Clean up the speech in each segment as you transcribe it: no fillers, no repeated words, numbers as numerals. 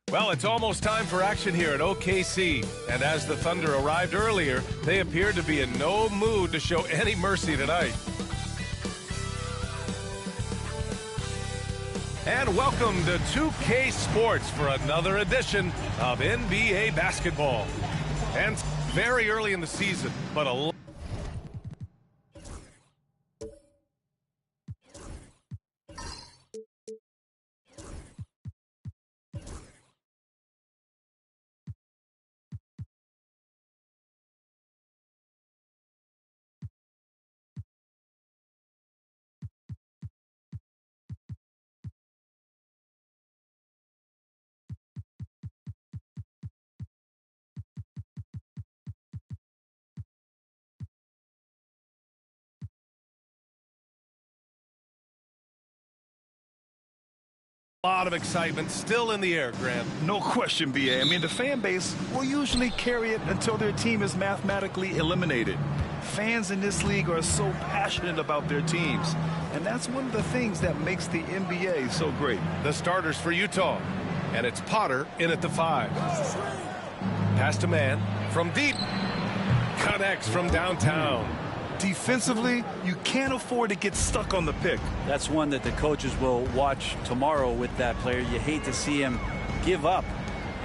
Well, it's almost time for action here at OKC. And as the Thunder arrived earlier, they appeared to be in no mood to show any mercy tonight. And welcome to 2K Sports for another edition of NBA basketball. And very early in the season, but a lot of excitement still in the air, Grant. No question, B.A. I mean, the fan base will usually carry it until their team is mathematically eliminated. Fans in this league are so passionate about their teams, and that's one of the things that makes the NBA so great. The starters for Utah, and it's Potter in at the 5. Pass to man from deep. Connects from downtown. Defensively, you can't afford to get stuck on the pick. That's one that the coaches will watch tomorrow with that player. You hate to see him give up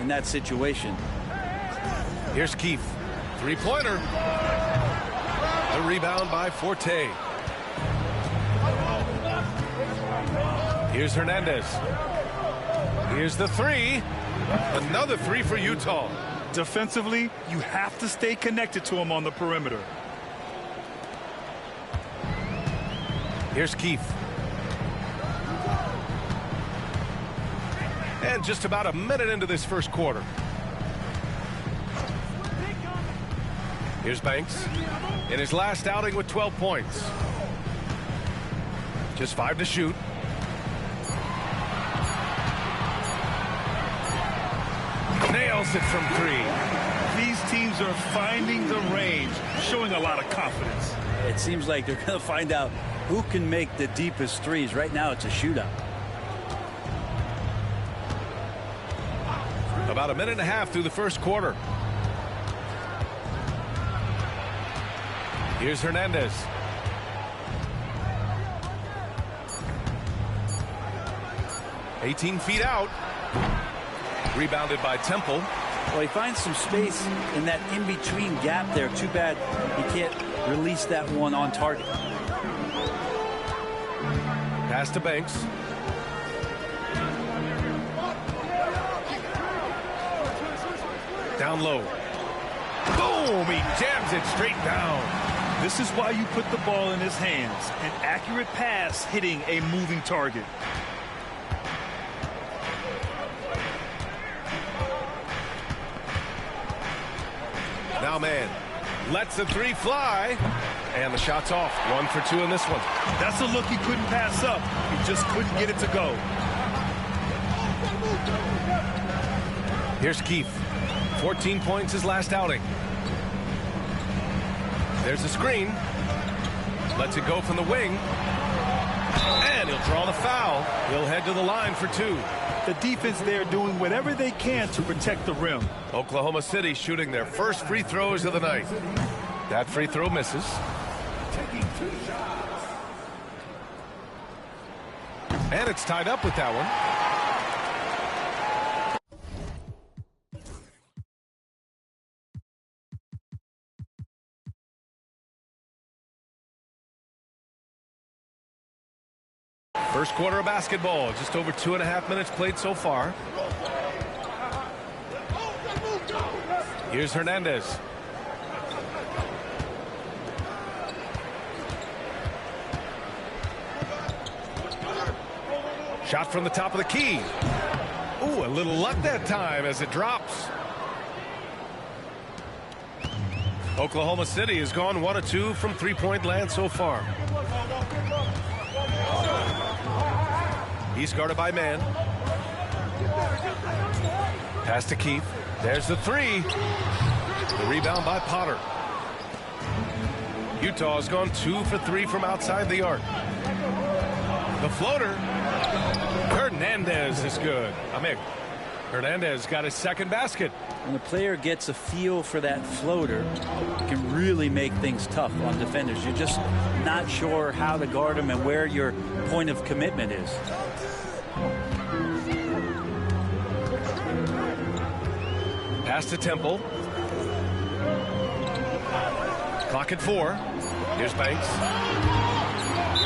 in that situation. Here's Keith. Three-pointer. The rebound by Forte. Here's Hernandez. Here's the 3. Another 3 for Utah. Defensively, you have to stay connected to him on the perimeter. Here's Keith. And just about a minute into this first quarter. Here's Banks in his last outing with 12 points. Just 5 to shoot. Nails it from 3. These teams are finding the range, showing a lot of confidence. It seems like they're going to find out who can make the deepest threes. Right now, it's a shootout. About a minute and a half through the first quarter. Here's Hernandez. "18 feet out." Rebounded by Temple. Well, he finds some space in that in-between gap there. Too bad he can't release that one on target. Pass to Banks. Down low. Boom! He jams it straight down. This is why you put the ball in his hands. An accurate pass hitting a moving target. Now man lets the 3 fly. And the shot's off. 1 for 2 in this one. That's a look he couldn't pass up. He just couldn't get it to go. Here's Keith. 14 points his last outing. There's the screen. Lets it go from the wing. And he'll draw the foul. He'll head to the line for 2. The defense there doing whatever they can to protect the rim. Oklahoma City shooting their first free throws of the night. That free throw misses. And it's tied up with that one. First quarter of basketball, just over 2.5 minutes played so far. Here's Hernandez. Shot from the top of the key. Ooh, a little luck that time as it drops. Oklahoma City has gone 1 of 2 from three-point land so far. He's guarded by man. Pass to Keith. There's the 3. The rebound by Potter. Utah has gone 2 for 3 from outside the arc. The floater. Hernandez is good. Hernandez got his second basket. When a player gets a feel for that floater, it can really make things tough on defenders. You're just not sure how to guard them and where your point of commitment is. Pass to Temple. Clock at 4. Here's Banks.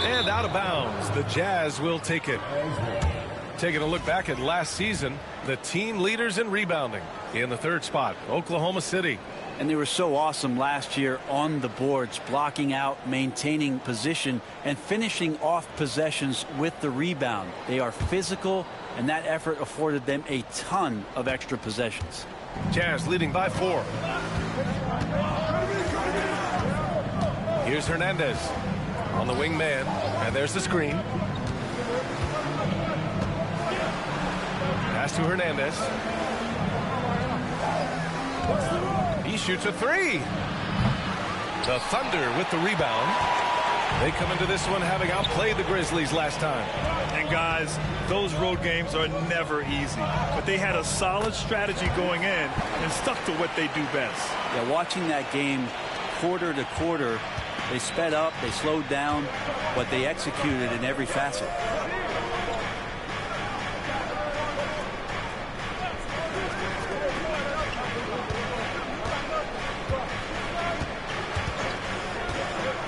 And out of bounds. The Jazz will take it. Taking a look back at last season, the team leaders in rebounding. In the third spot, Oklahoma City. And they were so awesome last year on the boards, blocking out, maintaining position, and finishing off possessions with the rebound. They are physical, and that effort afforded them a ton of extra possessions. Jazz leading by 4. Here's Hernandez on the wing man, and there's the screen. Pass to Hernandez. He shoots a 3. The Thunder with the rebound. They come into this one having outplayed the Grizzlies last time. And guys, those road games are never easy. But they had a solid strategy going in and stuck to what they do best. Yeah, watching that game quarter to quarter, they sped up, they slowed down, but they executed in every facet.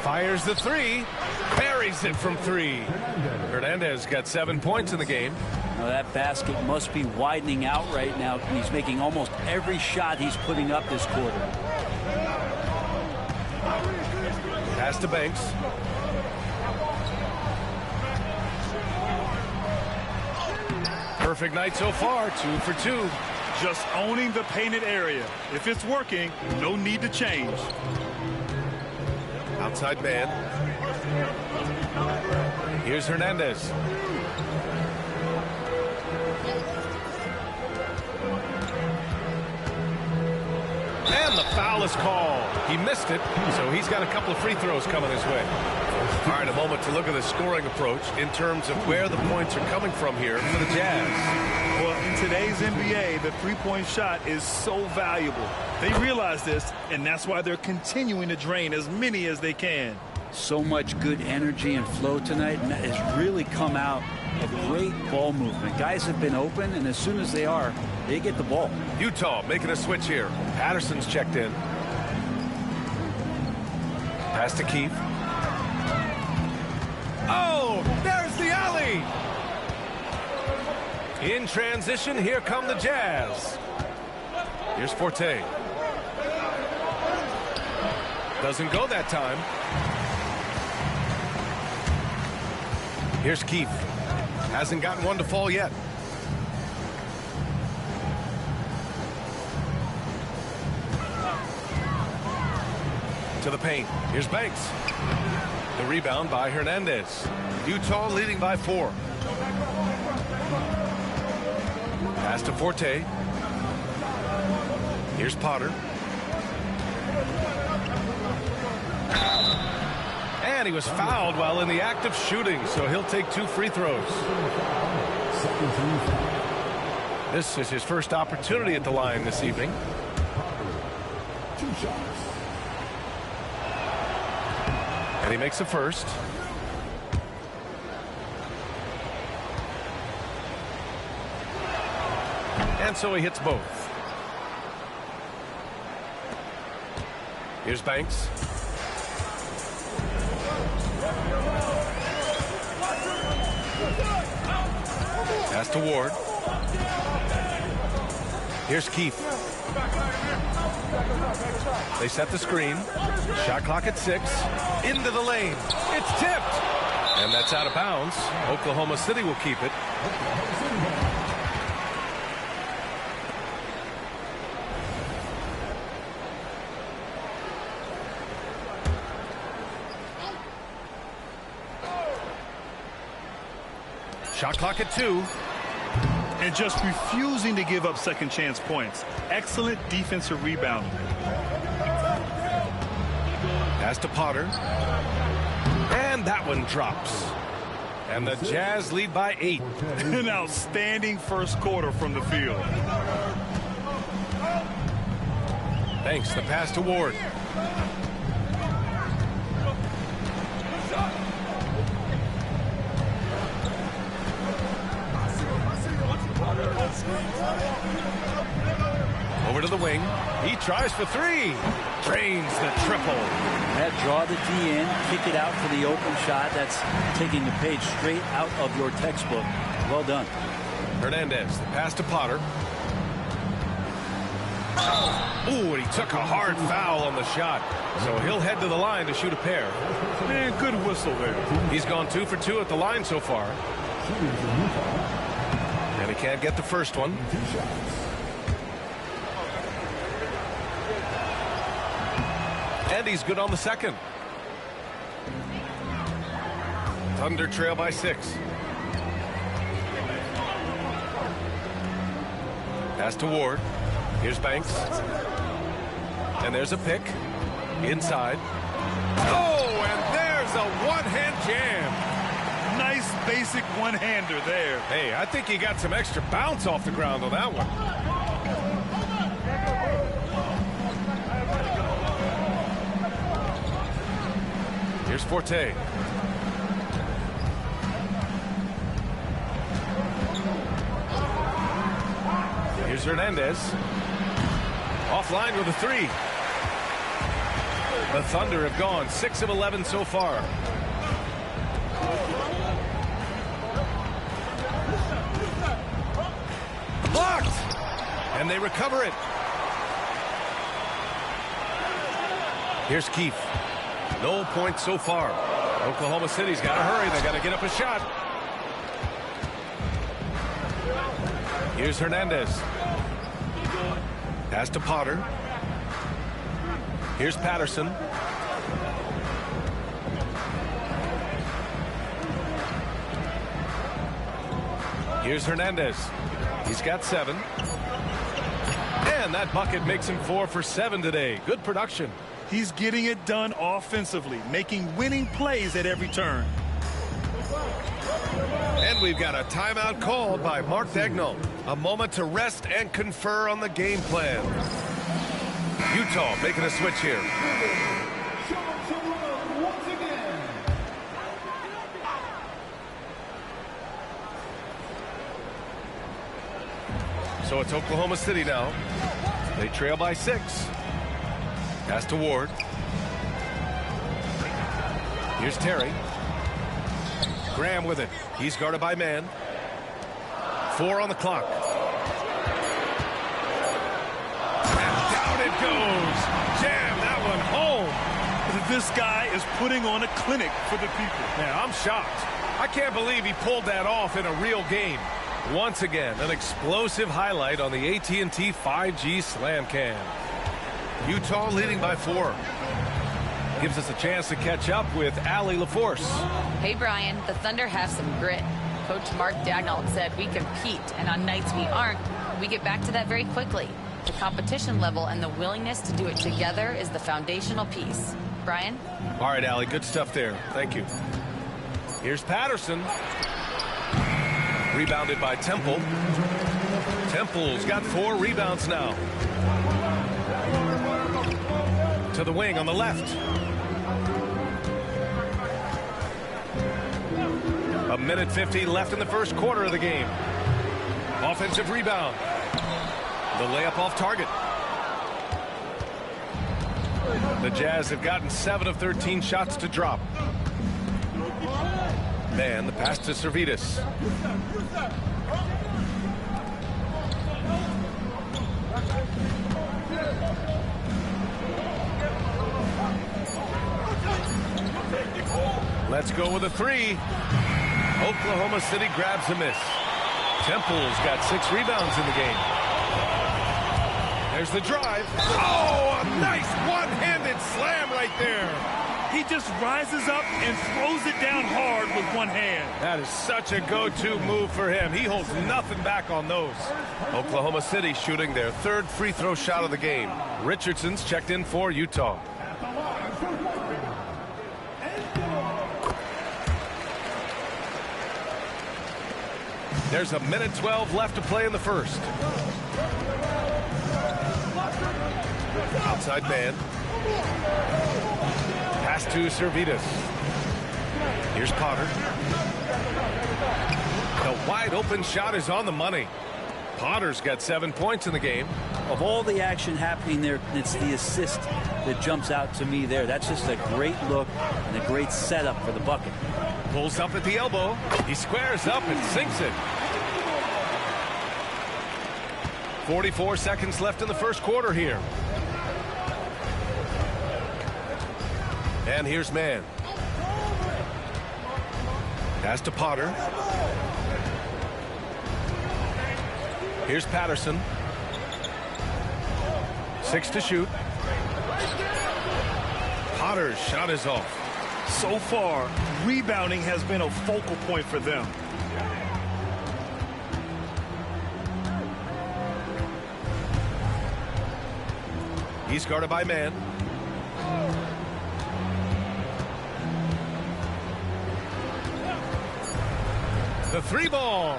Fires the 3, buries it from 3. Hernandez got 7 points in the game. Now that basket must be widening out right now. He's making almost every shot he's putting up this quarter. Pass to Banks. Perfect night so far, 2 for 2. Just owning the painted area. If it's working, no need to change. Outside man. Here's Hernandez. And the foul is called. He missed it, so he's got a couple of free throws coming his way. All right, a moment to look at the scoring approach in terms of where the points are coming from here for the Jazz. Well, in today's NBA, the three-point shot is so valuable. They realize this, and that's why they're continuing to drain as many as they can. So much good energy and flow tonight, and that has really come out of great ball movement. Guys have been open, and as soon as they are, they get the ball. Utah making a switch here. Patterson's checked in. Pass to Keith. Oh, there's the alley. In transition, here come the Jazz. Here's Forte. Doesn't go that time. Here's Keith. Hasn't gotten one to fall yet. To the paint. Here's Banks. The rebound by Hernandez. Utah leading by 4. Pass to Forte. Here's Potter. And he was fouled while in the act of shooting, so he'll take 2 free throws. This is his first opportunity at the line this evening. 2 shots. And he makes the first. And so he hits both. Here's Banks. Pass to Ward. Here's Keith. They set the screen. Shot clock at 6. Into the lane. It's tipped. And that's out of bounds. Oklahoma City will keep it. Shot clock at 2. And just refusing to give up second chance points. Excellent defensive rebounding. Pass to Potter. And that one drops. And the Jazz lead by 8. An outstanding first quarter from the field. Banks the pass to Ward. Over to the wing. He tries for 3. Drains the triple. That draw the D in, kick it out for the open shot. That's taking the page straight out of your textbook. Well done. Hernandez, the pass to Potter. Ooh, and he took a hard foul on the shot. So he'll head to the line to shoot a pair. Man, good whistle there. He's gone 2 for 2 at the line so far. And he can't get the first one. And he's good on the second. Thunder trail by 6. Pass to Ward. Here's Banks. And there's a pick. Inside. Oh, and there's a one-hand jam. Nice basic one-hander there. Hey, I think he got some extra bounce off the ground on that one. Here's Forte. Here's Hernandez. Offline with a 3. The Thunder have gone 6 of 11 so far. Blocked! And they recover it. Here's Keith. No points so far. Oklahoma City's got to hurry. They got to get up a shot. Here's Hernandez. Pass to Potter. Here's Patterson. Here's Hernandez. He's got 7. And that bucket makes him 4 for 7 today. Good production. He's getting it done offensively, making winning plays at every turn. And we've got a timeout called by Mark Daigneault. A moment to rest and confer on the game plan. Utah making a switch here. So it's Oklahoma City now. They trail by 6. Pass to Ward. Here's Terry. Graham with it. He's guarded by man. 4 on the clock. And down it goes. Jam that one home. This guy is putting on a clinic for the people. Yeah, I'm shocked. I can't believe he pulled that off in a real game. Once again, an explosive highlight on the AT&T 5G Slam Cam. Utah leading by 4. Gives us a chance to catch up with Allie LaForce. Hey, Brian, the Thunder have some grit. Coach Mark Daigneault said we compete, and on nights we aren't, we get back to that very quickly. The competition level and the willingness to do it together is the foundational piece. Brian? All right, Allie, good stuff there. Thank you. Here's Patterson. Rebounded by Temple. Temple's got 4 rebounds now. To the wing on the left. A minute 50 left in the first quarter of the game. Offensive rebound. The layup off target. The Jazz have gotten 7 of 13 shots to drop. Man, the pass to Servetus. Let's go with a 3. Oklahoma City grabs a miss. Temple's got 6 rebounds in the game. There's the drive. Oh, a nice one-handed slam right there. He just rises up and throws it down hard with one hand. That is such a go-to move for him. He holds nothing back on those. Oklahoma City shooting their 3rd free throw shot of the game. Richardson's checked in for Utah. There's a minute 12 left to play in the first. Outside man. Pass to Servetus. Here's Potter. The wide open shot is on the money. Potter's got 7 points in the game. Of all the action happening there, it's the assist that jumps out to me there. That's just a great look and a great setup for the bucket. Pulls up at the elbow. He squares up and sinks it. 44 seconds left in the first quarter here. And here's man. Pass to Potter. Here's Patterson. 6 to shoot. Potter's shot is off. So far, rebounding has been a focal point for them. He's guarded by man. The three ball.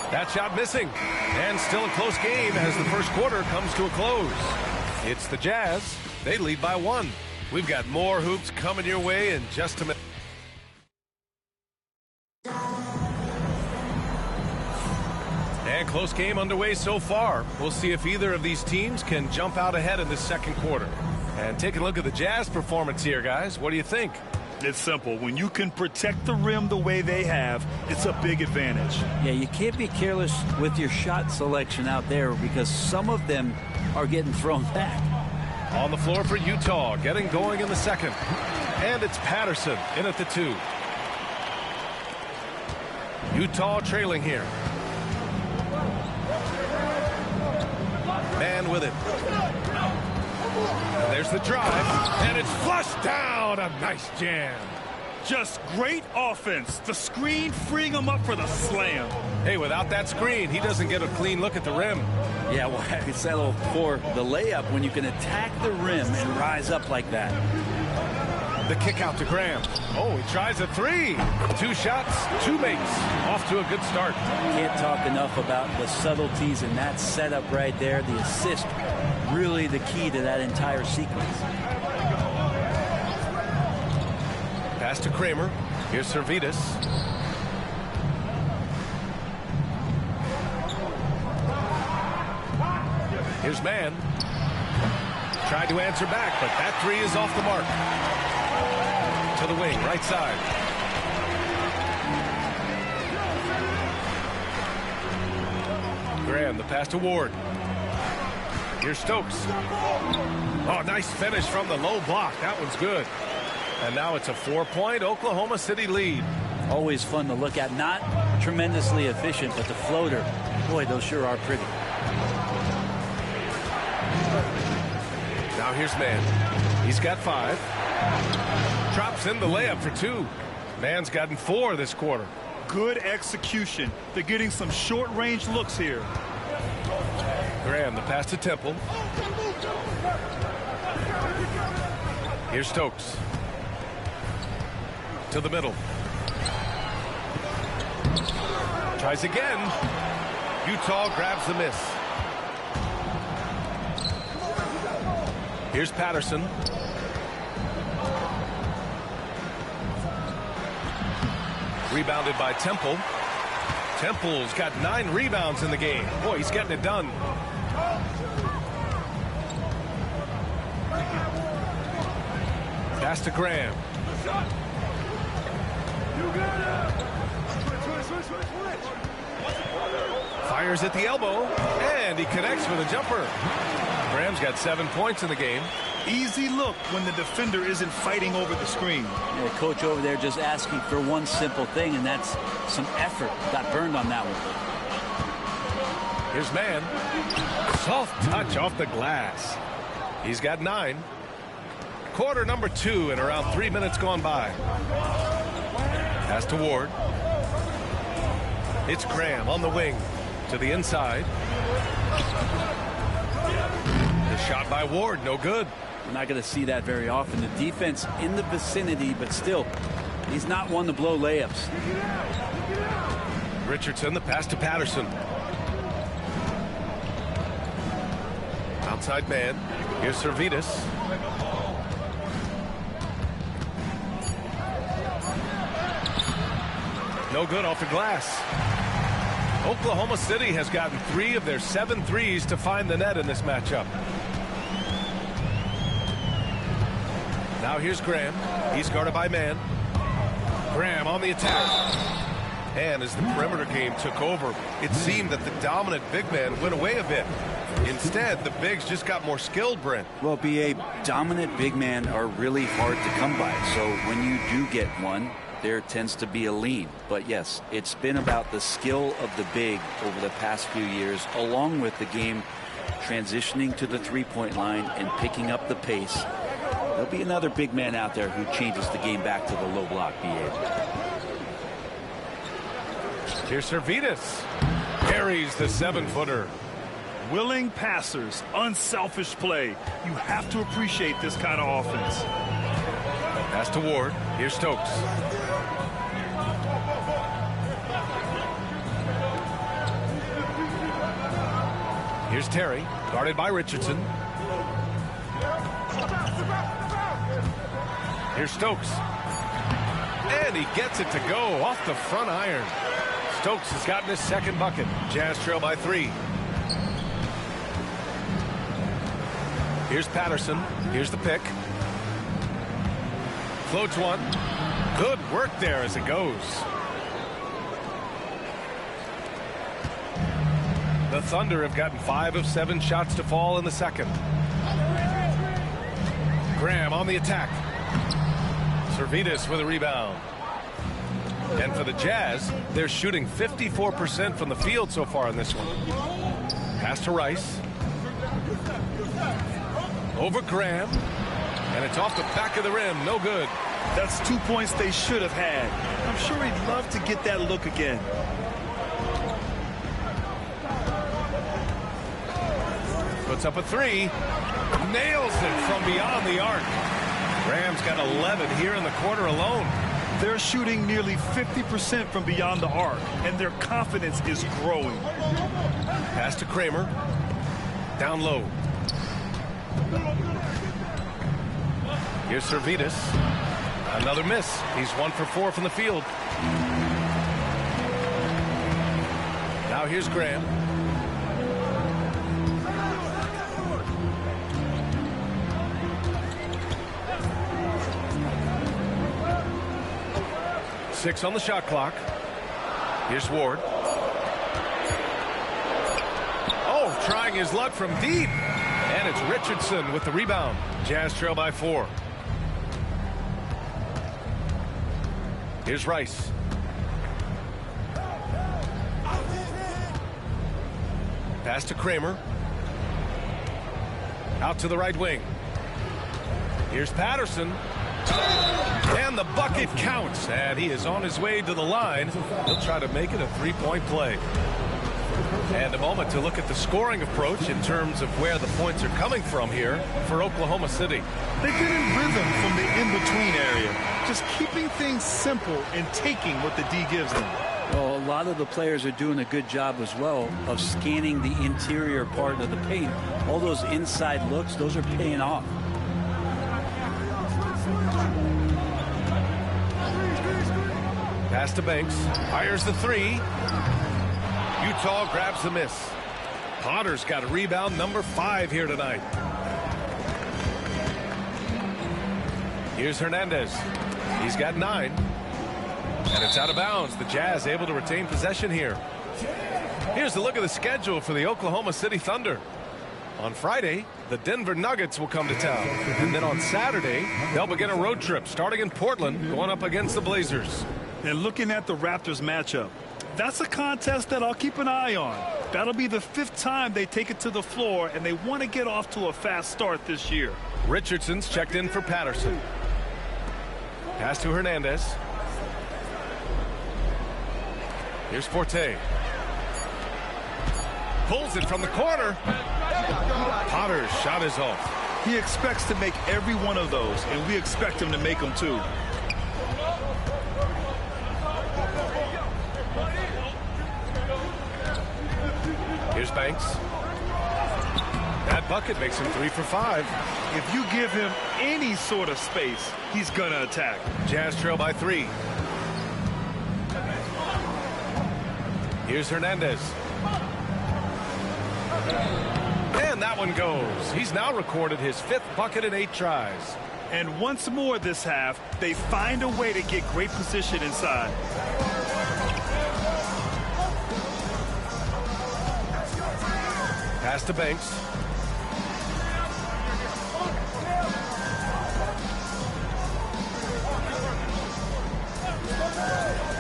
That shot missing. And still a close game as the first quarter comes to a close. It's the Jazz. They lead by 1. We've got more hoops coming your way in just a minute. And close game underway so far. We'll see if either of these teams can jump out ahead in this second quarter. And taking a look at the Jazz performance here, guys. What do you think? It's simple. When you can protect the rim the way they have, it's a big advantage. Yeah, you can't be careless with your shot selection out there because some of them are getting thrown back. On the floor for Utah, getting going in the second. And it's Patterson in at the 2. Utah trailing here. Man with it. And there's the drive, and it's flushed down. A nice jam. Just great offense. The screen freeing him up for the slam. Hey, without that screen, he doesn't get a clean look at the rim. Yeah, well, I settle for the layup when you can attack the rim and rise up like that. The kick out to Graham. Oh, he tries a 3. 2 shots, 2 makes. Off to a good start. Can't talk enough about the subtleties in that setup right there. The assist, really the key to that entire sequence. Pass to Kramer. Here's Servetus. Here's man. Tried to answer back, but that 3 is off the mark. To the wing, right side. Graham, the pass to Ward. Here's Stokes. Oh, nice finish from the low block. That one's good. And now it's a 4-point Oklahoma City lead. Always fun to look at. Not tremendously efficient, but the floater, boy, those sure are pretty. Now here's man. He's got 5. Drops in the layup for 2. Man's gotten 4 this quarter. Good execution. They're getting some short-range looks here. Graham, the pass to Temple. Here's Stokes. To the middle. Tries again. Utah grabs the miss. Here's Patterson. Rebounded by Temple. Temple's got 9 rebounds in the game. Boy, he's getting it done. Pass to Graham. Fires at the elbow, and he connects with a jumper. Graham's got 7 points in the game. Easy look when the defender isn't fighting over the screen. Yeah, coach over there just asking for one simple thing, and that's some effort. Got burned on that one. Here's man. Soft touch off the glass. He's got 9. Quarter number 2 and around 3 minutes gone by. Pass to Ward. It's Graham on the wing to the inside. The shot by Ward, no good. We're not going to see that very often. The defense in the vicinity, but still, he's not one to blow layups. Richardson, the pass to Patterson. Outside man. Here's Servetus. No good off the glass. Oklahoma City has gotten 3 of their 7 threes to find the net in this matchup. Now here's Graham. He's guarded by man. Graham on the attack. And as the perimeter game took over, it seemed that the dominant big man went away a bit. Instead, the bigs just got more skilled, Brent. Well, B.A., dominant big men are really hard to come by. So when you do get one, there tends to be a lean. But yes, it's been about the skill of the big over the past few years, along with the game transitioning to the three-point line and picking up the pace. There'll be another big man out there who changes the game back to the low block, B.A. Here's Servetus. Carries the 7-footer. Willing passers, unselfish play. You have to appreciate this kind of offense. Pass to Ward. Here's Stokes. Here's Terry, guarded by Richardson. Here's Stokes. And he gets it to go off the front iron. Stokes has gotten his second bucket. Jazz trail by 3. Here's Patterson. Here's the pick. Floats one. Good work there as it goes. The Thunder have gotten 5 of 7 shots to fall in the second. Graham on the attack. Servetus with a rebound. And for the Jazz, they're shooting 54% from the field so far in this one. Pass to Rice. Over Graham. And it's off the back of the rim. No good. That's 2 points they should have had. I'm sure he'd love to get that look again. Puts up a 3. Nails it from beyond the arc. Graham's got 11 here in the quarter alone. They're shooting nearly 50% from beyond the arc, and their confidence is growing. Pass to Kramer. Down low. Here's Servetus. Another miss. He's 1 for 4 from the field. Now here's Graham. Six on the shot clock. Here's Ward. Oh, trying his luck from deep. And it's Richardson with the rebound. Jazz trail by 4. Here's Rice. Pass to Kramer. Out to the right wing. Here's Patterson. And the bucket counts. And he is on his way to the line. He'll try to make it a three-point play. And a moment to look at the scoring approach in terms of where the points are coming from here for Oklahoma City. They've been in rhythm from the in-between area, just keeping things simple and taking what the D gives them. Well, a lot of the players are doing a good job as well of scanning the interior part of the paint. All those inside looks, those are paying off. Pass to Banks. Fires the 3. Utah grabs the miss. Potter's got a rebound number 5 here tonight. Here's Hernandez. He's got 9. And it's out of bounds. The Jazz able to retain possession here. Here's a look at the schedule for the Oklahoma City Thunder. On Friday, the Denver Nuggets will come to town. And then on Saturday, they'll begin a road trip starting in Portland, going up against the Blazers. And looking at the Raptors matchup, that's a contest that I'll keep an eye on. That'll be the 5th time they take it to the floor, and they want to get off to a fast start this year. Richardson's checked in for Patterson. Pass to Hernandez. Here's Forte. Pulls it from the corner. Potter's shot is off. He expects to make every one of those, and we expect him to make them too. Here's Banks. That bucket makes him 3 for 5. If you give him any sort of space, he's going to attack. Jazz trail by 3. Here's Hernandez. And that one goes. He's now recorded his 5th bucket in 8 tries. And once more this half, they find a way to get great position inside. Pass to Banks.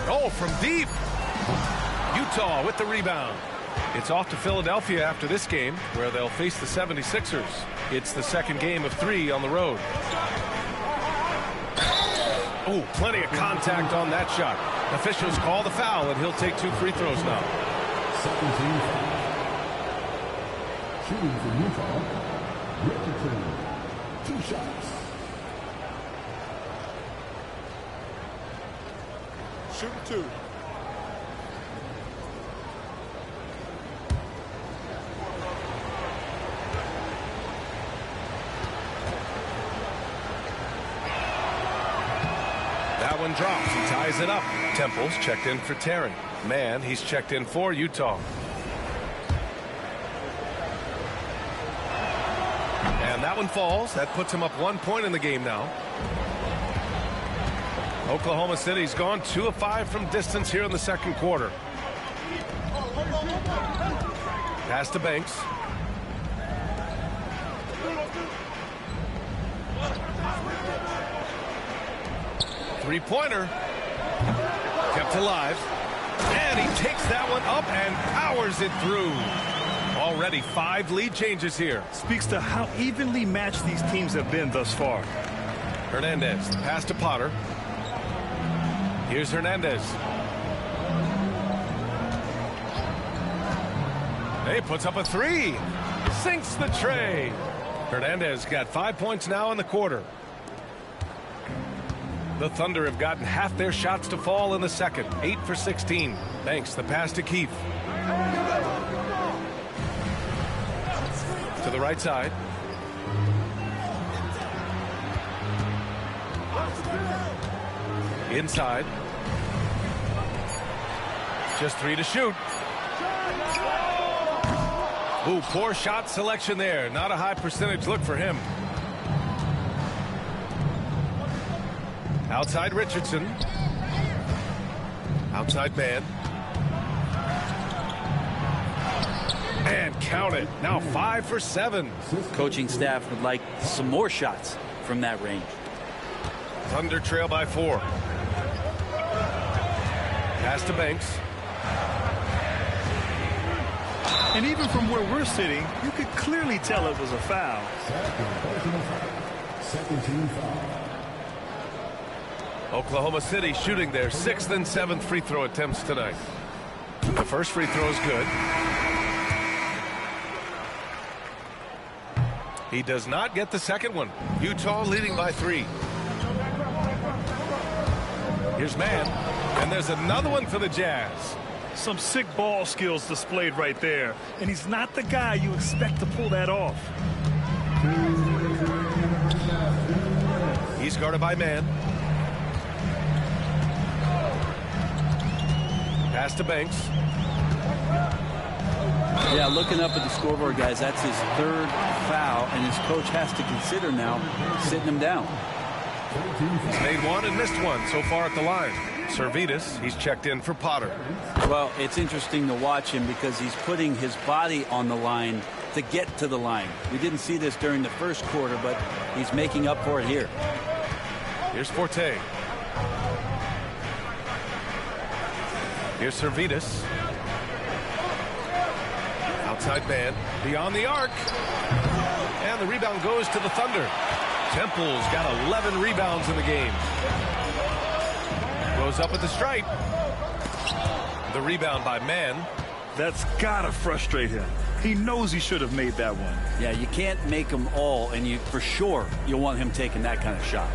Oh, from deep. Utah with the rebound. It's off to Philadelphia after this game, where they'll face the 76ers. It's the second game of 3 on the road. Oh, plenty of contact on that shot. Officials call the foul, and he'll take 2 free throws now. 17 foul. Shooting for Utah, Richardson. 2 shots. Shooting 2. That one drops. He ties it up. Temple's checked in for Terry. Man, he's checked in for Utah. And that one falls. That puts him up 1 point in the game now. Oklahoma City's gone 2 of 5 from distance here in the second quarter. Pass to Banks. Three-pointer. Kept alive. And he takes that one up and powers it through. Already 5 lead changes here. Speaks to how evenly matched these teams have been thus far. Hernandez. Pass to Potter. Here's Hernandez. He puts up a 3. Sinks the tray. Hernandez got 5 points now in the quarter. The Thunder have gotten half their shots to fall in the second. 8 for 16. Banks the pass to Keith. To the right side. Inside. Just 3 to shoot. Ooh, poor shot selection there. Not a high percentage look for him. Outside Richardson. Outside man. And count it. Now 5 for 7. Coaching staff would like some more shots from that range. Thunder trail by 4. Pass to Banks. And even from where we're sitting, you could clearly tell it was a foul. Second team foul. Oklahoma City shooting their 6th and 7th free throw attempts tonight. The first free throw is good. He does not get the second one. Utah leading by 3. Here's man. And there's another one for the Jazz. Some sick ball skills displayed right there. And he's not the guy you expect to pull that off. He's guarded by man. Pass to Banks. Yeah, looking up at the scoreboard, guys, that's his 3rd foul, and his coach has to consider now sitting him down. He's made 1 and missed 1 so far at the line. Servetus, he's checked in for Potter. Well, it's interesting to watch him because he's putting his body on the line to get to the line. We didn't see this during the first quarter, but he's making up for it here. Here's Forte. Here's Servetus. Outside man. Beyond the arc. And the rebound goes to the Thunder. Temple's got 11 rebounds in the game. Goes up at the stripe. The rebound by man. That's got to frustrate him. He knows he should have made that one. Yeah, you can't make them all, and you for sure you want him taking that kind of shot.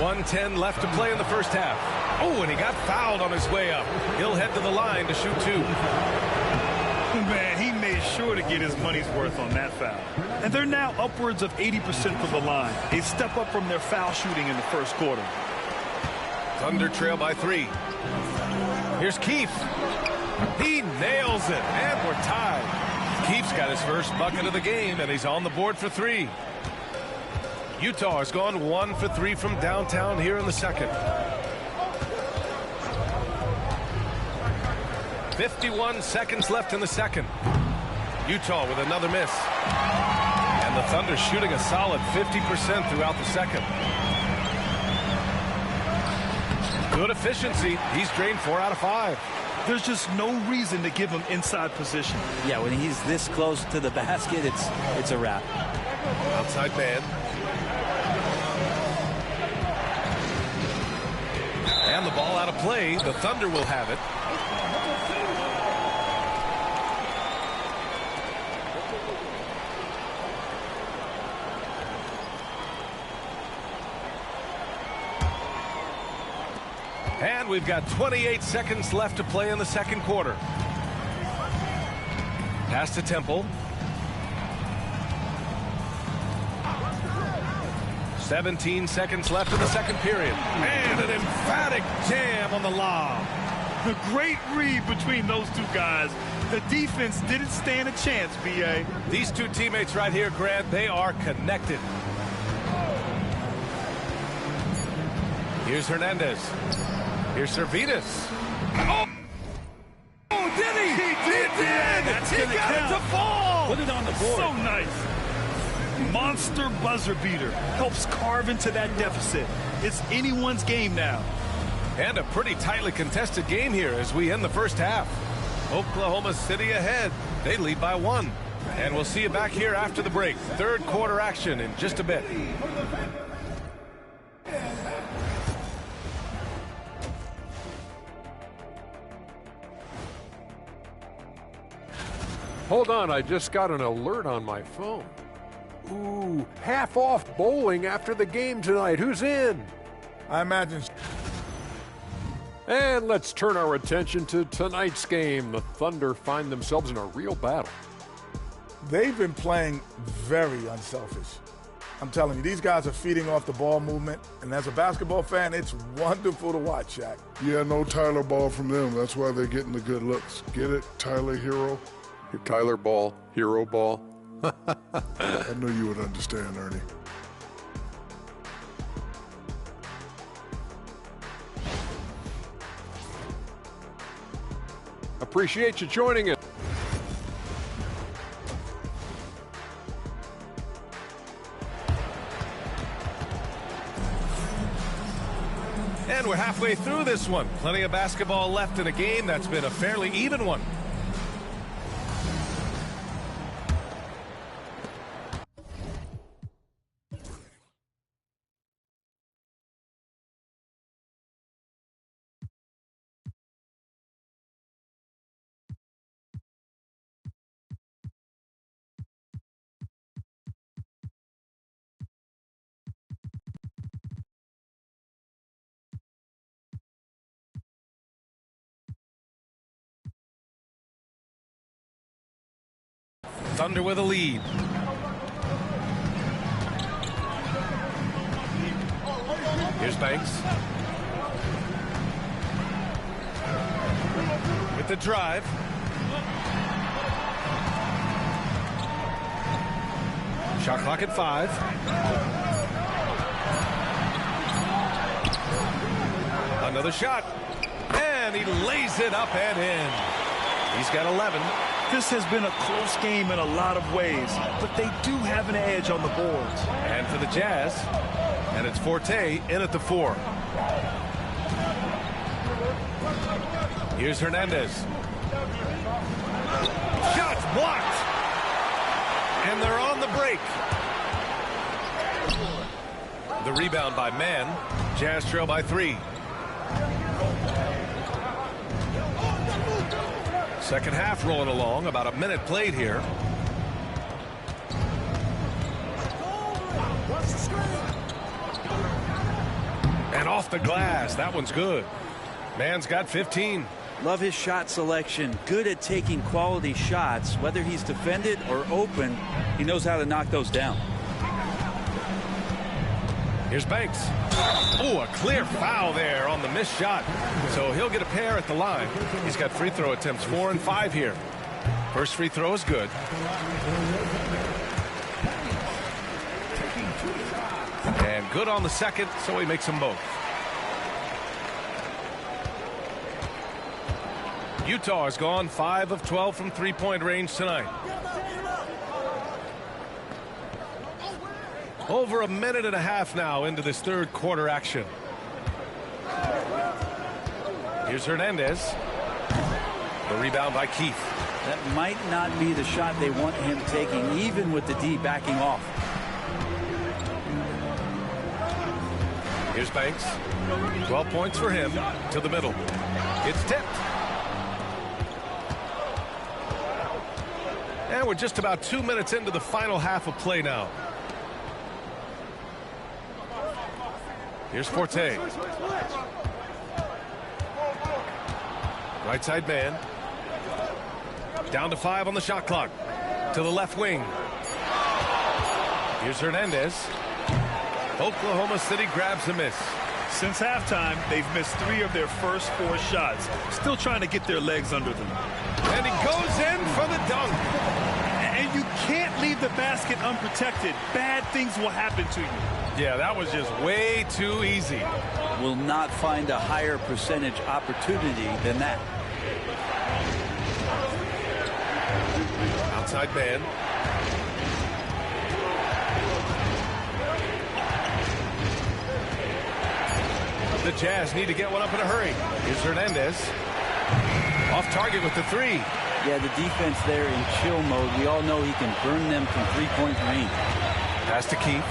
1:10 left to play in the first half. Oh, and he got fouled on his way up. He'll head to the line to shoot 2. Man, he made sure to get his money's worth on that foul. And they're now upwards of 80% from the line. A step up from their foul shooting in the first quarter. Thunder trail by 3. Here's Keefe. He nails it, and we're tied. Keefe's got his first bucket of the game, and he's on the board for 3. Utah has gone 1 for 3 from downtown here in the second. 51 seconds left in the second. Utah with another miss. And the Thunder shooting a solid 50% throughout the second. Good efficiency. He's drained 4 out of 5. There's just no reason to give him inside position. Yeah, when he's this close to the basket, it's a wrap. Outside man. And the ball out of play. The Thunder will have it. And we've got 28 seconds left to play in the second quarter. Pass to Temple. 17 seconds left in the second period. And an emphatic jam on the lob. A great read between those two guys. The defense didn't stand a chance, B.A. These two teammates right here, Grant, they are connected. Here's Hernandez. Here's Servetus. Oh, did he? He did. That's He gonna got count. it to fall. Put it on the board. So nice. Monster buzzer beater. Helps carve into that deficit. It's anyone's game now. And a pretty tightly contested game here as we end the first half. Oklahoma City ahead. They lead by 1. And we'll see you back here after the break. Third quarter action in just a bit. Hold on, I just got an alert on my phone. Ooh, half off bowling after the game tonight. Who's in? I imagine. And let's turn our attention to tonight's game. The Thunder find themselves in a real battle. They've been playing very unselfish. I'm telling you, these guys are feeding off the ball movement, and as a basketball fan, it's wonderful to watch, Shaq. Yeah, no Tyler ball from them. That's why they're getting the good looks. Get it, Tyler Hero? Your Tyler ball, hero ball. I knew you would understand, Ernie. Appreciate you joining us. And we're halfway through this one. Plenty of basketball left in a game that's been a fairly even one. Thunder with a lead. Here's Banks. With the drive. Shot clock at 5. Another shot. And he lays it up and in. He's got 11. This has been a close game in a lot of ways, but they do have an edge on the boards. And for the Jazz, and it's Forte in at the 4. Here's Hernandez. Shots blocked. And they're on the break. The rebound by Mann. Jazz trail by 3. Second half rolling along, about a minute played here. And off the glass, that one's good. Man's got 15. Love his shot selection. Good at taking quality shots. Whether he's defended or open, he knows how to knock those down. Here's Banks. Oh, a clear foul there on the missed shot. So he'll get a pair at the line. He's got free throw attempts 4 and 5 here. First free throw is good. And good on the second, so he makes them both. Utah has gone 5 of 12 from three-point range tonight. Over a minute and a half now into this third quarter action. Here's Hernandez. The rebound by Keith. That might not be the shot they want him taking, even with the D backing off. Here's Banks. 12 points for him. To the middle. It's tipped. And we're just about 2 minutes into the final half of play now. Here's Forte. Right side man. Down to 5 on the shot clock. To the left wing. Here's Hernandez. Oklahoma City grabs a miss. Since halftime, they've missed 3 of their first 4 shots. Still trying to get their legs under them. And he goes in for the dunk. And you can't leave the basket unprotected. Bad things will happen to you. Yeah, that was just way too easy. Will not find a higher percentage opportunity than that. Outside man. The Jazz need to get one up in a hurry. Here's Hernandez. Off target with the 3. Yeah, the defense there in chill mode. We all know he can burn them from three-point range. Pass to Keith.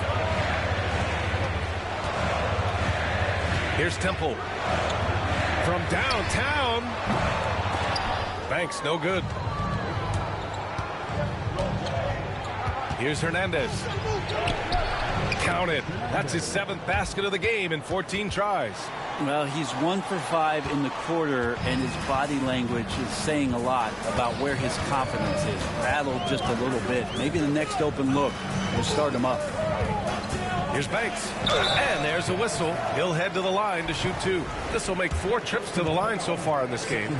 Here's Temple. From downtown. Banks, no good. Here's Hernandez. Counted. That's his 7th basket of the game in 14 tries. Well, he's 1 for 5 in the quarter, and his body language is saying a lot about where his confidence is. Rattled just a little bit. Maybe the next open look will start him up. Here's Banks. And there's a whistle. He'll head to the line to shoot 2. This will make 4 trips to the line so far in this game.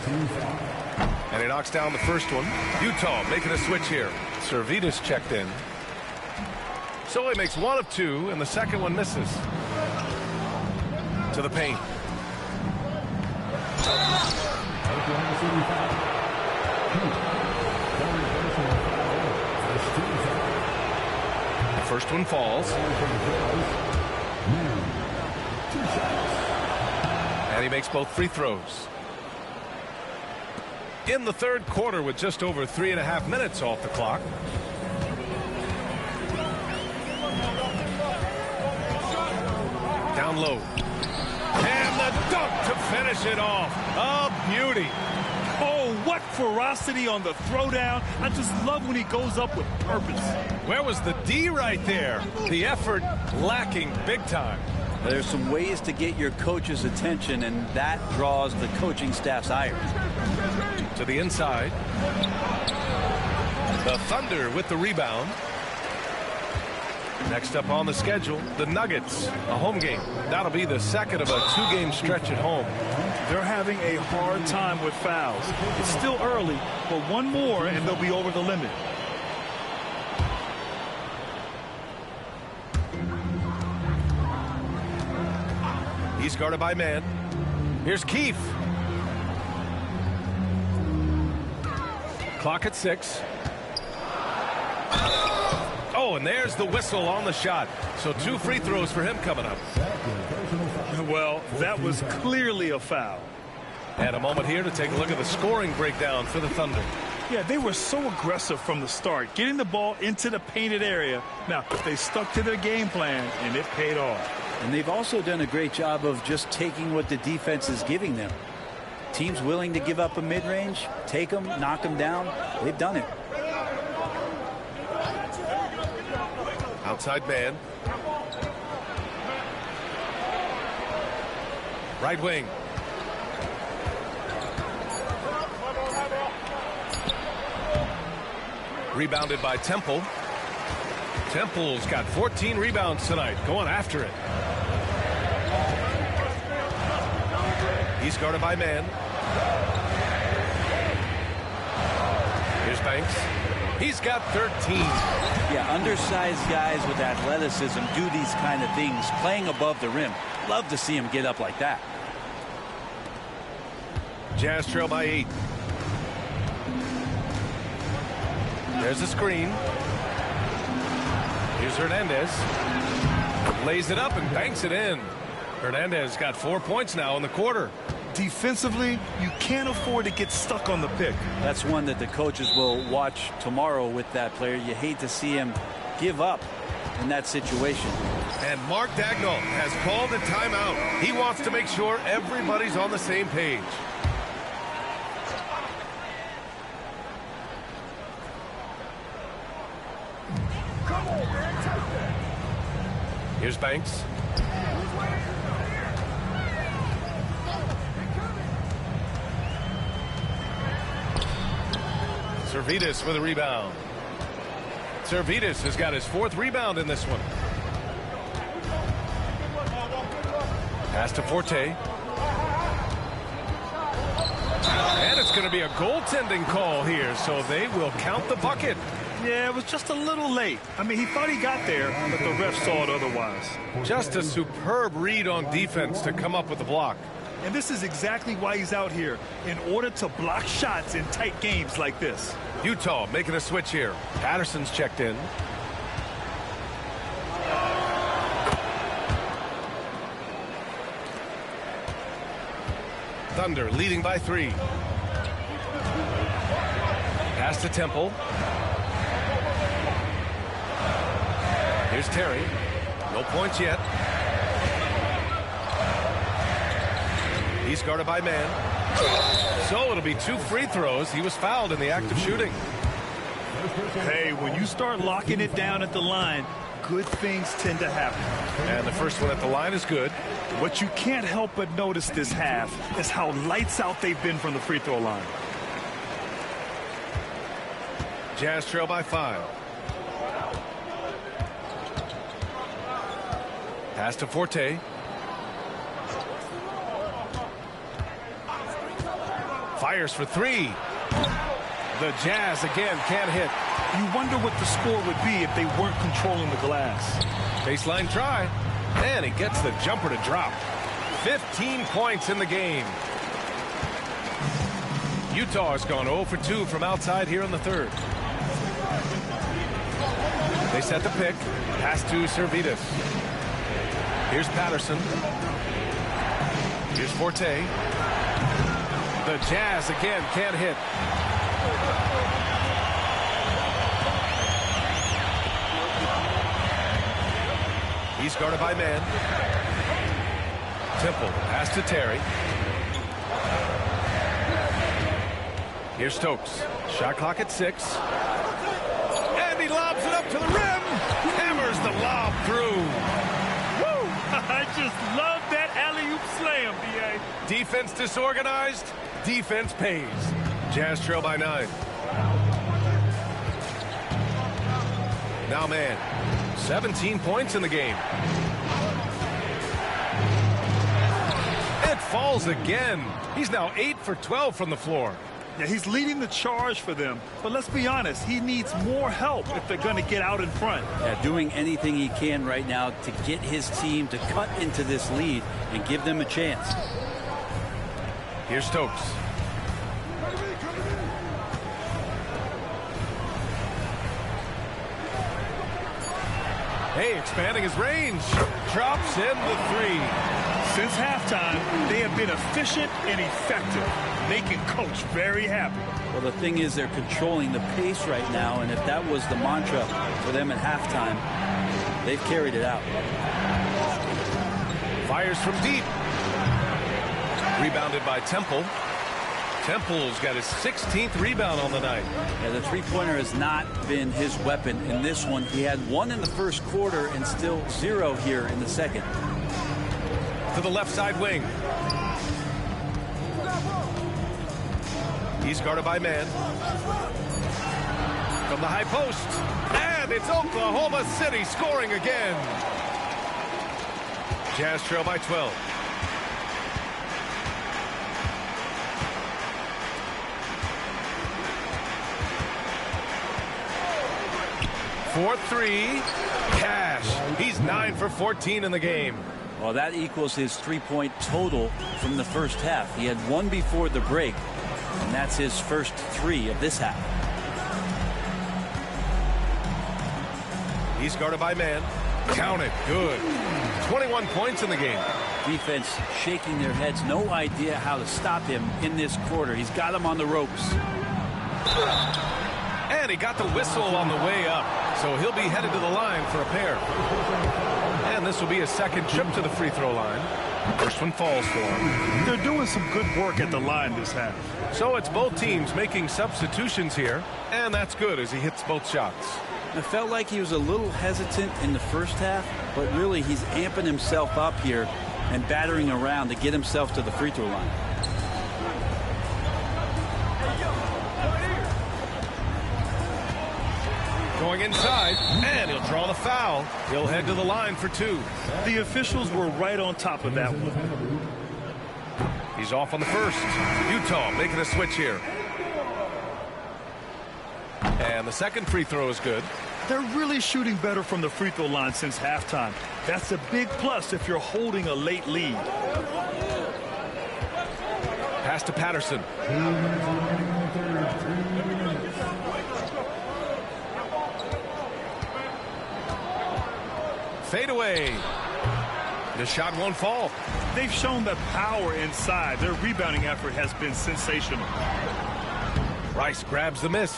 And he knocks down the first one. Utah making a switch here. Servitas checked in. So he makes 1 of 2, and the second one misses. To the paint. The first one falls. And he makes both free throws. In the third quarter with just over 3.5 minutes off the clock. Down low. And the dunk to finish it off. A beauty. Oh, what ferocity on the throwdown. I just love when he goes up with purpose. Where was the D right there? The effort lacking big time. There's some ways to get your coach's attention, and that draws the coaching staff's ire. To the inside. The Thunder with the rebound. Next up on the schedule, the Nuggets, a home game. That'll be the second of a 2-game stretch at home. They're having a hard time with fouls. It's still early, but 1 more and they'll be over the limit. He's guarded by man. Here's Keith. Clock at 6. Oh, and there's the whistle on the shot. So 2 free throws for him coming up. Well, that was clearly a foul. And a moment here to take a look at the scoring breakdown for the Thunder. Yeah, they were so aggressive from the start, getting the ball into the painted area. Now, they stuck to their game plan, and it paid off. And they've also done a great job of just taking what the defense is giving them. Teams willing to give up a mid-range, take them, knock them down. They've done it. Outside man. Right wing. Rebounded by Temple. Temple's got 14 rebounds tonight, going after it. He's guarded by man. Here's Banks. He's got 13. Yeah, undersized guys with athleticism do these kind of things, playing above the rim. Love to see him get up like that. Jazz trail by 8. There's a screen. Here's Hernandez. Lays it up and banks it in. Hernandez got 4 points now in the quarter. Defensively, you can't afford to get stuck on the pick. That's one that the coaches will watch tomorrow with that player. You hate to see him give up in that situation. And Mark Dagnall has called a timeout. He wants to make sure everybody's on the same page. Here's Banks. Servidis with a rebound. Servidis has got his 4th rebound in this one. Pass to Forte. And it's going to be a goaltending call here, so they will count the bucket. Yeah, it was just a little late. I mean, he thought he got there, but the ref saw it otherwise. Just a superb read on defense to come up with the block. And this is exactly why he's out here, in order to block shots in tight games like this. Utah making a switch here. Patterson's checked in. Thunder leading by 3. Pass to Temple. Here's Terry. No points yet. He's guarded by man. So it'll be 2 free throws. He was fouled in the act of shooting. Hey, when you start locking it down at the line, good things tend to happen. And the first one at the line is good. What you can't help but notice this half is how lights out they've been from the free throw line. Jazz trail by 5. Pass to Forte. Fires for 3. The Jazz again can't hit. You wonder what the score would be if they weren't controlling the glass. Baseline try. And he gets the jumper to drop. 15 points in the game. Utah has gone 0 for 2 from outside here in the 3rd. They set the pick. Pass to Servidis. Here's Patterson. Here's Forte. The Jazz again can't hit. He's guarded by man. Temple pass to Terry. Here's Stokes. Shot clock at 6. And he lobs it up to the rim. Hammers the lob through. Woo! I just love that alley-oop slam, B.A. Defense disorganized. Defense pays. Jazz trail by 9. Now man. 17 points in the game. It falls again. He's now 8 for 12 from the floor. Yeah, he's leading the charge for them. But let's be honest, he needs more help if they're going to get out in front. Yeah, doing anything he can right now to get his team to cut into this lead and give them a chance. Here's Stokes. Hey, expanding his range. Drops in the 3. Since halftime, they have been efficient and effective, making Coach very happy. Well, the thing is, they're controlling the pace right now, and if that was the mantra for them at halftime, they've carried it out. Fires from deep. Rebounded by Temple. Temple's got his 16th rebound on the night. Yeah, the three-pointer has not been his weapon in this one. He had 1 in the first quarter and still 0 here in the second. To the left side wing. He's guarded by man. from the high post. And it's Oklahoma City scoring again. Jazz trail by 12. For three, Cash. He's 9 for 14 in the game. Well, that equals his three-point total from the first half. He had one before the break, and that's his first three of this half. He's guarded by man. Count it. Good. 21 points in the game. Defense shaking their heads. No idea how to stop him in this quarter. He's got him on the ropes. And he got the whistle on the way up. So he'll be headed to the line for a pair. And this will be a second trip to the free throw line. First one falls for him. They're doing some good work at the line this half. So it's both teams making substitutions here. And that's good as he hits both shots. It felt like he was a little hesitant in the first half, but really he's amping himself up here and battering around to get himself to the free throw line. Going inside, and he'll draw the foul. He'll head to the line for two. The officials were right on top of that one. He's off on the first. Utah making a switch here. And the second free throw is good. They're really shooting better from the free throw line since halftime. That's a big plus if you're holding a late lead. Pass to Patterson. Fade away. The shot won't fall. They've shown the power inside. Their rebounding effort has been sensational. Rice grabs the miss.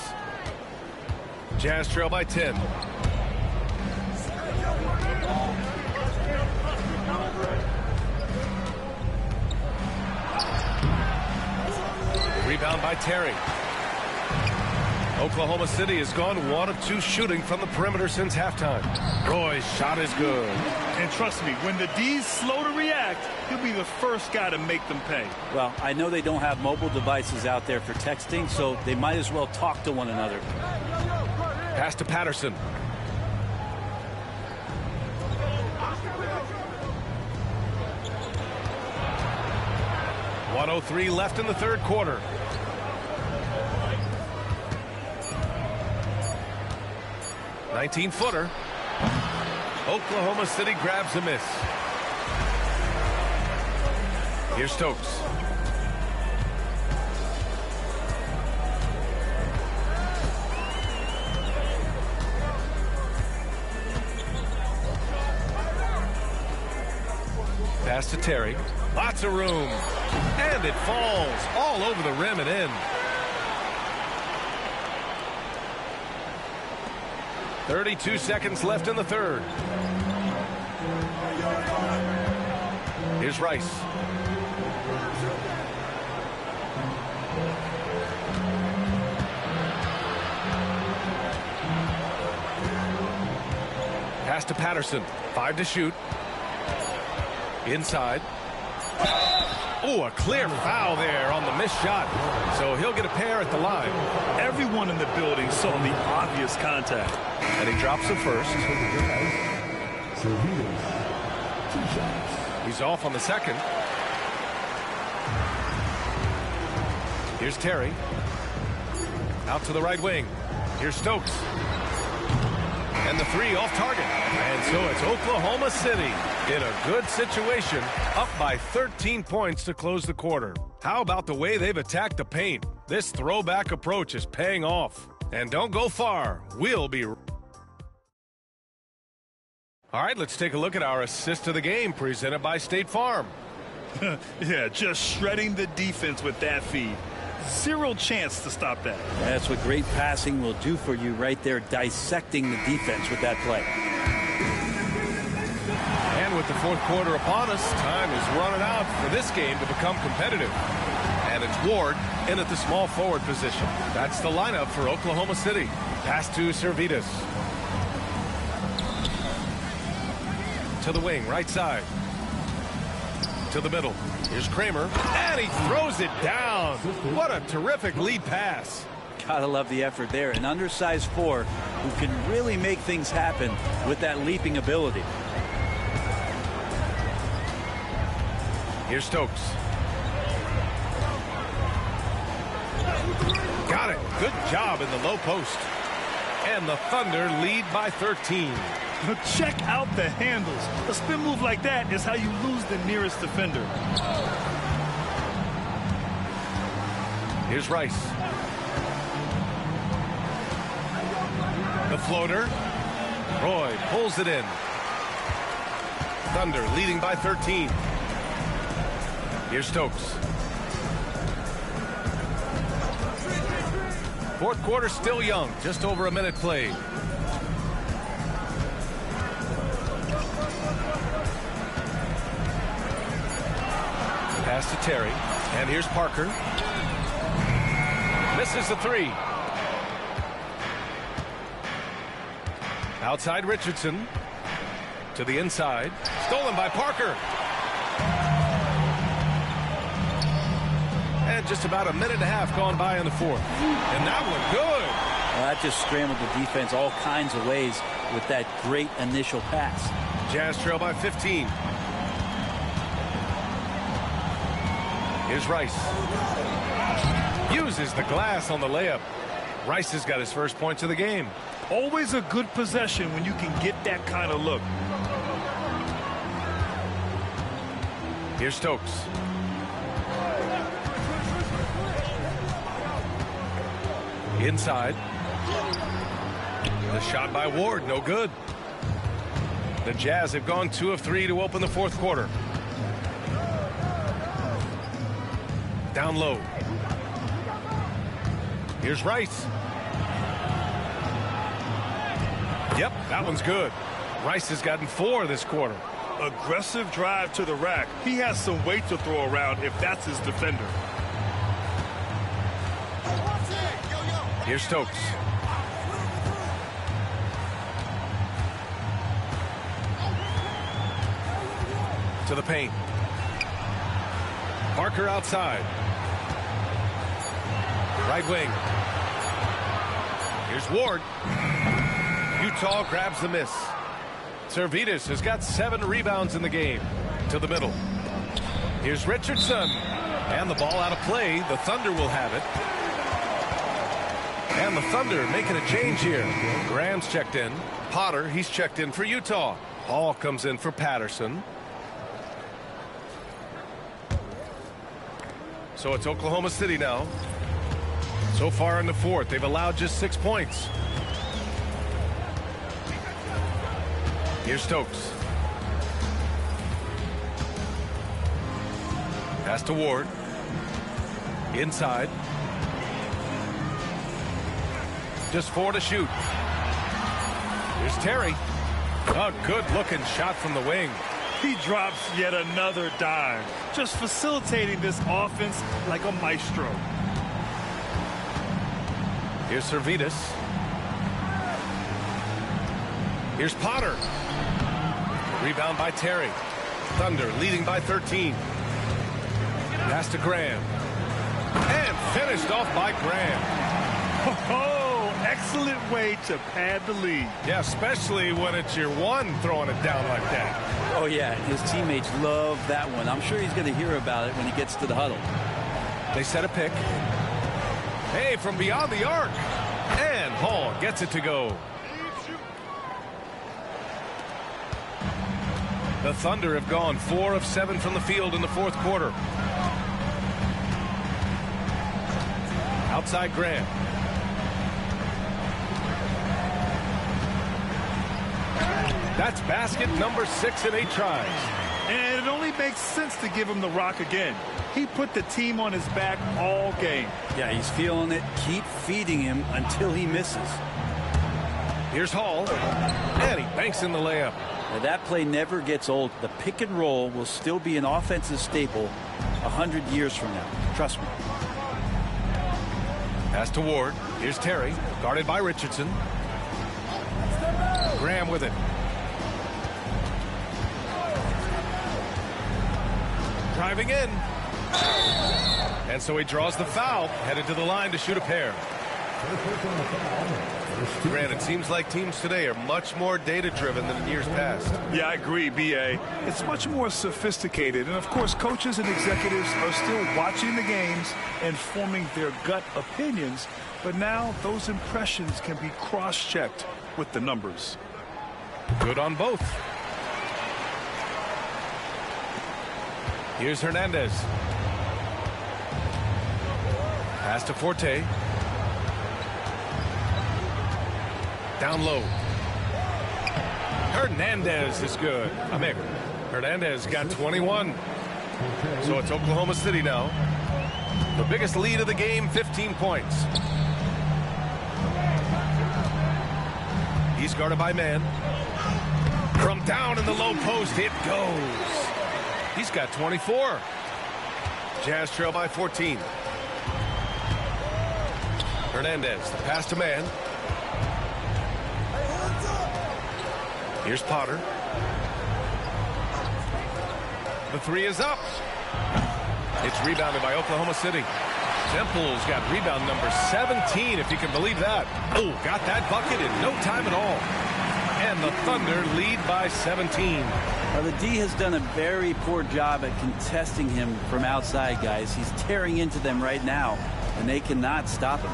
Jazz trail by 10. Rebound by Terry. Oklahoma City has gone 1 of 2 shooting from the perimeter since halftime. Roy's shot is good. And trust me, when the D's slow to react, he'll be the first guy to make them pay. Well, I know they don't have mobile devices out there for texting, so they might as well talk to one another. Pass to Patterson. .103 left in the third quarter. .19-footer. Oklahoma City grabs a miss. Here's Stokes. Pass to Terry. Lots of room. And it falls all over the rim and in. 32 seconds left in the third. Here's Rice. Pass to Patterson. 5 to shoot. Inside. Oh, a clear foul there on the missed shot. So he'll get a pair at the line. Everyone in the building saw the obvious contact. And he drops the first. He's off on the second. Here's Terry. Out to the right wing. Here's Stokes. And the three off target. And so it's Oklahoma City in a good situation, up by 13 points to close the quarter. How about the way they've attacked the paint? This throwback approach is paying off. And don't go far. We'll be... All right, let's take a look at our assist of the game presented by State Farm. Yeah, just shredding the defense with that feed. Zero chance to stop that. That's what great passing will do for you right there, dissecting the defense with that play. And with the fourth quarter upon us, time is running out for this game to become competitive. And it's Ward in at the small forward position. That's the lineup for Oklahoma City. Pass to Servetus. To the wing, right side. To the middle. Here's Kramer. And he throws it down. What a terrific lead pass. Gotta love the effort there. An undersized 4 who can really make things happen with that leaping ability. Here's Stokes. Got it. Good job in the low post. And the Thunder lead by 13. Check out the handles. A spin move like that is how you lose the nearest defender. Here's Rice. The floater. Roy pulls it in. Thunder leading by 13. Here's Stokes. Fourth quarter still young. Just over a minute played. Pass to Terry. And here's Parker. Misses the 3. Outside Richardson. To the inside. Stolen by Parker. And just about a minute and a half gone by in the fourth. And that one good. Well, that just scrambled the defense all kinds of ways with that great initial pass. Jazz trail by 15. Here's Rice. Uses the glass on the layup. Rice has got his first points of the game. Always a good possession when you can get that kind of look. Here's Stokes. Inside. The shot by Ward, no good. The Jazz have gone 2 of 3 to open the fourth quarter. Down low. Here's Rice. Yep, that one's good. Rice has gotten 4 this quarter. Aggressive drive to the rack. He has some weight to throw around if that's his defender. Here's Stokes. To the paint. Parker outside. Right wing. Here's Ward. Utah grabs the miss. Servetus has got 7 rebounds in the game. To the middle. Here's Richardson. And the ball out of play. The Thunder will have it. And the Thunder making a change here. Graham's checked in. Potter, he's checked in for Utah. Hall comes in for Patterson. So it's Oklahoma City now. So far in the fourth, they've allowed just 6 points. Here's Stokes. Pass to Ward. Inside. Just 4 to shoot. Here's Terry. A good-looking shot from the wing. He drops yet another dime, just facilitating this offense like a maestro. Here's Servetus. Here's Potter. Rebound by Terry. Thunder leading by 13. Pass to Graham. And finished off by Graham. Oh, excellent way to pad the lead. Yeah, especially when it's your one throwing it down like that. Oh, yeah, his teammates love that one. I'm sure he's going to hear about it when he gets to the huddle. They set a pick. Hey, from beyond the arc. And Hall gets it to go. The Thunder have gone 4 of 7 from the field in the fourth quarter. Outside Graham. That's basket number 6 in 8 tries. And it only makes sense to give him the rock again. He put the team on his back all game. Yeah, he's feeling it. Keep feeding him until he misses. Here's Hall. And he banks in the layup. Now, that play never gets old. The pick and roll will still be an offensive staple 100 years from now. Trust me. Pass to Ward. Here's Terry. Guarded by Richardson. Graham with it. Driving in. And so he draws the foul. Headed to the line to shoot a pair. Grant, it seems like teams today are much more data-driven than in years past. Yeah, I agree, B.A. It's much more sophisticated. And, of course, coaches and executives are still watching the games and forming their gut opinions. But now those impressions can be cross-checked with the numbers. Good on both. Here's Hernandez. Pass to Forte. Down low. Hernandez is good. Hernandez got 21. So it's Oklahoma City now. The biggest lead of the game, 15 points. He's guarded by man. From down in the low post, it goes. He's got 24. Jazz trail by 14. Hernandez, the pass to man. Here's Potter. The three is up. It's rebounded by Oklahoma City. Temple's got rebound number 17, if you can believe that. Oh, got that bucket in no time at all. And the Thunder lead by 17. Well, the D has done a very poor job at contesting him from outside, guys. He's tearing into them right now, and they cannot stop him.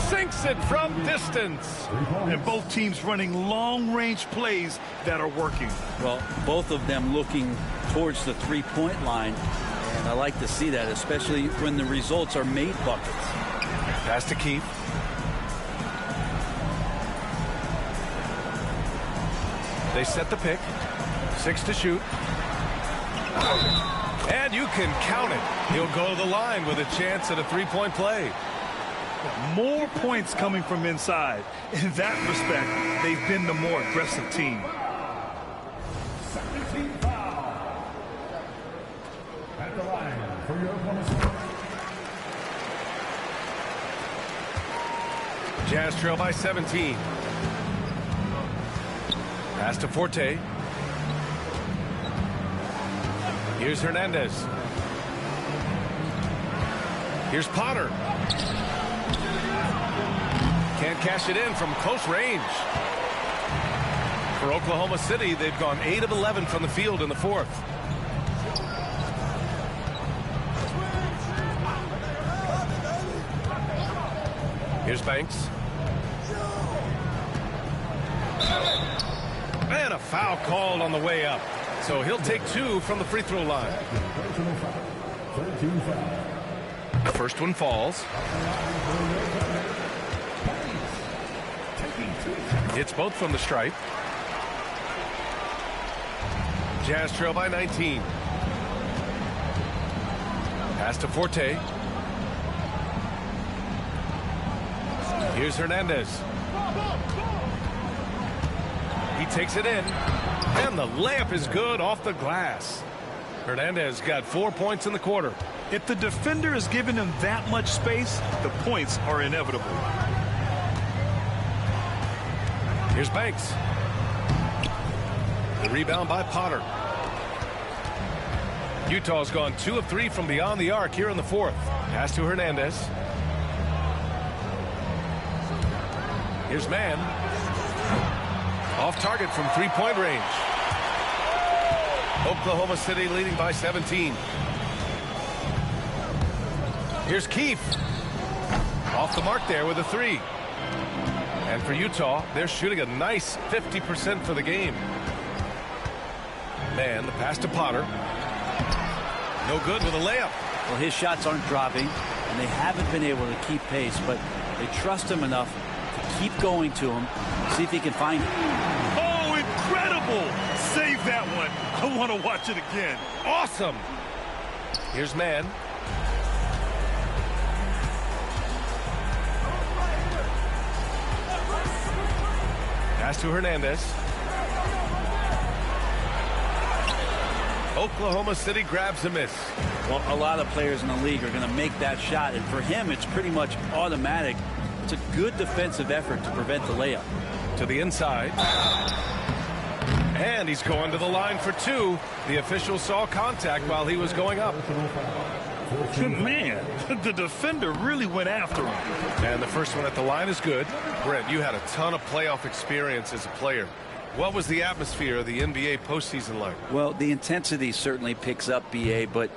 Sinks it from distance. And both teams running long-range plays that are working. Well, both of them looking towards the three-point line. And I like to see that, especially when the results are made buckets. Pass to Keith. They set the pick. 6 to shoot. And you can count it. He'll go to the line with a chance at a three-point play. More points coming from inside. In that respect, they've been the more aggressive team. At the line for your opponent. Jazz trail by 17. Pass to Forte. Here's Hernandez. Here's Potter. Can't cash it in from close range. For Oklahoma City, they've gone 8 of 11 from the field in the fourth. Here's Banks. And a foul called on the way up. So he'll take 2 from the free throw line. The first one falls. It's both from the stripe. Jazz trail by 19. Pass to Forte. Here's Hernandez. He takes it in. And the layup is good off the glass. Hernandez got 4 points in the quarter. If the defender is giving him that much space, the points are inevitable. Here's Banks. The rebound by Potter. Utah's gone 2 of 3 from beyond the arc here in the fourth. Pass to Hernandez. Here's man. Off target from three-point range. Oklahoma City leading by 17. Here's Keith. Off the mark there with a 3. And for Utah, they're shooting a nice 50% for the game. Man, the pass to Potter. No good with a layup. Well, his shots aren't dropping, and they haven't been able to keep pace, but they trust him enough to keep going to him, see if he can find it. Oh, incredible! Save that one. I want to watch it again. Awesome. Here's man. Pass to Hernandez. Oklahoma City grabs a miss. Well, a lot of players in the league are going to make that shot, and for him, it's pretty much automatic. It's a good defensive effort to prevent the layup. To the inside. And he's going to the line for 2. The official saw contact while he was going up. Man, the defender really went after him. And the first one at the line is good. Brent, you had a ton of playoff experience as a player. What was the atmosphere of the NBA postseason like? Well, the intensity certainly picks up, BA, but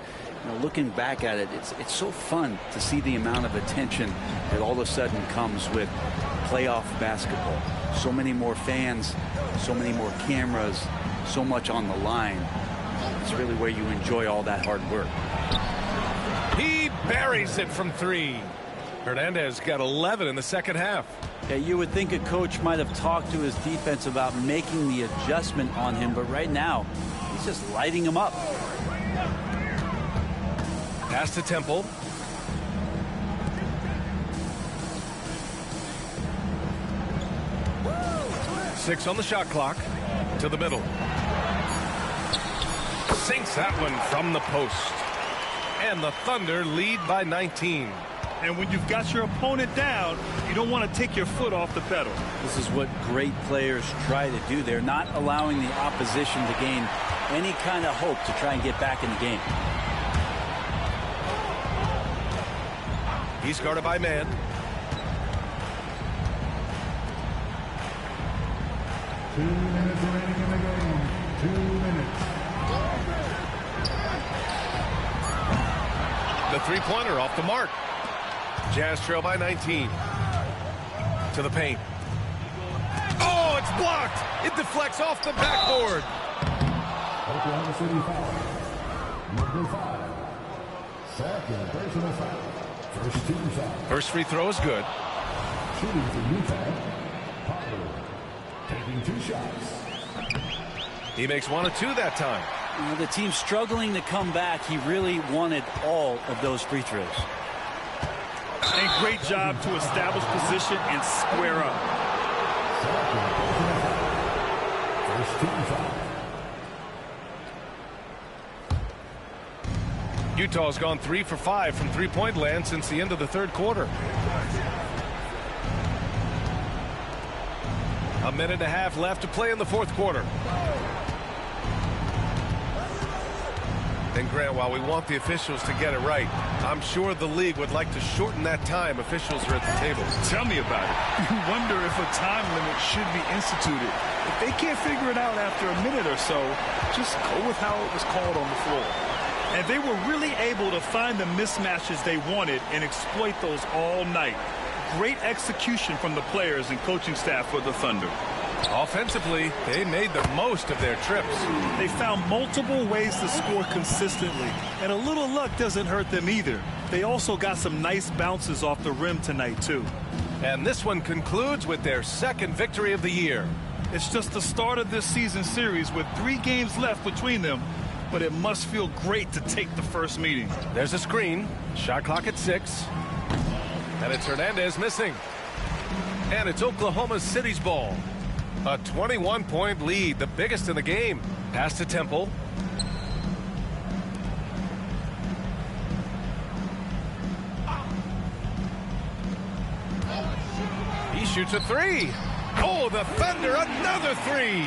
looking back at it, it's so fun to see the amount of attention that all of a sudden comes with playoff basketball. So many more fans, so many more cameras, so much on the line. It's really where you enjoy all that hard work. He buries it from three. Hernandez got 11 in the second half. Yeah, you would think a coach might have talked to his defense about making the adjustment on him, but right now, he's just lighting him up. Pass to Temple. Six on the shot clock. To the middle. Sinks that one from the post. And the Thunder lead by 19. And when you've got your opponent down, you don't want to take your foot off the pedal. This is what great players try to do. They're not allowing the opposition to gain any kind of hope to try and get back in the game. He's guarded by man. Two minutes remaining in the game. 2 minutes. The three-pointer off the mark. Jazz trail by 19. To the paint. Oh, it's blocked. It deflects off the backboard. Oklahoma City foul. Number 5. Second personal foul. First team foul. First free throw is good. Shooting for Utah. Pollard. Taking 2 shots. He makes 1 of 2 that time. The team's struggling to come back. He really wanted all of those free throws. And great job to establish position and square up. First team foul. Utah's gone 3 for 5 from three-point land since the end of the third quarter. A minute and a half left to play in the fourth quarter. And Grant, while we want the officials to get it right, I'm sure the league would like to shorten that time officials are at the table. Tell me about it. You wonder if a time limit should be instituted. If they can't figure it out after a minute or so, just go with how it was called on the floor. And they were really able to find the mismatches they wanted and exploit those all night. Great execution from the players and coaching staff for the Thunder. Offensively, they made the most of their trips. They found multiple ways to score consistently, and a little luck doesn't hurt them either. They also got some nice bounces off the rim tonight, too. And this one concludes with their second victory of the year. It's just the start of this season series with 3 games left between them, but it must feel great to take the first meeting. There's a screen. Shot clock at 6. And it's Hernandez missing. And it's Oklahoma City's ball. A 21-point lead, the biggest in the game. Pass to Temple. He shoots a 3. Oh, the Thunder, another 3.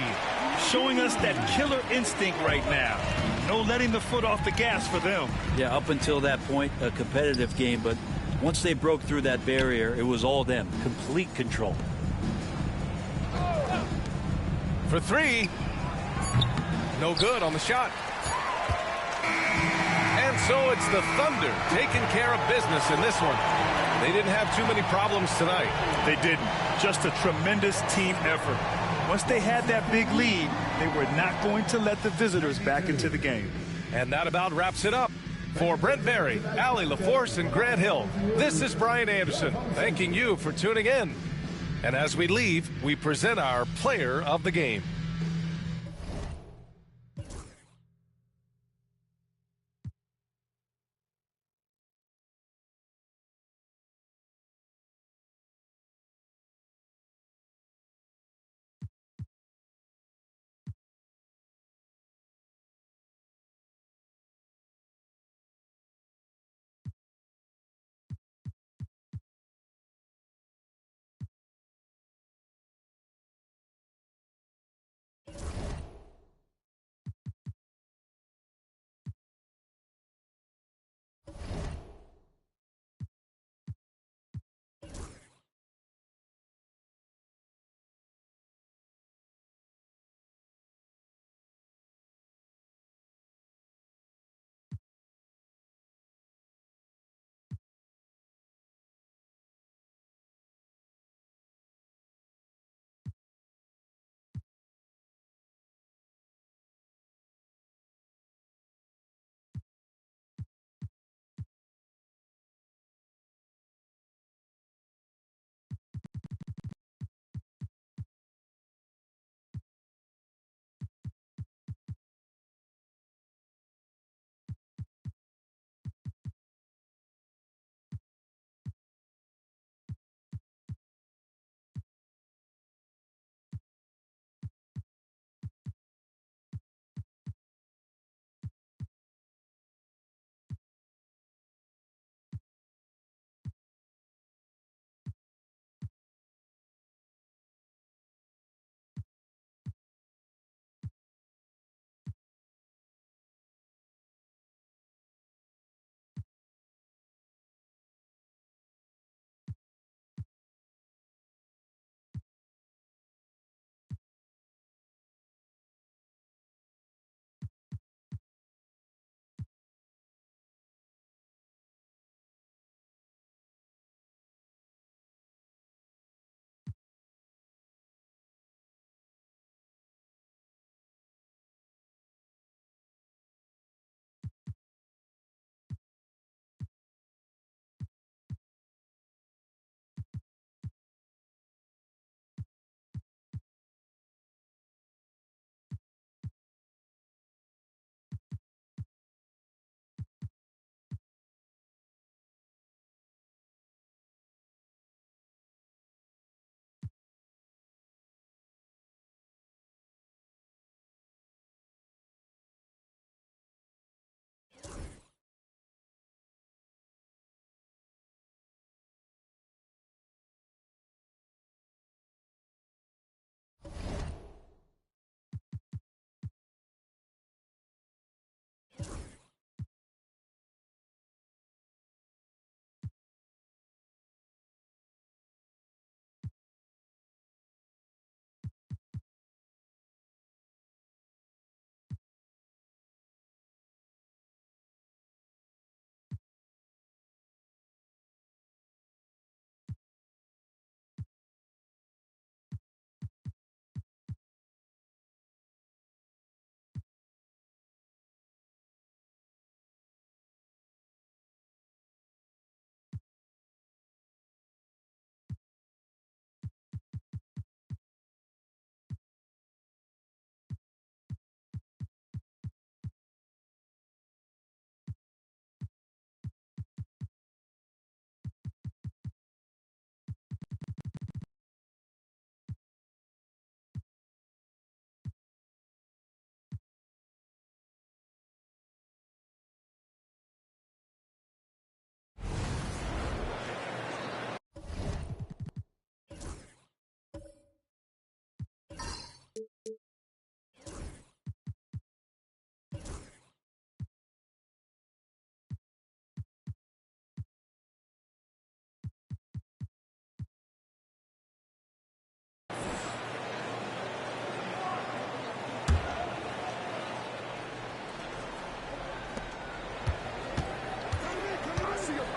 Showing us that killer instinct right now. No letting the foot off the gas for them. Yeah, up until that point, a competitive game, but once they broke through that barrier, it was all them. Complete control. For 3. No good on the shot. And so it's the Thunder taking care of business in this one. They didn't have too many problems tonight. They didn't. Just a tremendous team effort. Once they had that big lead, they were not going to let the visitors back into the game. And that about wraps it up. For Brent Barry, Allie LaForce, and Grant Hill, this is Brian Anderson, thanking you for tuning in. And as we leave, we present our player of the game.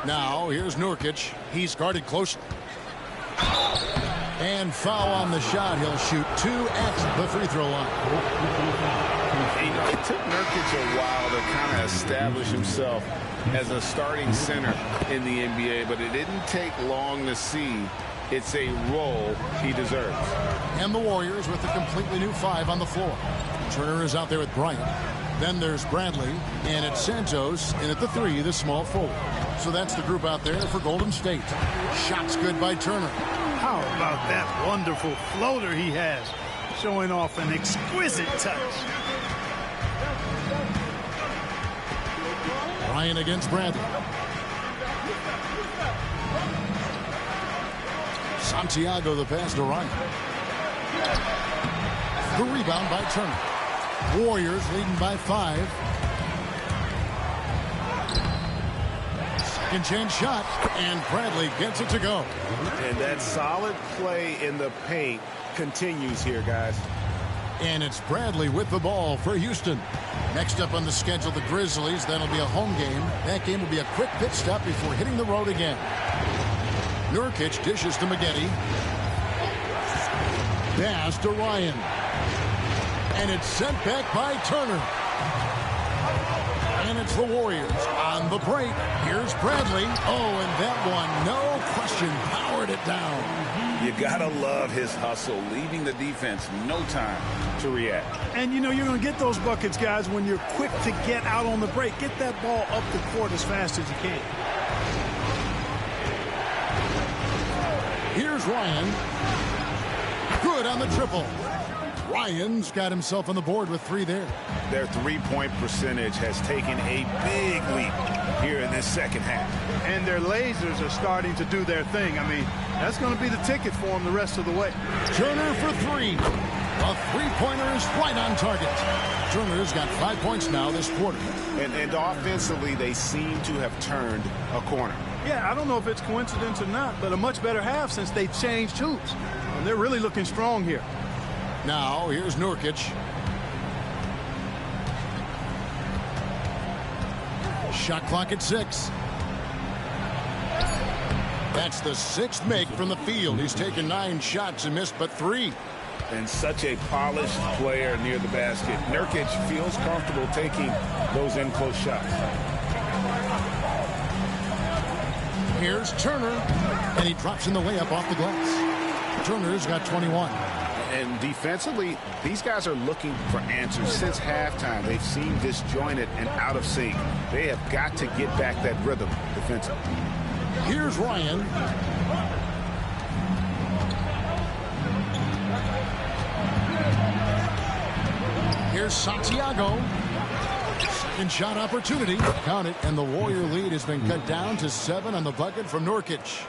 Now here's Nurkic. He's guarded closely. And foul on the shot. He'll shoot 2 at the free throw line. It took Nurkic a while to kind of establish himself as a starting center in the NBA, but it didn't take long to see it's a role he deserves. And the Warriors with a completely new 5 on the floor. Turner is out there with Bryant. Then there's Bradley, and it's Santos in at the 3, the small forward. So that's the group out there for Golden State. Shots good by Turner. How about that wonderful floater he has, showing off an exquisite touch. Ryan against Bradley. Santiago the pass to Ryan. The rebound by Turner. Warriors leading by 5. Second chance shot, and Bradley gets it to go. And that solid play in the paint continues here, guys. And it's Bradley with the ball for Houston. Next up on the schedule, the Grizzlies. That'll be a home game. That game will be a quick pit stop before hitting the road again. Nurkic dishes to Maggette. Pass to Ryan. And it's sent back by Turner. And it's the Warriors on the break. Here's Bradley. Oh, and that one, no question, powered it down. You gotta love his hustle, leaving the defense no time to react. And you know you're going to get those buckets, guys, when you're quick to get out on the break. Get that ball up the court as fast as you can. Here's Ryan. Good on the triple. Ryan's got himself on the board with 3 there. Their three-point percentage has taken a big leap here in this second half. And their lasers are starting to do their thing. I mean, that's going to be the ticket for them the rest of the way. Turner for 3. A three-pointer is right on target. Turner's got 5 points now this quarter. And offensively, they seem to have turned a corner. Yeah, I don't know if it's coincidence or not, but a much better half since they changed hoops. And they're really looking strong here. Now, here's Nurkic. Shot clock at 6. That's the 6th make from the field. He's taken 9 shots and missed but 3. And such a polished player near the basket. Nurkic feels comfortable taking those in-close shots. Here's Turner, and he drops in the layup off the glass. Turner's got 21. And defensively, these guys are looking for answers since halftime. They've seemed disjointed and out of sync. They have got to get back that rhythm defensively. Here's Ryan. Here's Santiago. Second shot opportunity. Count it, and the Warrior lead has been cut down to 7 on the bucket from Nurkic.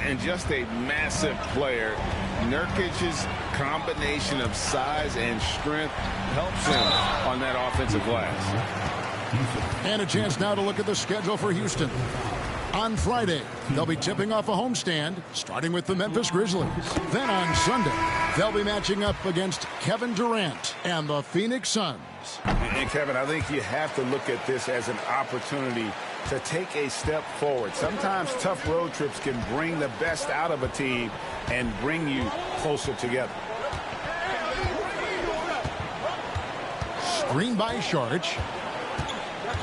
And just a massive player. Nurkic's combination of size and strength helps him on that offensive glass. And a chance now to look at the schedule for Houston. On Friday, they'll be tipping off a homestand, starting with the Memphis Grizzlies. Then on Sunday, they'll be matching up against Kevin Durant and the Phoenix Suns. And Kevin, I think you have to look at this as an opportunity to take a step forward. Sometimes tough road trips can bring the best out of a team and bring you closer together. Screen by Saric.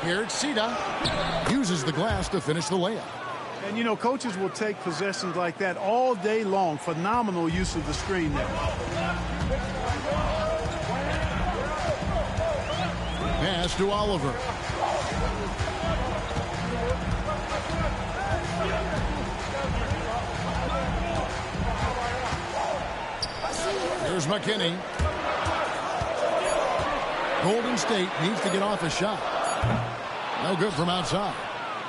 Here's Sita. Uses the glass to finish the layup. And, you know, coaches will take possessions like that all day long. Phenomenal use of the screen there. Pass to Oliver. Here's McKinney. Golden State needs to get off a shot. No good from outside.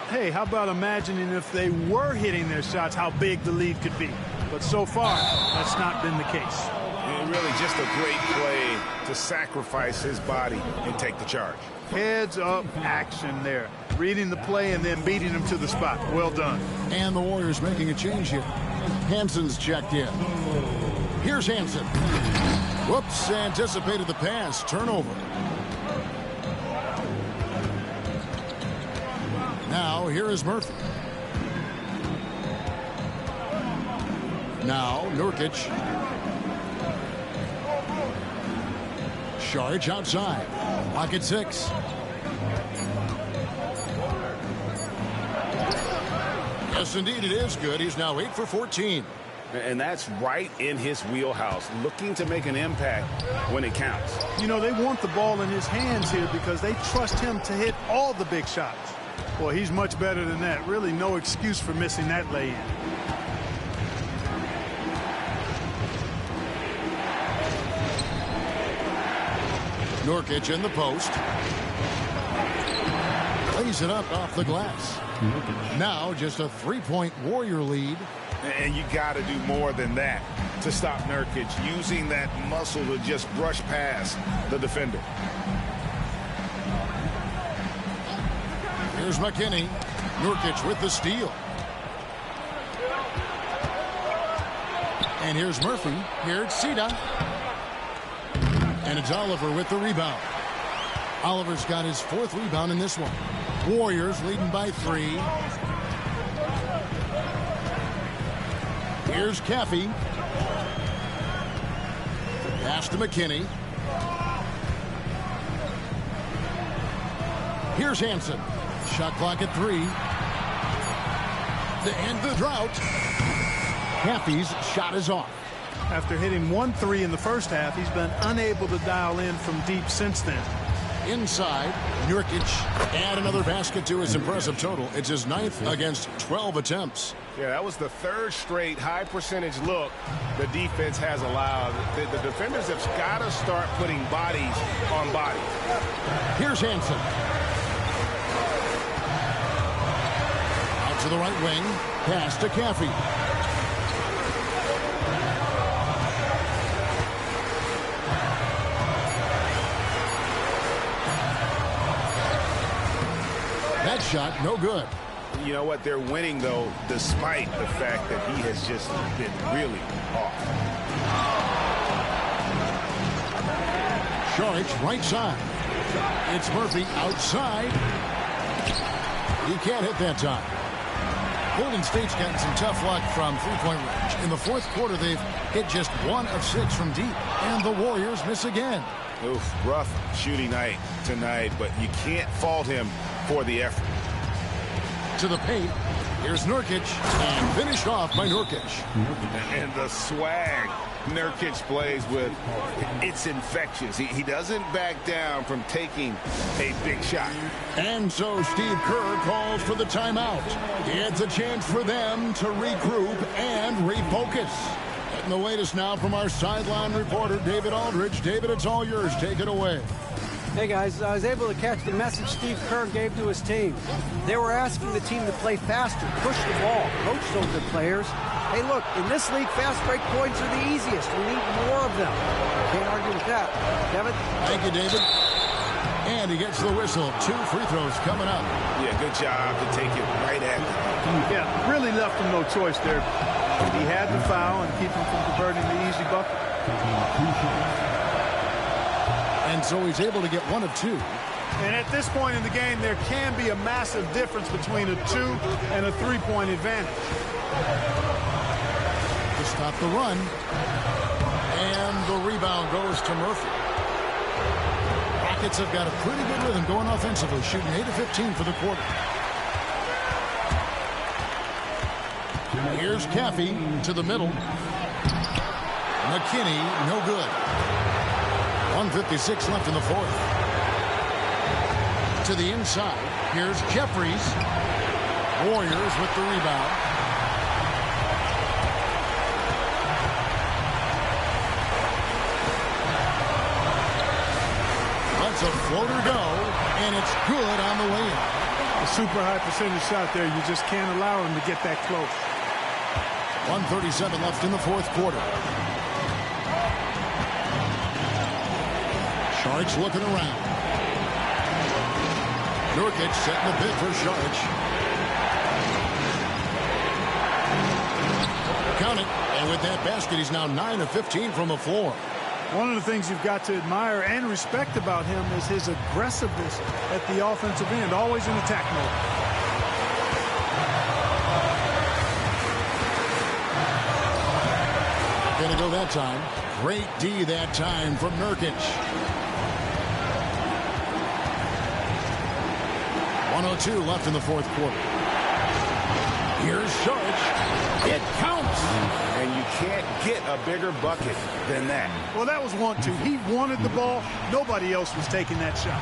Hey, how about imagining if they were hitting their shots, how big the lead could be. But so far, that's not been the case. And really just a great play to sacrifice his body and take the charge. Heads up action there. Reading the play and then beating him to the spot. Well done. And the Warriors making a change here. Hanson's checked in. Here's Hanson. Whoops, anticipated the pass. Turnover. Now, here is Murphy. Now Nurkic. Saric outside. Pocket 6. Yes, indeed, it is good. He's now 8 for 14. And that's right in his wheelhouse, looking to make an impact when it counts. You know, they want the ball in his hands here because they trust him to hit all the big shots. Well, he's much better than that. Really no excuse for missing that lay-in. Nurkic in the post. Lays it up off the glass. Now just a 3-point Warrior lead. And you got to do more than that to stop Nurkic, using that muscle to just brush past the defender. Here's McKinney. Nurkic with the steal. And here's Murphy. Here's Sita. And it's Oliver with the rebound. Oliver's got his 4th rebound in this one. Warriors leading by 3. Here's Caffey. Pass to McKinney. Here's Hansen. Shot clock at 3. To end the drought. Caffey's shot is off. After hitting 1 3 in the first half, he's been unable to dial in from deep since then. Inside, Nurkic add another basket to his impressive total. It's his 9th against 12 attempts. Yeah, that was the 3rd straight high percentage look the defense has allowed. The defenders have got to start putting bodies on bodies. Here's Hansen. Out to the right wing. Pass to Caffey. That shot, no good. You know what? They're winning, though, despite the fact that he has just been really off. Saric, right side. It's Murphy outside. He can't hit that time. Golden State's gotten some tough luck from three-point range. In the 4th quarter, they've hit just 1 of 6 from deep. And the Warriors miss again. Oof, rough shooting night tonight, but you can't fault him for the effort. To the paint. Here's Nurkic. And finished off by Nurkic. And the swag Nurkic plays with, it's infectious. He doesn't back down from taking a big shot. And so Steve Kerr calls for the timeout. It's a chance for them to regroup and refocus. Getting the latest now from our sideline reporter, David Aldridge. David, it's all yours. Take it away. Hey, guys, I was able to catch the message Steve Kerr gave to his team. They were asking the team to play faster, push the ball, coach those players. Hey, look, in this league, fast break points are the easiest. We need more of them. Can't argue with that. Kevin? Thank you, David. And he gets the whistle. 2 free throws coming up. Yeah, good job to take it right at him. Yeah, really left him no choice there. He had to foul and keep him from converting the easy bucket. And so he's able to get 1 of 2. And at this point in the game, there can be a massive difference between a 2 and a 3-point advantage. To stop the run. And the rebound goes to Murphy. Rockets have got a pretty good rhythm going offensively, shooting 8 of 15 for the quarter. Here's Caffey to the middle. McKinney, no good. 1:56 left in the 4th. To the inside. Here's Jeffries. Warriors with the rebound. Lets a floater go, and it's good on the way in. A super high percentage shot there. You just can't allow him to get that close. 1:37 left in the 4th quarter. Saric looking around. Nurkic setting the bid for Saric. Count it. And with that basket, he's now 9 of 15 from the floor. One of the things you've got to admire and respect about him is his aggressiveness at the offensive end, always in attack mode. going to go that time. Great D that time from Nurkic. 1:02 left in the fourth quarter. Here's Saric. It counts. And you can't get a bigger bucket than that. Well, that was 1-2. He wanted the ball. Nobody else was taking that shot.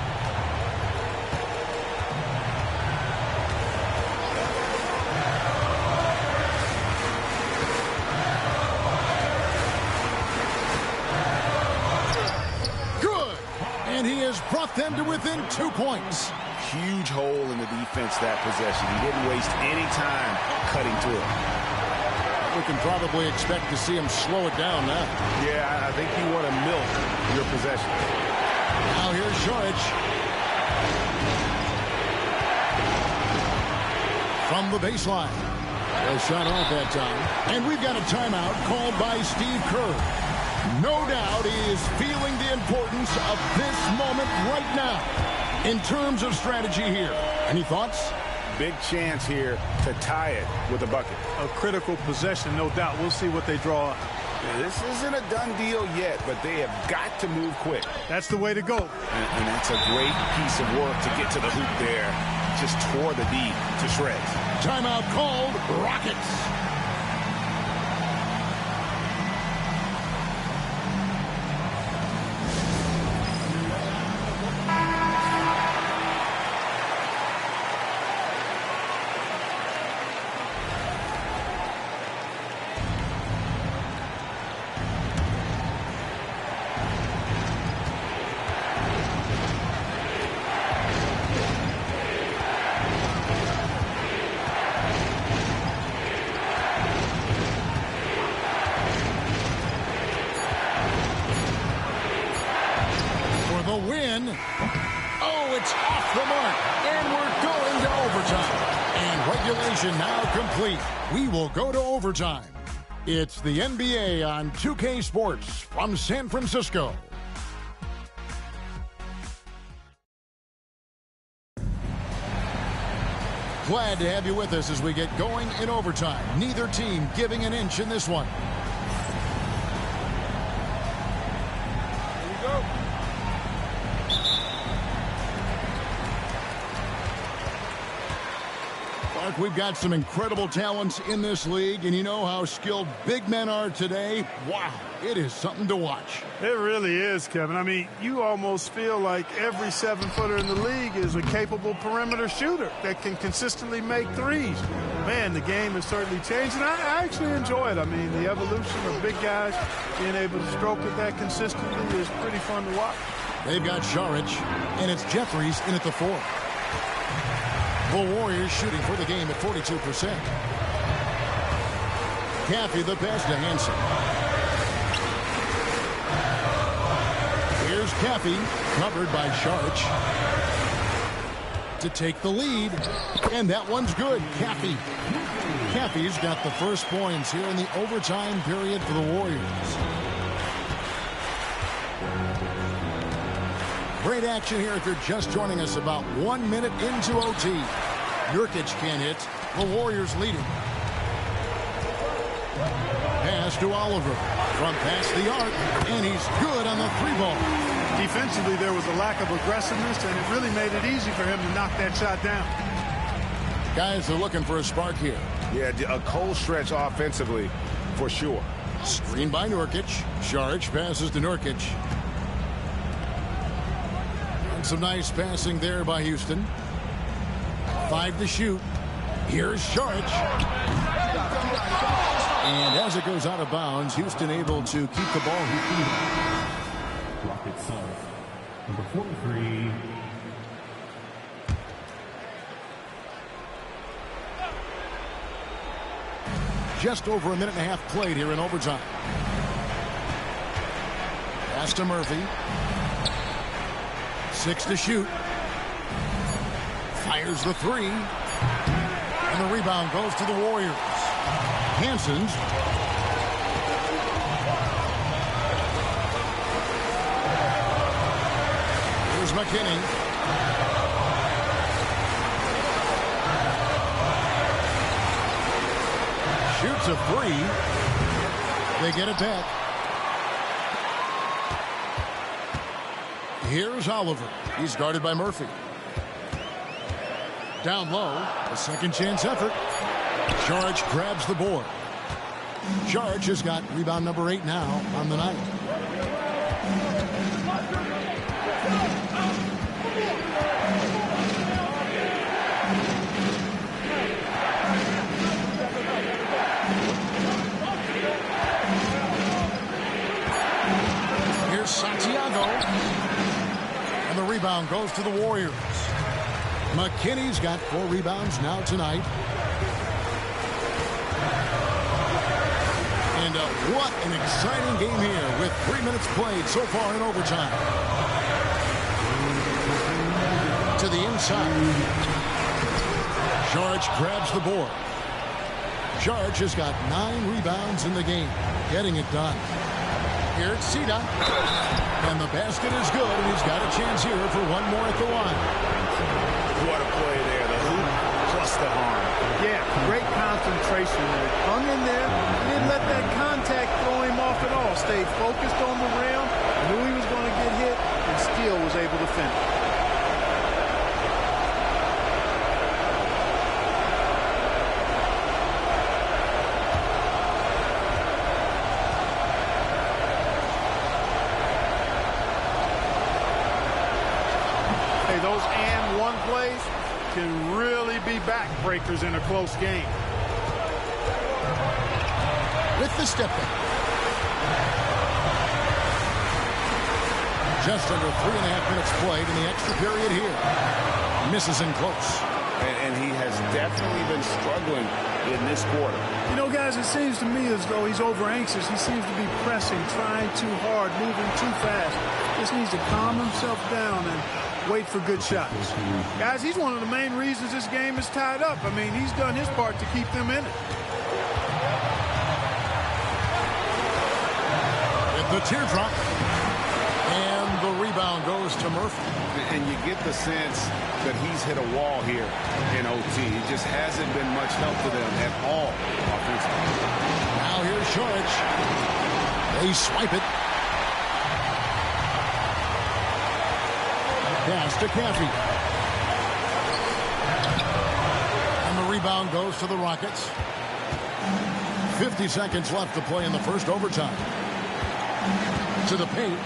Good. And he has brought them to within 2 points. Huge hole in the defense that possession. He didn't waste any time cutting through it. We can probably expect to see him slow it down now. Yeah, I think you want to milk your possession. Now here's Saric. From the baseline. A shot off that time. And we've got a timeout called by Steve Kerr. No doubt he is feeling the importance of this moment right now in terms of strategy here. Any thoughts? Big chance here to tie it with a bucket. A critical possession, no doubt. We'll see what they draw up. Yeah, this isn't a done deal yet, but they have got to move quick. That's the way to go. And that's a great piece of work to get to the hoop there. Just tore the D to shreds. Timeout called. Rockets. Now complete. We will go to overtime. It's the NBA on 2K Sports from San Francisco. Glad to have you with us as we get going in overtime. Neither team giving an inch in this one. Here we go. We've got some incredible talents in this league, and you know how skilled big men are today. Wow, it is something to watch. It really is, Kevin. I mean, you almost feel like every 7-footer in the league is a capable perimeter shooter that can consistently make threes. Man, the game has certainly changed, and I actually enjoy it. I mean, the evolution of big guys being able to stroke it that consistently is pretty fun to watch. They've got Saric, and it's Jeffries in at the 4. The Warriors shooting for the game at 42%. Caffey the pass to Hansen. Here's Caffey, covered by Saric. To take the lead. And that one's good. Caffey's got the first points here in the overtime period for the Warriors. Great action here if you're just joining us about 1 minute into OT. Nurkic can't hit. The Warriors leading. Pass to Oliver. From past the arc. And he's good on the 3-ball. Defensively, there was a lack of aggressiveness, and it really made it easy for him to knock that shot down. Guys are looking for a spark here. Yeah, a cold stretch offensively, for sure. Screen by Nurkic. Saric passes to Nurkic. Some nice passing there by Houston. 5 to shoot. Here's Saric. And as it goes out of bounds, Houston able to keep the ball. Rockets number 43. Just over a minute and a half played here in overtime. Pass to Murphy. 6 to shoot. Fires the 3. And the rebound goes to the Warriors. Hansen's. Here's McKinney. Shoots a 3. They get it back. Here's Oliver. He's guarded by Murphy. Down low, a second chance effort. Saric grabs the board. Saric has got rebound number 8 now on the night. Here's Santiago. And the rebound goes to the Warriors. McKinney's got 4 rebounds now tonight. And what an exciting game here with 3 minutes played so far in overtime. To the inside. Saric grabs the board. Saric has got 9 rebounds in the game. Getting it done. Here it's Sida. And the basket is good, and he's got a chance here for one more at the line. What a play there. The hoop plus the harm. Yeah, great concentration there. Hung in there. Didn't let that contact throw him off at all. Stayed focused on the rim. Knew he was going to get hit, and still was able to finish. Those and one plays can really be backbreakers in a close game. With the step back. Just under 3.5 minutes played in the extra period here. Misses in close. And he has definitely been struggling in this quarter. You know, guys, it seems to me as though he's over anxious. He seems to be pressing, trying too hard, moving too fast. Just needs to calm himself down and wait for good shots. Guys, he's one of the main reasons this game is tied up. I mean, he's done his part to keep them in it. With the teardrop. And the rebound goes to Murphy. And you get the sense that he's hit a wall here in OT. He just hasn't been much help to them at all offensively. Now here's Saric. They swipe it. Pass to Caffey. And the rebound goes to the Rockets. 50 seconds left to play in the first overtime. To the paint.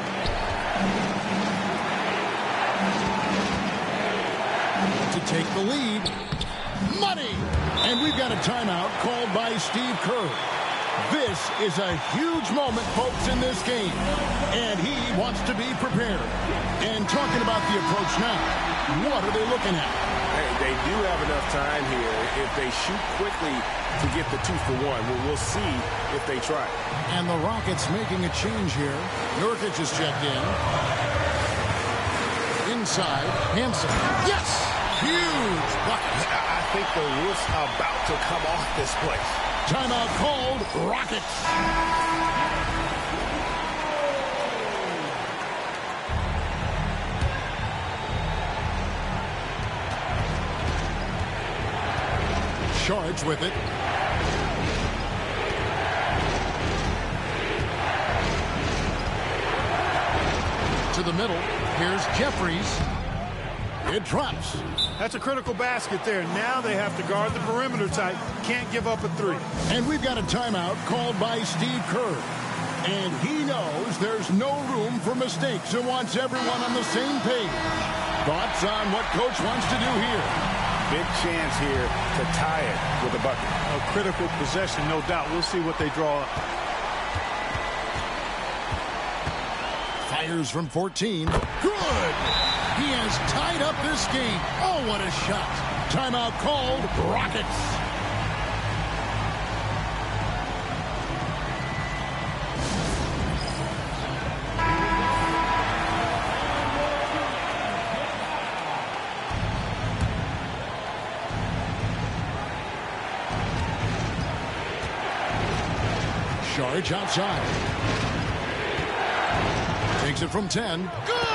To take the lead. Money! And we've got a timeout called by Steve Kerr. This is a huge moment, folks, in this game. And he wants to be prepared. And talking about the approach now, what are they looking at? Hey, they do have enough time here if they shoot quickly to get the 2-for-1. We'll see if they try. And the Rockets making a change here. Nurkic is checked in. Inside, Hansen. Yes! Huge bucket. I think the roof's about to come off this place. Timeout called. Rockets. Saric with it. To the middle. Here's Jeffries. It drops. That's a critical basket there. Now they have to guard the perimeter tight. Can't give up a 3. And we've got a timeout called by Steve Kerr. And he knows there's no room for mistakes and wants everyone on the same page. Thoughts on what Coach wants to do here? Big chance here to tie it with a bucket. A critical possession, no doubt. We'll see what they draw up. Fires from 14. Good! He has tied up this game. Oh, what a shot. Timeout called. Rockets. Saric outside. Takes it from 10. Good!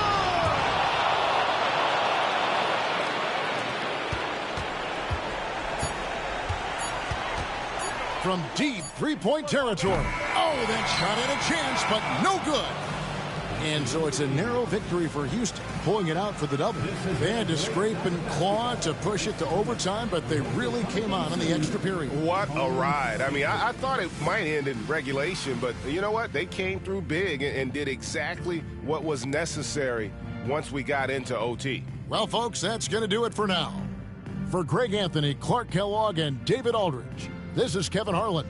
From deep three-point territory. Oh, that shot had a chance, but no good. And so it's a narrow victory for Houston, pulling it out for the double. They had to scrape and claw to push it to overtime, but they really came on in the extra period. What a ride. I mean, I thought it might end in regulation, but you know what? They came through big and did exactly what was necessary once we got into OT. Well, folks, that's going to do it for now. For Greg Anthony, Clark Kellogg, and David Aldridge, this is Kevin Harlan.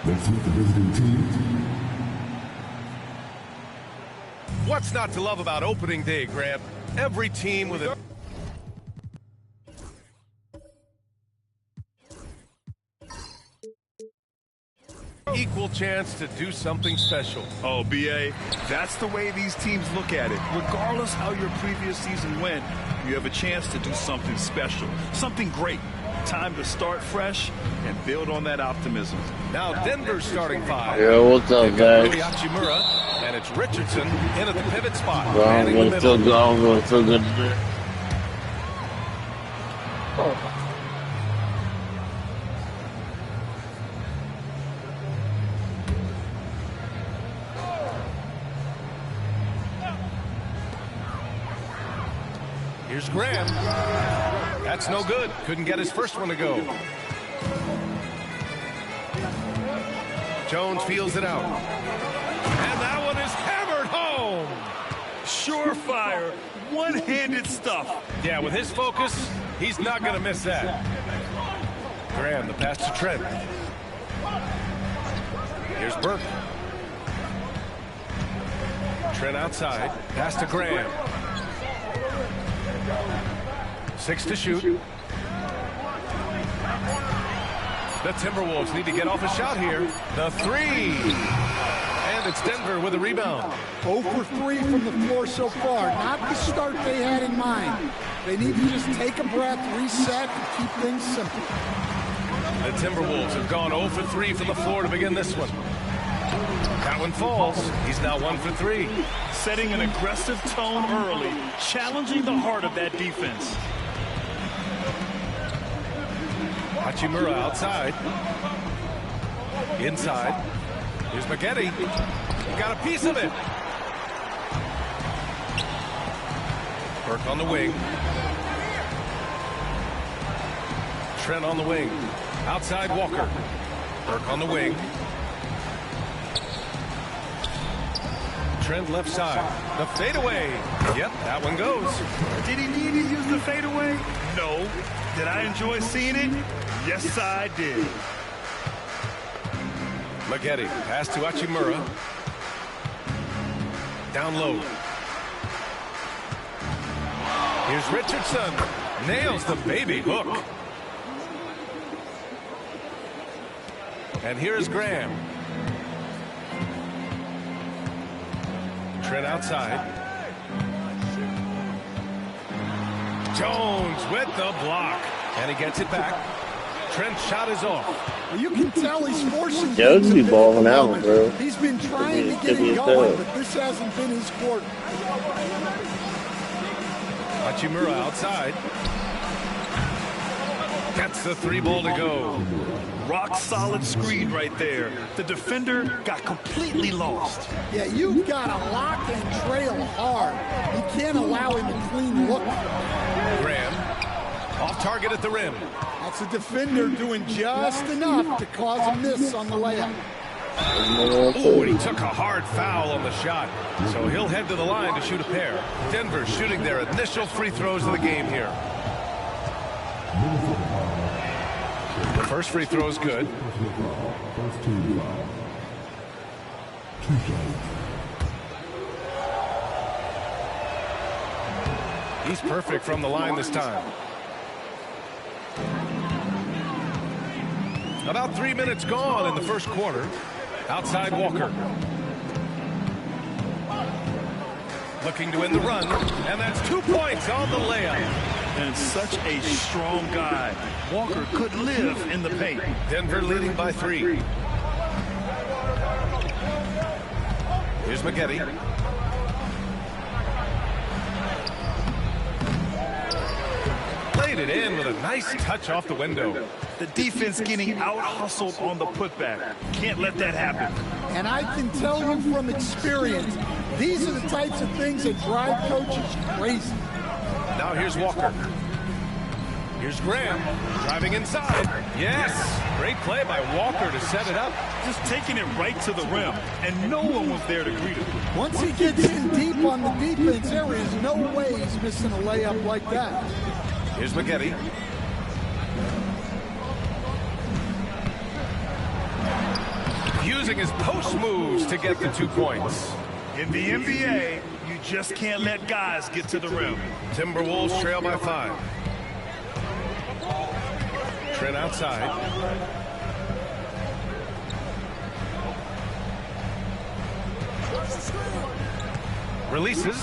Let's meet the visiting team. What's not to love about opening day, Grant? Every team with a equal chance to do something special. Oh, B.A., that's the way these teams look at it. Regardless how your previous season went, you have a chance to do something special, something great. Time to start fresh and build on that optimism. Now Denver's starting five. Yeah, what's up, guys? Hachimura, and it's Richardson in at the pivot spot. Well, I'm going to feel good. I'm going to feel good today. Here's Graham. That's no good. Couldn't get his first one to go. Jones feels it out. And that one is hammered home. Surefire, one-handed stuff. Yeah, with his focus, he's not going to miss that. Graham, the pass to Trent. Here's Burke. Trent outside. Pass to Graham. 6 to shoot. The Timberwolves need to get off a shot here. The three. And And it's Denver with a rebound. 0 for 3 from the floor so far. Not the start they had in mind. They need to just take a breath, reset, and keep things simple. The Timberwolves have gone 0 for 3 from the floor to begin this one. That one falls. He's now 1 for 3. Setting an aggressive tone early, challenging the heart of that defense. Hachimura outside. Inside. Here's Maggette. He got a piece of it. Burke on the wing. Trent on the wing. Outside Walker. Burke on the wing. Trent left side. The fadeaway. Yep, that one goes. Did he need to use the fadeaway? No. Did I enjoy seeing it? Yes, I did. Maggette, pass to Hachimura. Down low. Here's Richardson. Nails the baby hook. And here's Graham. Trent outside. Jones with the block. And he gets it back. Trent's shot is off. Well, you can tell he's forcing Jones be balling out, bro. He's been trying to get it going, but this hasn't been his quarter. Hachimura outside. Gets the 3 ball to go. Rock solid screen right there. The defender got completely lost. Yeah, you've got to lock and trail hard. You can't allow him a clean look. Graham off target at the rim. That's a defender doing just enough to cause a miss on the layup. Oh, he took a hard foul on the shot. So he'll head to the line to shoot a pair. Denver shooting their initial free throws of the game here. The first free throw is good. He's perfect from the line this time. About 3 minutes gone in the first quarter. Outside Walker. Looking to win the run. And that's 2 points on the layup. And such a strong guy. Walker could live in the paint. Denver leading by 3. Here's Maggette. Laid it in with a nice touch off the window. The defense getting out-hustled on the putback. Can't let that happen. And I can tell you from experience, these are the types of things that drive coaches crazy. Now here's Walker. Here's Graham driving inside. Yes, great play by Walker to set it up. Just taking it right to the rim, and no one was there to greet him. Once he gets in deep on the defense, there is no way he's missing a layup like that. Here's Maggette. Using his post moves to get the 2 points. In the NBA, you just can't let guys get to the rim. Timberwolves trail by 5. Trent outside. Releases.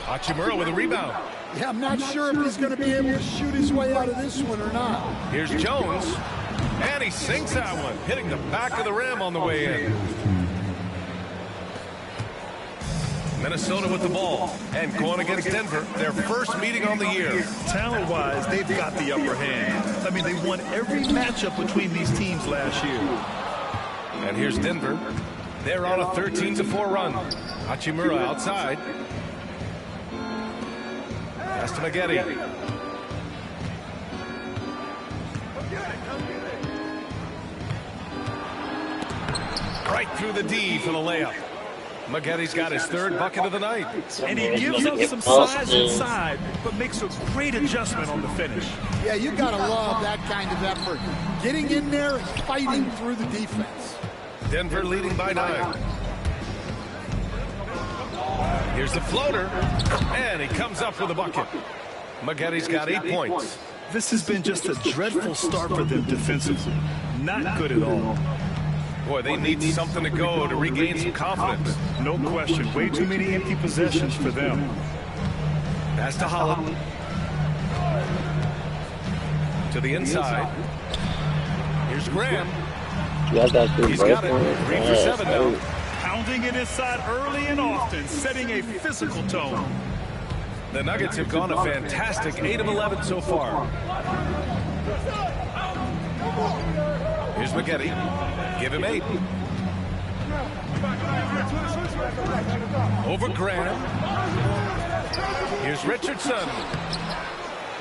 Hachimura with a rebound. Yeah, I'm not sure if he's going to be able to shoot his way out of this one or not. Here's Jones. And he sinks that one, hitting the back of the rim on the way in. Minnesota with the ball and going against Denver, their first meeting on the year. Talent-wise, they've got the upper hand. I mean, they won every matchup between these teams last year. And here's Denver. They're on a 13-4 run. Hachimura outside. Pass to Maggette. Right through the D for the layup. Maggette's got his 3rd bucket of the night. And he gives up some size inside, but makes a great adjustment on the finish. Yeah, you got to love that kind of effort. Getting in there and fighting through the defense. Denver leading by 9. Here's the floater, and he comes up with a bucket. Maggette's got 8 points. This has been just a dreadful start for them defensively. Not good at all. Boy, they need something to go to regain some confidence. No question. Way too many empty possessions for them. Pass to Holland. To the inside. Here's Graham. He's got it. 3 for 7 now. Pounding it inside early and often, setting a physical tone. The Nuggets have gone a fantastic 8 of 11 so far. Here's McGetty. Give him 8. Over Graham. Here's Richardson.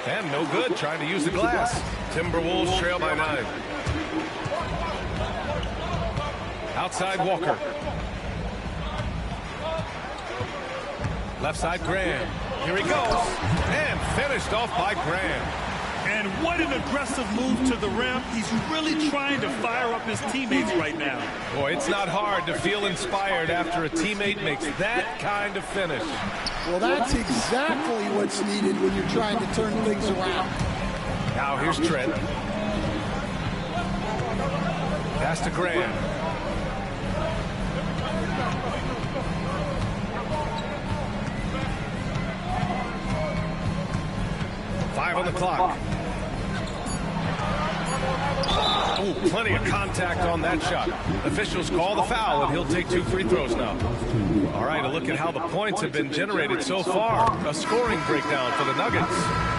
And no good, trying to use the glass. Timberwolves trail by 9. Outside Walker. Left side Graham. Here he goes. And finished off by Graham. And what an aggressive move to the rim. He's really trying to fire up his teammates right now. Boy, it's not hard to feel inspired after a teammate makes that kind of finish. Well, that's exactly what's needed when you're trying to turn things around. Now here's Trent. Pass to Graham. Five on the clock. Ooh, plenty of contact on that shot. Officials call the foul, and he'll take 2 free throws now. All right, a look at how the points have been generated so far. A scoring breakdown for the Nuggets.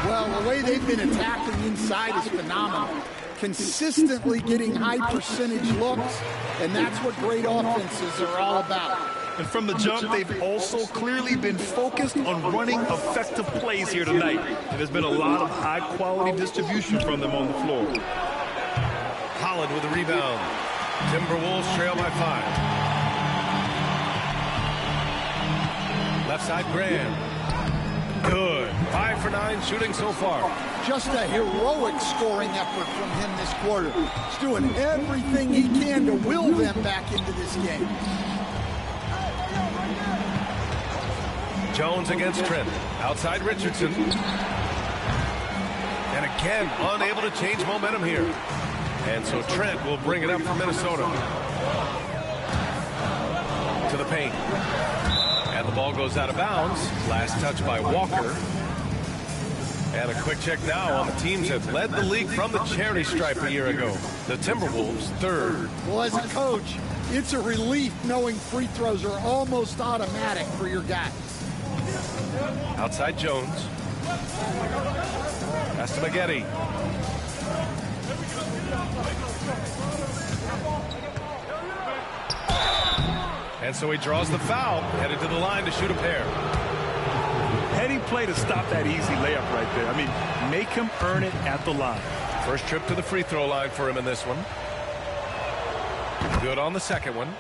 Well, the way they've been attacking inside is phenomenal. Consistently getting high percentage looks, and that's what great offenses are all about. And from the jump, they've also clearly been focused on running effective plays here tonight. And there's been a lot of high-quality distribution from them on the floor. Holland with a rebound. Timberwolves trail by 5. Left side Graham. Good. 5 for 9 shooting so far. Just a heroic scoring effort from him this quarter. He's doing everything he can to will them back into this game. Jones against Trent. Outside Richardson. And again, unable to change momentum here. And so Trent will bring it up for Minnesota. To the paint. And the ball goes out of bounds. Last touch by Walker. And a quick check now on the teams that led the league from the charity stripe a year ago. The Timberwolves, 3rd. Well, as a coach, it's a relief knowing free throws are almost automatic for your guys. Outside Jones. Pass to McGetty. And so he draws the foul, headed to the line to shoot a pair. Heading play to stop that easy layup right there. I mean, make him earn it at the line. First trip to the free throw line for him in this one. Good on the second one.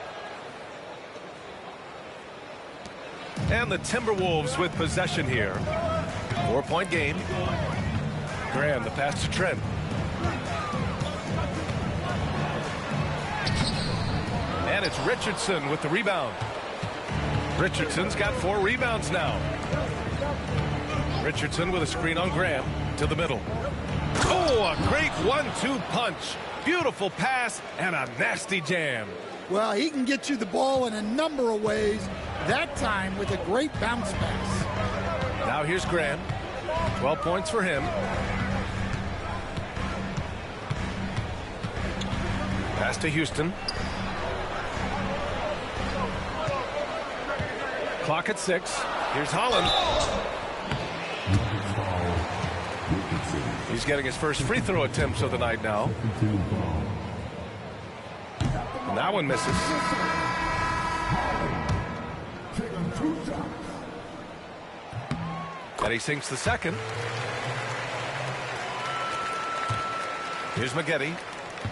And the Timberwolves with possession here. 4-point game. Graham, the pass to Trent. And it's Richardson with the rebound. Richardson's got 4 rebounds now. Richardson with a screen on Graham to the middle. Oh, a great 1-2 punch. Beautiful pass and a nasty jam. Well, he can get you the ball in a number of ways. That time with a great bounce pass. Now here's Graham. 12 points for him. Pass to Houston. Clock at 6. Here's Holland. He's getting his first free throw attempts of the night now. And that one misses. And he sinks the second. Here's McGetty.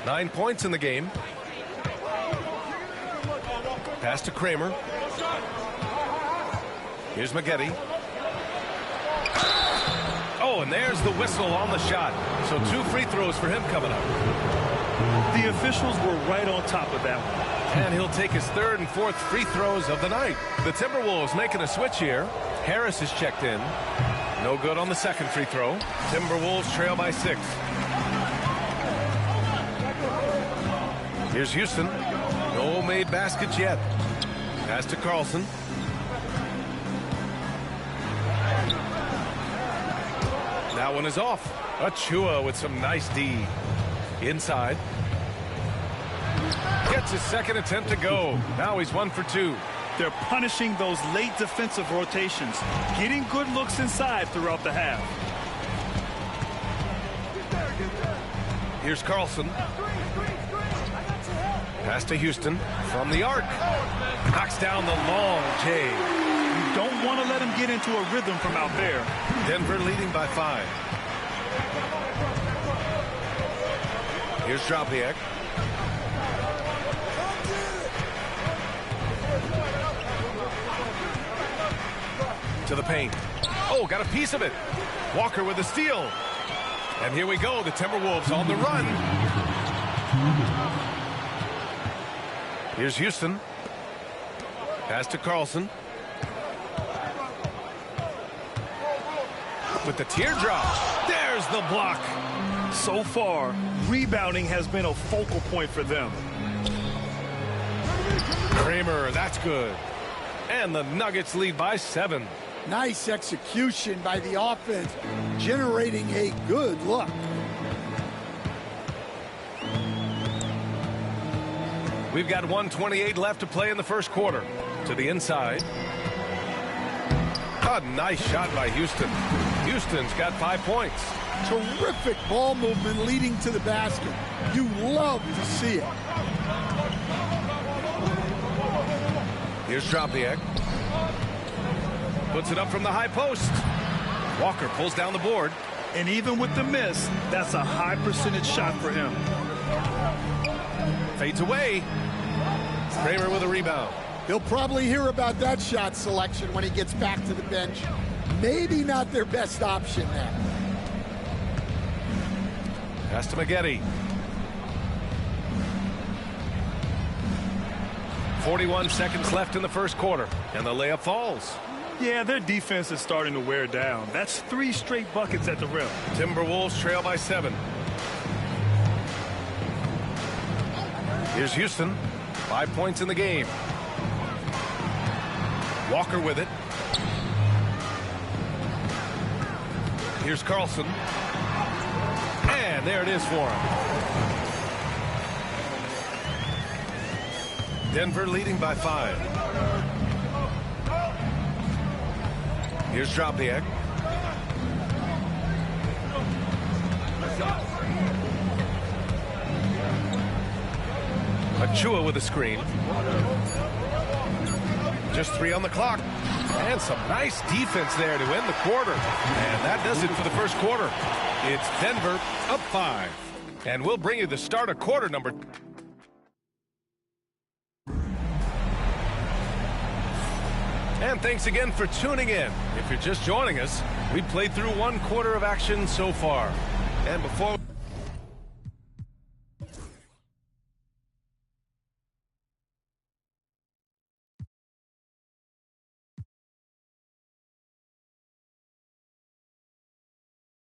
9 points in the game. Pass to Kramer. Here's McGetty. Oh, and there's the whistle on the shot. So 2 free throws for him coming up. The officials were right on top of that one. And he'll take his 3rd and 4th free throws of the night. The Timberwolves making a switch here. Harris is checked in. No good on the second free throw. Timberwolves trail by 6. Here's Houston. made baskets yet. Pass to Carlson. That one is off. Achua with some nice D. Inside. Gets his second attempt to go. Now he's 1 for 2. They're punishing those late defensive rotations, getting good looks inside throughout the half. Here's Carlson. Pass to Houston from the arc. Knocks down the long J. You don't want to let him get into a rhythm from out there. Denver leading by 5. Here's Dropiak. To the paint. Oh, got a piece of it. Walker with a steal. And here we go. The Timberwolves on the run. Here's Houston. Pass to Carlson. With the teardrop. There's the block. So far, rebounding has been a focal point for them. Kramer, that's good. And the Nuggets lead by 7. Nice execution by the offense, generating a good look. We've got 1:28 left to play in the first quarter. To the inside. A nice shot by Houston. Houston's got 5 points. Terrific ball movement leading to the basket. You love to see it. Here's Dropiak. Puts it up from the high post. Walker pulls down the board. And even with the miss, that's a high percentage shot for him. Fades away. Kramer with a rebound. He'll probably hear about that shot selection when he gets back to the bench. Maybe not their best option there. Pass to Maggette. 41 seconds left in the first quarter, and the layup falls. Yeah, their defense is starting to wear down. That's 3 straight buckets at the rim. Timberwolves trail by 7. Here's Houston. 5 points in the game. Walker with it. Here's Carlson. And there it is for him. Denver leading by 5. Here's Dropiak. Achua with a screen. Just 3 on the clock. And some nice defense there to end the quarter. And that does it for the first quarter. It's Denver up 5. And we'll bring you the start of quarter number. And thanks again for tuning in. If you're just joining us, we played through 1 quarter of action so far. And before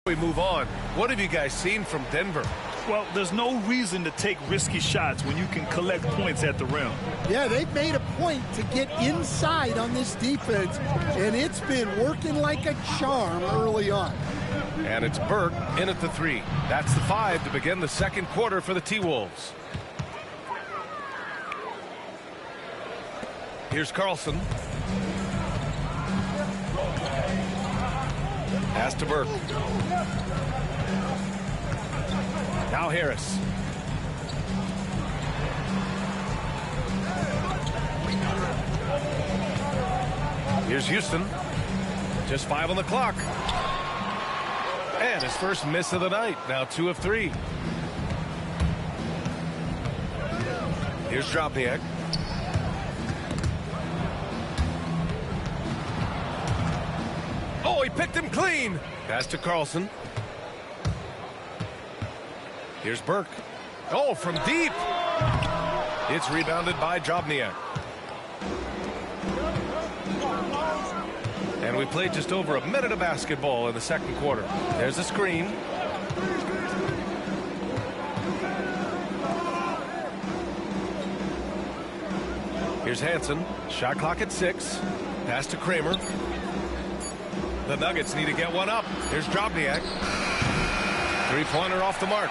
we move on, what have you guys seen from Denver? Well, there's no reason to take risky shots when you can collect points at the rim. Yeah, they've made a point to get inside on this defense, and it's been working like a charm early on. And it's Burke in at the 3. That's the 5 to begin the second quarter for the T-Wolves. Here's Carlson. Pass to Burke. Now Harris. Here's Houston. Just 5 on the clock. And his first miss of the night. Now 2 of 3. Here's Dropiak. Oh, he picked him clean. Pass to Carlson. Here's Burke. Oh, from deep. It's rebounded by Drobniak. And we played just over a minute of basketball in the second quarter. There's a screen. Here's Hansen. Shot clock at 6. Pass to Kramer. The Nuggets need to get one up. Here's Drobniak. Three-pointer off the mark.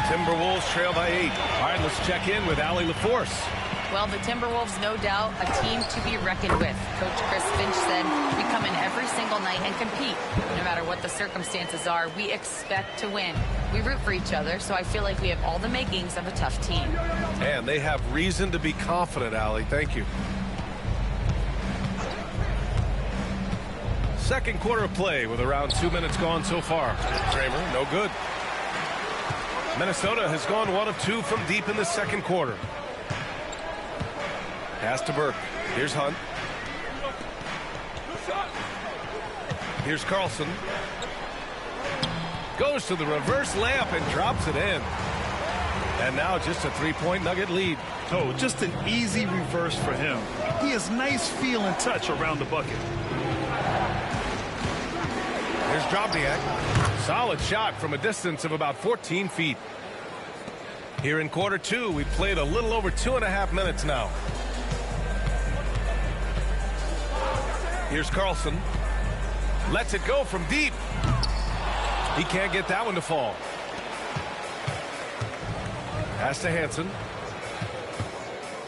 Timberwolves trail by 8. All right, let's check in with Allie LaForce. Well, the Timberwolves, no doubt, a team to be reckoned with. Coach Chris Finch said, we come in every single night and compete. No matter what the circumstances are, we expect to win. We root for each other, so I feel like we have all the makings of a tough team. And they have reason to be confident, Allie. Thank you. Second quarter of play with around 2 minutes gone so far. Kramer, no good. Minnesota has gone 1 of 2 from deep in the second quarter. Pass to Burke. Here's Hunt. Here's Carlson. Goes to the reverse layup and drops it in. And now just a 3-point Nugget lead. Oh, just an easy reverse for him. He has nice feel and touch around the bucket. Here's Drobniak. Solid shot from a distance of about 14 feet. Here in quarter 2, we've played a little over 2.5 minutes now. Here's Carlson. Lets it go from deep. He can't get that one to fall. Pass to Hansen.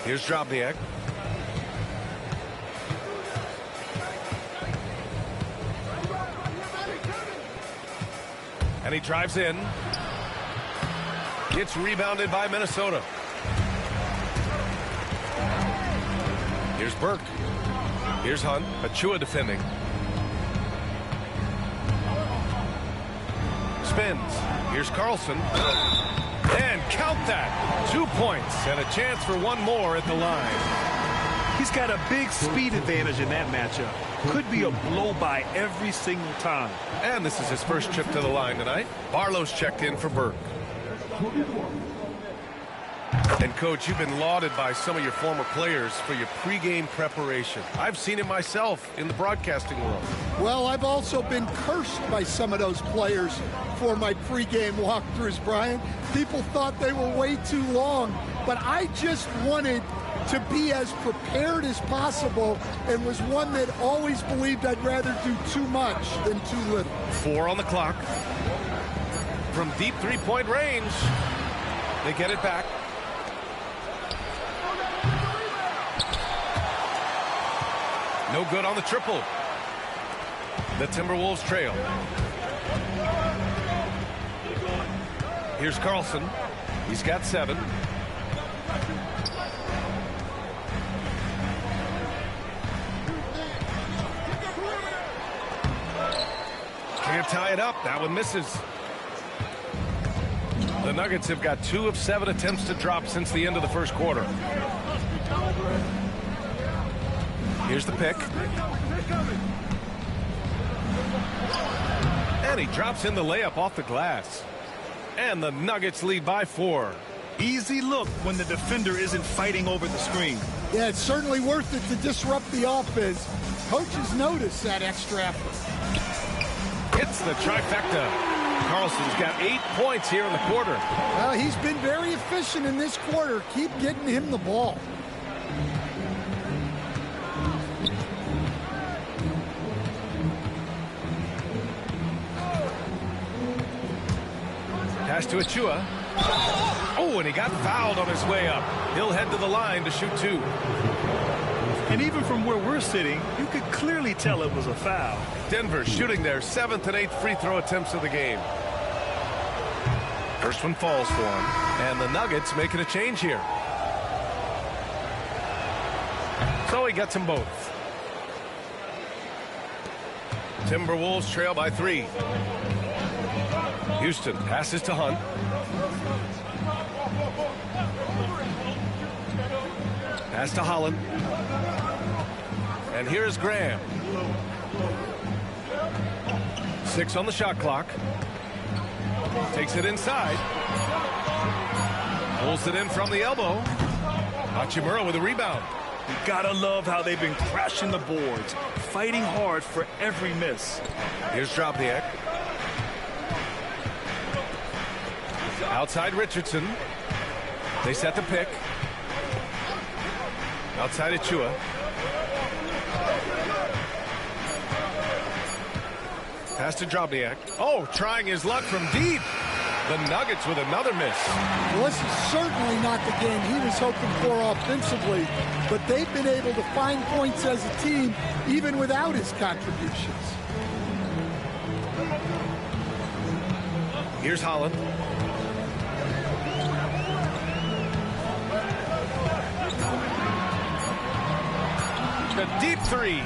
Here's Drobniak. And he drives in. Gets rebounded by Minnesota. Here's Burke. Here's Hunt. Achua defending. Spins. Here's Carlson. And count that. 2 points and a chance for one more at the line. He's got a big speed advantage in that matchup. Could be a blow by every single time. And this is his first trip to the line tonight. Barlow's checked in for Burke. And, Coach, you've been lauded by some of your former players for your pregame preparation. I've seen it myself in the broadcasting world. Well, I've also been cursed by some of those players for my pregame walkthroughs, Brian. People thought they were way too long, but I just wanted to be as prepared as possible and was one that always believed I'd rather do too much than too little. 4 on the clock. From deep three-point range, they get it back. No good on the triple. The Timberwolves trail. Here's Carlson. He's got 7. Can't tie it up. That one misses. The Nuggets have got 2 of 7 attempts to drop since the end of the first quarter. Here's the pick. And he drops in the layup off the glass. And the Nuggets lead by 4. Easy look when the defender isn't fighting over the screen. Yeah, it's certainly worth it to disrupt the offense. Coaches notice that extra effort. Hits the trifecta. Carlson's got 8 points here in the quarter. Well, he's been very efficient in this quarter. Keep getting him the ball. Pass to Achua. Oh, and he got fouled on his way up. He'll head to the line to shoot 2. And even from where we're sitting, you could clearly tell it was a foul. Denver shooting their 7th and 8th free throw attempts of the game. First one falls for him. And the Nuggets making a change here. So he gets them both. Timberwolves trail by 3. Houston passes to Hunt. Pass to Holland. And here's Graham. 6 on the shot clock. Takes it inside. Pulls it in from the elbow. Hachimura with a rebound. You gotta love how they've been crashing the boards, fighting hard for every miss. Here's Drobniak. Outside Richardson. They set the pick. Outside Achua. Pass to Drobniak. Oh, trying his luck from deep. The Nuggets with another miss. Well, this is certainly not the game he was hoping for offensively, but they've been able to find points as a team even without his contributions. Here's Holland. The deep three.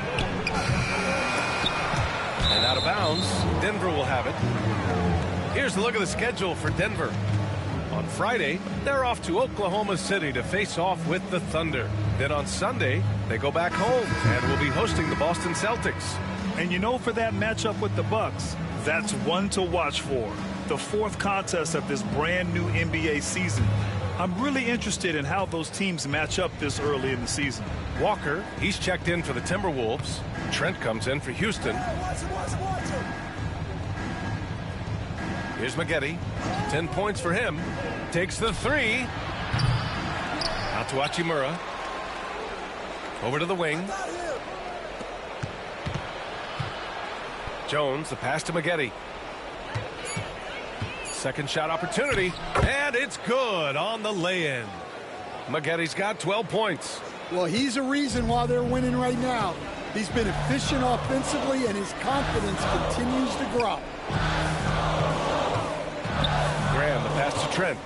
And out of bounds. Denver will have it. Here's a look at the schedule for Denver. On Friday, they're off to Oklahoma City to face off with the Thunder. Then on Sunday, they go back home and will be hosting the Boston Celtics. And you know, for that matchup with the Bucks, that's one to watch for. The fourth contest of this brand new NBA season. I'm really interested in how those teams match up this early in the season. Walker, he's checked in for the Timberwolves. Trent comes in for Houston. Here's Maggette. 10 points for him. Takes the three. Out to Hachimura. Over to the wing. Jones, the pass to Maggette. Second shot opportunity. And it's good on the lay-in. Maggette's got 12 points. Well, he's a reason why they're winning right now. He's been efficient offensively, and his confidence continues to grow. Graham, the pass to Trent.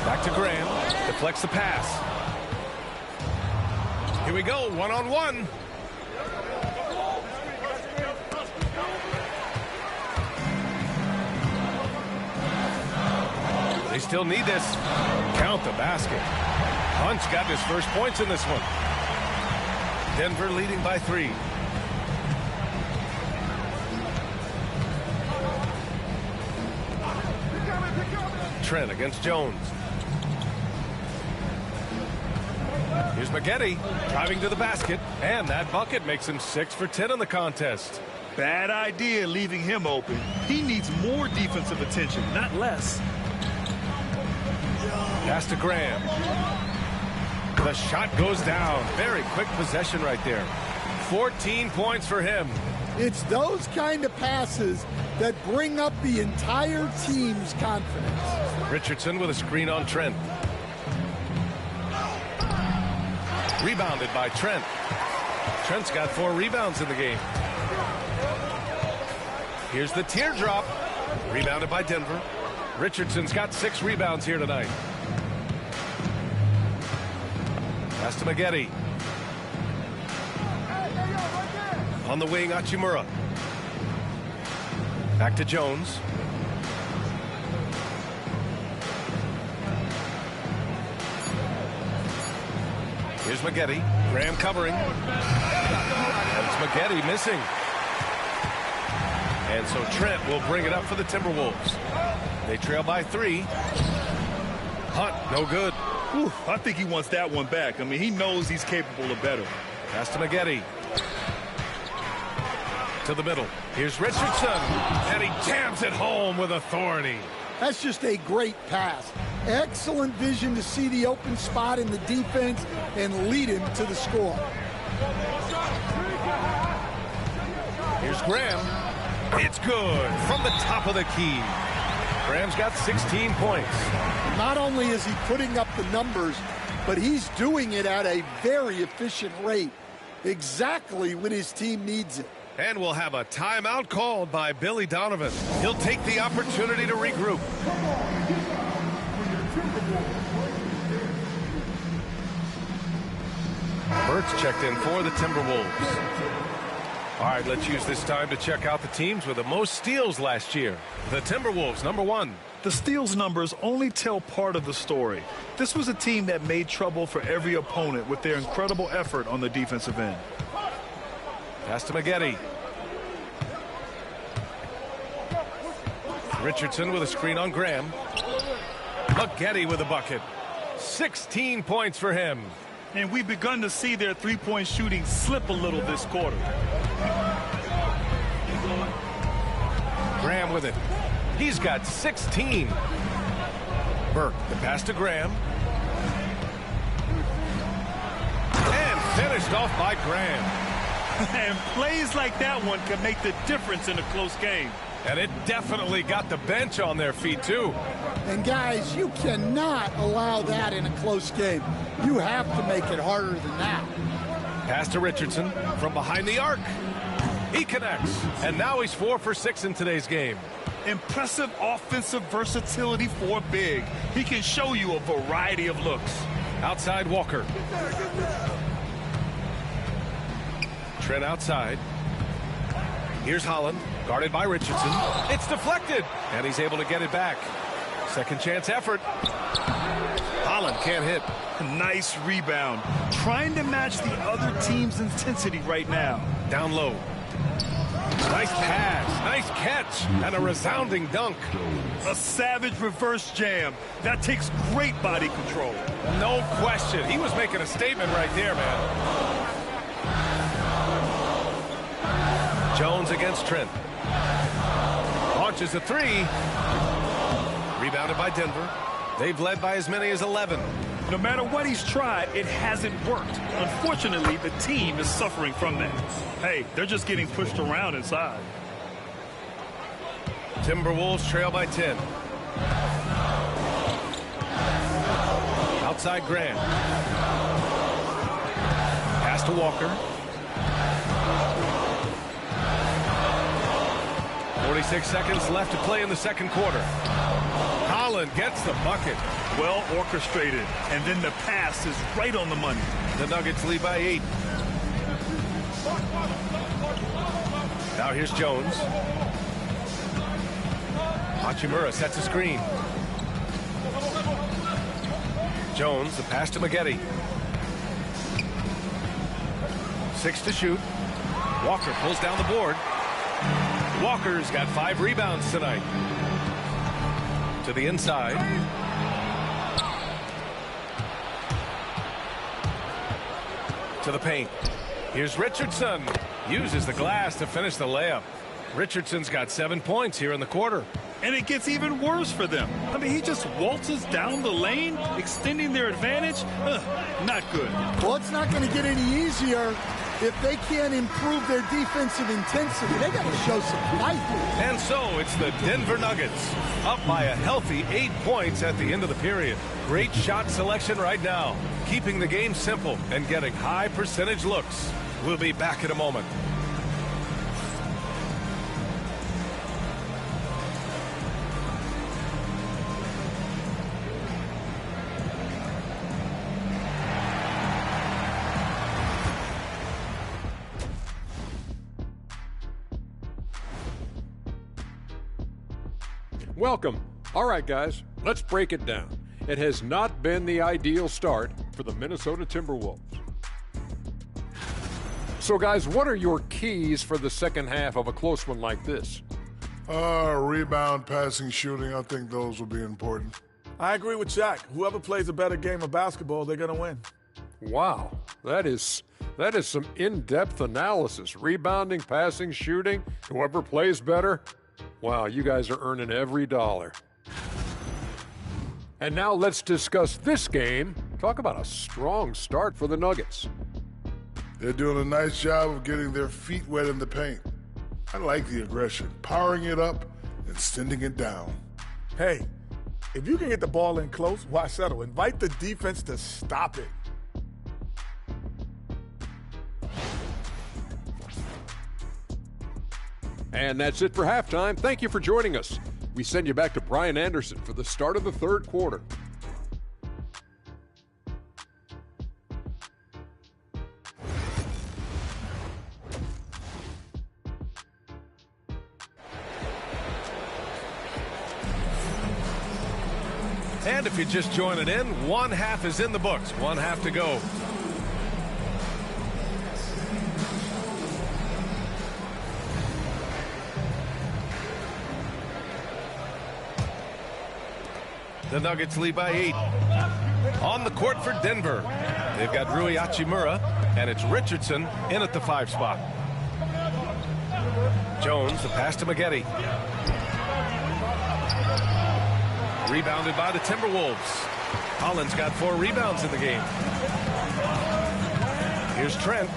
Back to Graham. Deflects the pass. Here we go, one-on-one. They still need this. Count the basket. Hunt's got his first points in this one. Denver leading by 3. Trent against Jones. Here's Maggette driving to the basket, and that bucket makes him 6 for 10 in the contest. Bad idea leaving him open. He needs more defensive attention, not less. Pass to Graham. The shot goes down. Very quick possession right there. 14 points for him. It's those kind of passes that bring up the entire team's confidence. Richardson with a screen on Trent. Rebounded by Trent. Trent's got 4 rebounds in the game. Here's the teardrop. Rebounded by Denver. Richardson's got 6 rebounds here tonight. Pass to Maggette. On the wing, Hachimura. Back to Jones. Here's Maggette. Graham covering. And it's Maggette missing. And so Trent will bring it up for the Timberwolves. They trail by 3. Hunt, no good. Whew, I think he wants that one back. I mean, he knows he's capable of better. Pass to Maggette. To the middle. Here's Richardson. And he jams it home with authority. That's just a great pass. Excellent vision to see the open spot in the defense and lead him to the score. Here's Graham. It's good from the top of the key. Graham's got 16 points. Not only is he putting up the numbers, but he's doing it at a very efficient rate. Exactly when his team needs it. And we'll have a timeout called by Billy Donovan. He'll take the opportunity to regroup. Burt's checked in for the Timberwolves. All right, let's use this time to check out the teams with the most steals last year. The Timberwolves, number 1. The steals numbers only tell part of the story. This was a team that made trouble for every opponent with their incredible effort on the defensive end. Pass to Maggette. Richardson with a screen on Graham. Maggette with a bucket. 16 points for him. And we've begun to see their three-point shooting slip a little this quarter. Graham with it. He's got 16. Burke, the pass to Graham. Finished off by Graham. And plays like that one can make the difference in a close game. And it definitely got the bench on their feet, too. And, guys, you cannot allow that in a close game. You have to make it harder than that. Pass to Richardson from behind the arc. He connects. And now he's 4 for 6 in today's game. Impressive offensive versatility for big. He can show you a variety of looks. Outside Walker. Trent outside. Here's Holland, guarded by Richardson. It's deflected, and he's able to get it back. Second chance effort. Holland can't hit. Nice rebound. Trying to match the other team's intensity right now. Down low. Nice pass, nice catch, and a resounding dunk. A savage reverse jam. That takes great body control. No question. He was making a statement right there, man. Jones against Trent. Launches a three. Rebounded by Denver. They've led by as many as 11. No matter what he's tried, it hasn't worked. Unfortunately, the team is suffering from that. Hey, they're just getting pushed around inside. Timberwolves trail by 10. Outside Graham. Pass to Walker. 46 seconds left to play in the second quarter. Holland gets the bucket. Well orchestrated, and then the pass is right on the money. The Nuggets lead by 8. Now here's Jones. Hachimura sets a screen. Jones, the pass to Maggette. 6 to shoot. Walker pulls down the board. Walker's got 5 rebounds tonight. To the inside. To the paint. Here's Richardson. Uses the glass to finish the layup. Richardson's got 7 points here in the quarter. And it gets even worse for them. I mean, he just waltzes down the lane, extending their advantage. Not good. Well, it's not going to get any easier if they can't improve their defensive intensity. They got to show some fight. And so it's the Denver Nuggets up by a healthy 8 points at the end of the period. Great shot selection right now, keeping the game simple and getting high percentage looks. We'll be back in a moment. Welcome. All right, guys, let's break it down. It has not been the ideal start for the Minnesota Timberwolves. So, guys, what are your keys for the second half of a close one like this? Rebound, passing, shooting. I think those will be important. I agree with Shaq. Whoever plays a better game of basketball, they're going to win. Wow, that is some in-depth analysis. Rebounding, passing, shooting, whoever plays better. Wow, you guys are earning every dollar. And now let's discuss this game. Talk about a strong start for the Nuggets. They're doing a nice job of getting their feet wet in the paint. I like the aggression, powering it up and sending it down. Hey, if you can get the ball in close, why settle? Invite the defense to stop it. And that's it for halftime. Thank you for joining us. We send you back to Brian Anderson for the start of the third quarter. And if you're just joining in, one half is in the books. One half to go. The Nuggets lead by 8. On the court for Denver, they've got Rui Hachimura, and it's Richardson in at the 5 spot. Jones, the pass to Maggette. Rebounded by the Timberwolves. Holland's got 4 rebounds in the game. Here's Trent.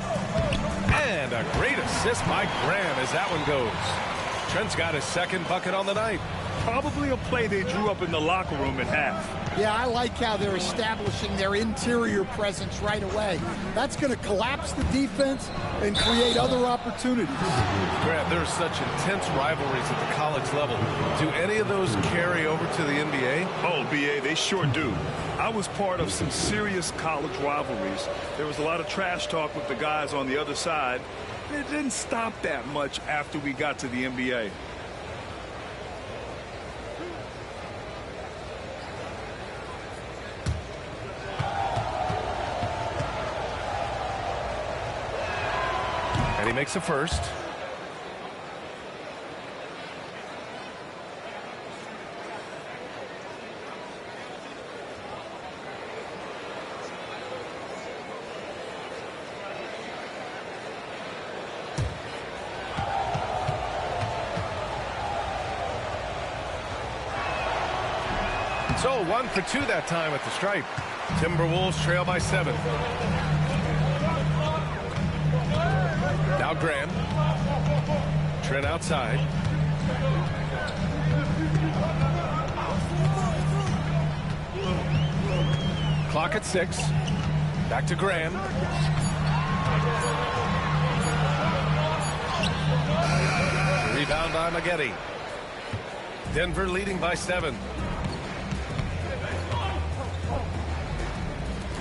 And a great assist by Graham as that one goes. Trent's got his second bucket on the night. Probably a play they drew up in the locker room at half. Yeah, I like how they're establishing their interior presence right away. That's going to collapse the defense and create other opportunities. Grant, there's such intense rivalries at the college level. Do any of those carry over to the NBA? Oh, BA, they sure do. I was part of some serious college rivalries. There was a lot of trash talk with the guys on the other side. It didn't stop that much after we got to the NBA. And he makes the first. So 1 for 2 that time at the stripe. Timberwolves trail by 7. Now Graham. Trent outside. Clock at 6. Back to Graham. Rebound by Maggette. Denver leading by 7.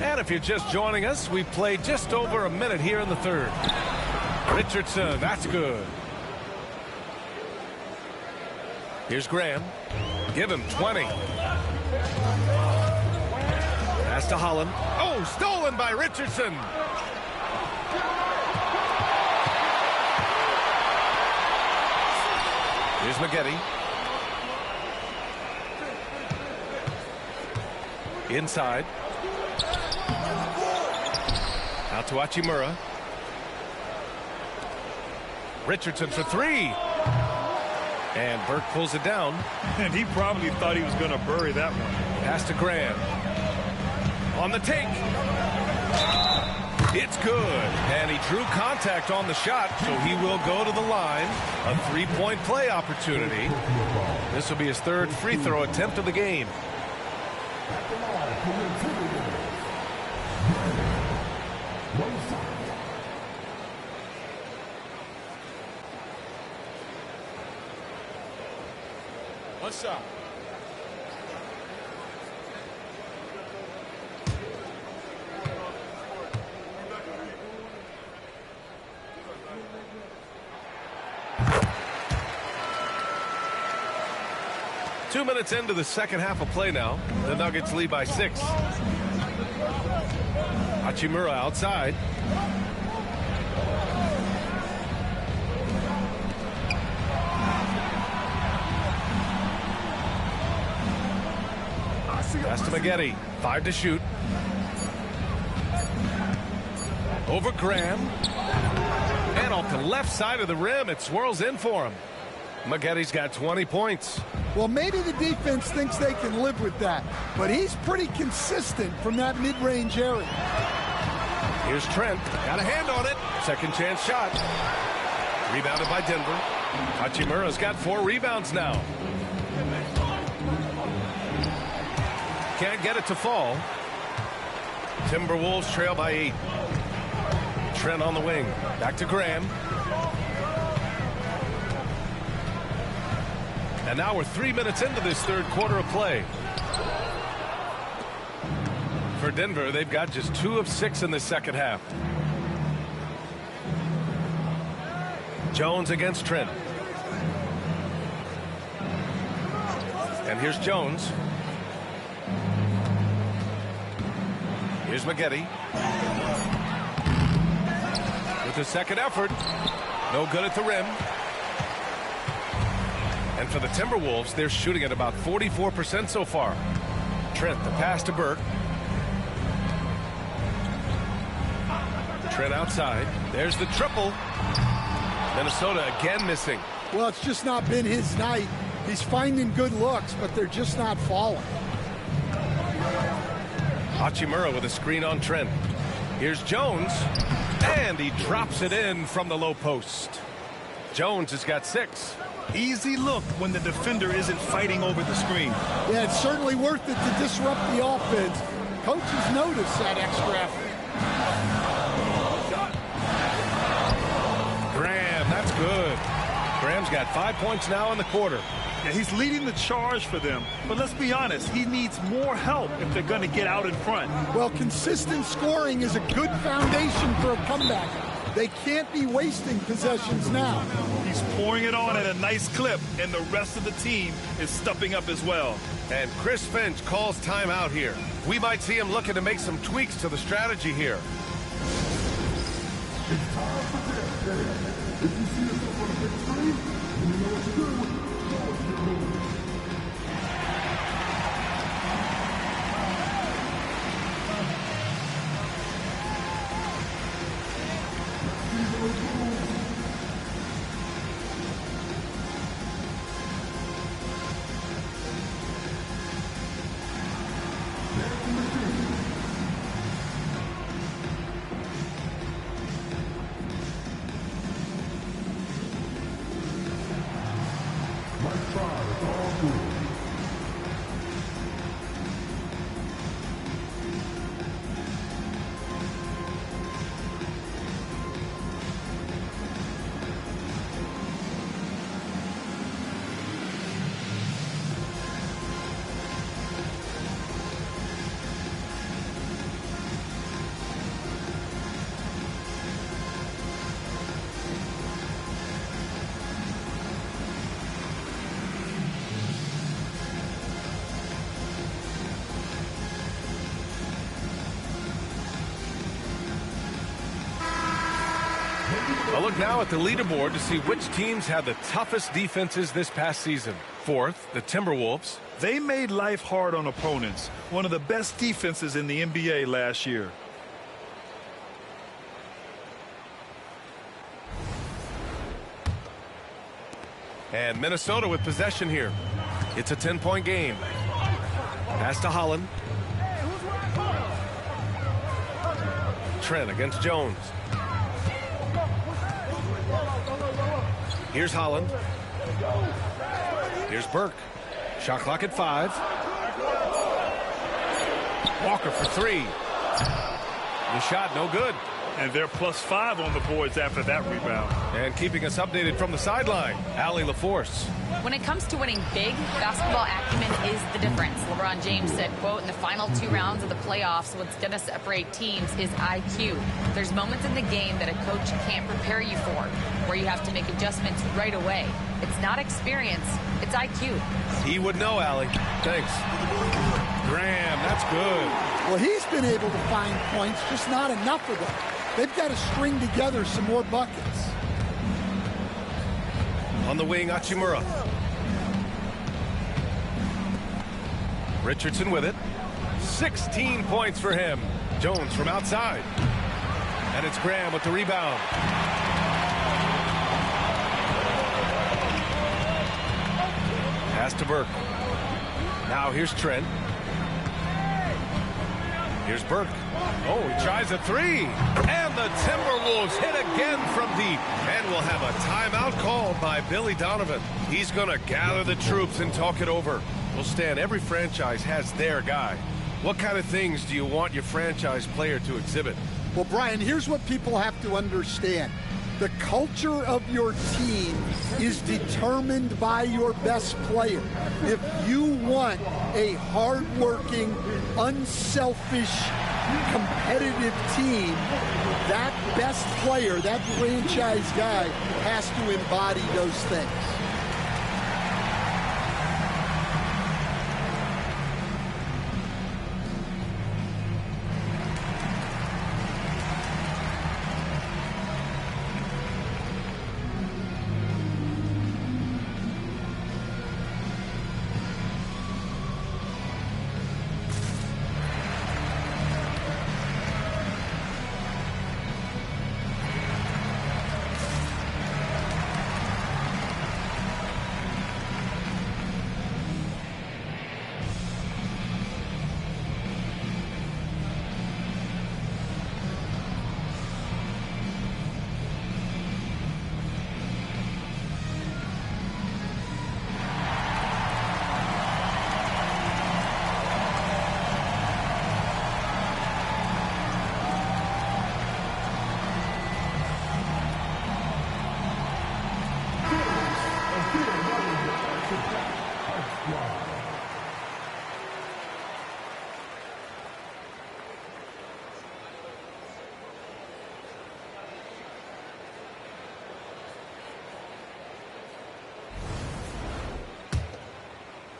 And if you're just joining us, we played just over a minute here in the third. Richardson, that's good. Here's Graham. Give him 20. Pass to Holland. Oh, stolen by Richardson. Here's Maggette. Inside. Out to Hachimura. Richardson for 3. And Burke pulls it down. And he probably thought he was going to bury that one. Pass to Graham. On the take. It's good. And he drew contact on the shot, so he will go to the line. A 3-point play opportunity. This will be his third free throw attempt of the game. What's up? Two minutes into the second half of play now. The Nuggets lead by 6. Hachimura outside. Pass to Maggette. 5 to shoot. Over Graham. And off the left side of the rim, it swirls in for him. Maggette's got 20 points. Well, maybe the defense thinks they can live with that, but he's pretty consistent from that mid-range area. Here's Trent. Got a hand on it. Second chance shot. Rebounded by Denver. Hachimura's got 4 rebounds now. Can't get it to fall. Timberwolves trail by 8. Trent on the wing. Back to Graham. And now we're 3 minutes into this third quarter of play. For Denver, they've got just 2 of 6 in the second half. Jones against Trent. And here's Jones. Here's Maggette. With the second effort. No good at the rim. And for the Timberwolves, they're shooting at about 44% so far. Trent, the pass to Burke. Trent outside. There's the triple. Minnesota again missing. Well, it's just not been his night. He's finding good looks, but they're just not falling. Hachimura with a screen on Trent. Here's Jones. And he drops it in from the low post. Jones has got 6. Easy look when the defender isn't fighting over the screen. Yeah, it's certainly worth it to disrupt the offense. Coaches notice that extra effort. Graham, that's good. Graham's got 5 points now in the quarter. Yeah, he's leading the charge for them. But let's be honest, he needs more help if they're going to get out in front. Well, consistent scoring is a good foundation for a comeback. They can't be wasting possessions now. He's pouring it on at a nice clip, and the rest of the team is stepping up as well. And Chris Finch calls timeout here. We might see him looking to make some tweaks to the strategy here. It's time for this. If you see yourself on a big screen, you know what to do. A look now at the leaderboard to see which teams had the toughest defenses this past season. 4th, the Timberwolves. They made life hard on opponents. One of the best defenses in the NBA last year. And Minnesota with possession here. It's a 10-point game. Pass to Holland. Trent against Jones. Here's Holland. Here's Burke. Shot clock at 5. Walker for 3. The shot no good. And they're +5 on the boards after that rebound. And keeping us updated from the sideline, Allie LaForce. When it comes to winning big, basketball acumen is the difference. LeBron James said, quote, in the final 2 rounds of the playoffs, what's going to separate teams is IQ. There's moments in the game that a coach can't prepare you for, where you have to make adjustments right away. It's not experience, it's IQ. He would know, Allie. Thanks. Graham, that's good. Well, he's been able to find points, just not enough of them. They've got to string together some more buckets. On the wing, Hachimura. Richardson with it. 16 points for him. Jones from outside. And it's Graham with the rebound. Pass to Burke. Now here's Trent. Here's Burke. Oh, he tries a 3. And the Timberwolves hit again from deep. And we'll have a timeout called by Billy Donovan. He's going to gather the troops and talk it over. Well, Stan, every franchise has their guy. What kind of things do you want your franchise player to exhibit? Well, Brian, here's what people have to understand. The culture of your team is determined by your best player. If you want a hardworking, unselfish, competitive team, that best player, that franchise guy, has to embody those things.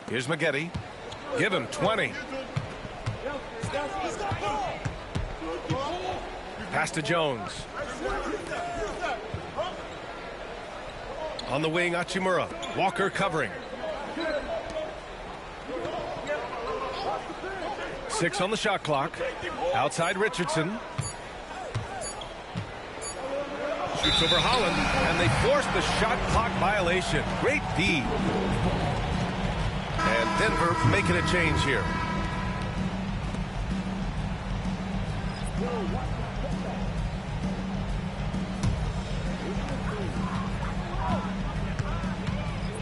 Here's Maggette. Give him 20. Pass to Jones. On the wing, Hachimura. Walker covering. 6 on the shot clock. Outside Richardson. Shoots over Holland, and they force the shot clock violation. Great D. And Denver making a change here.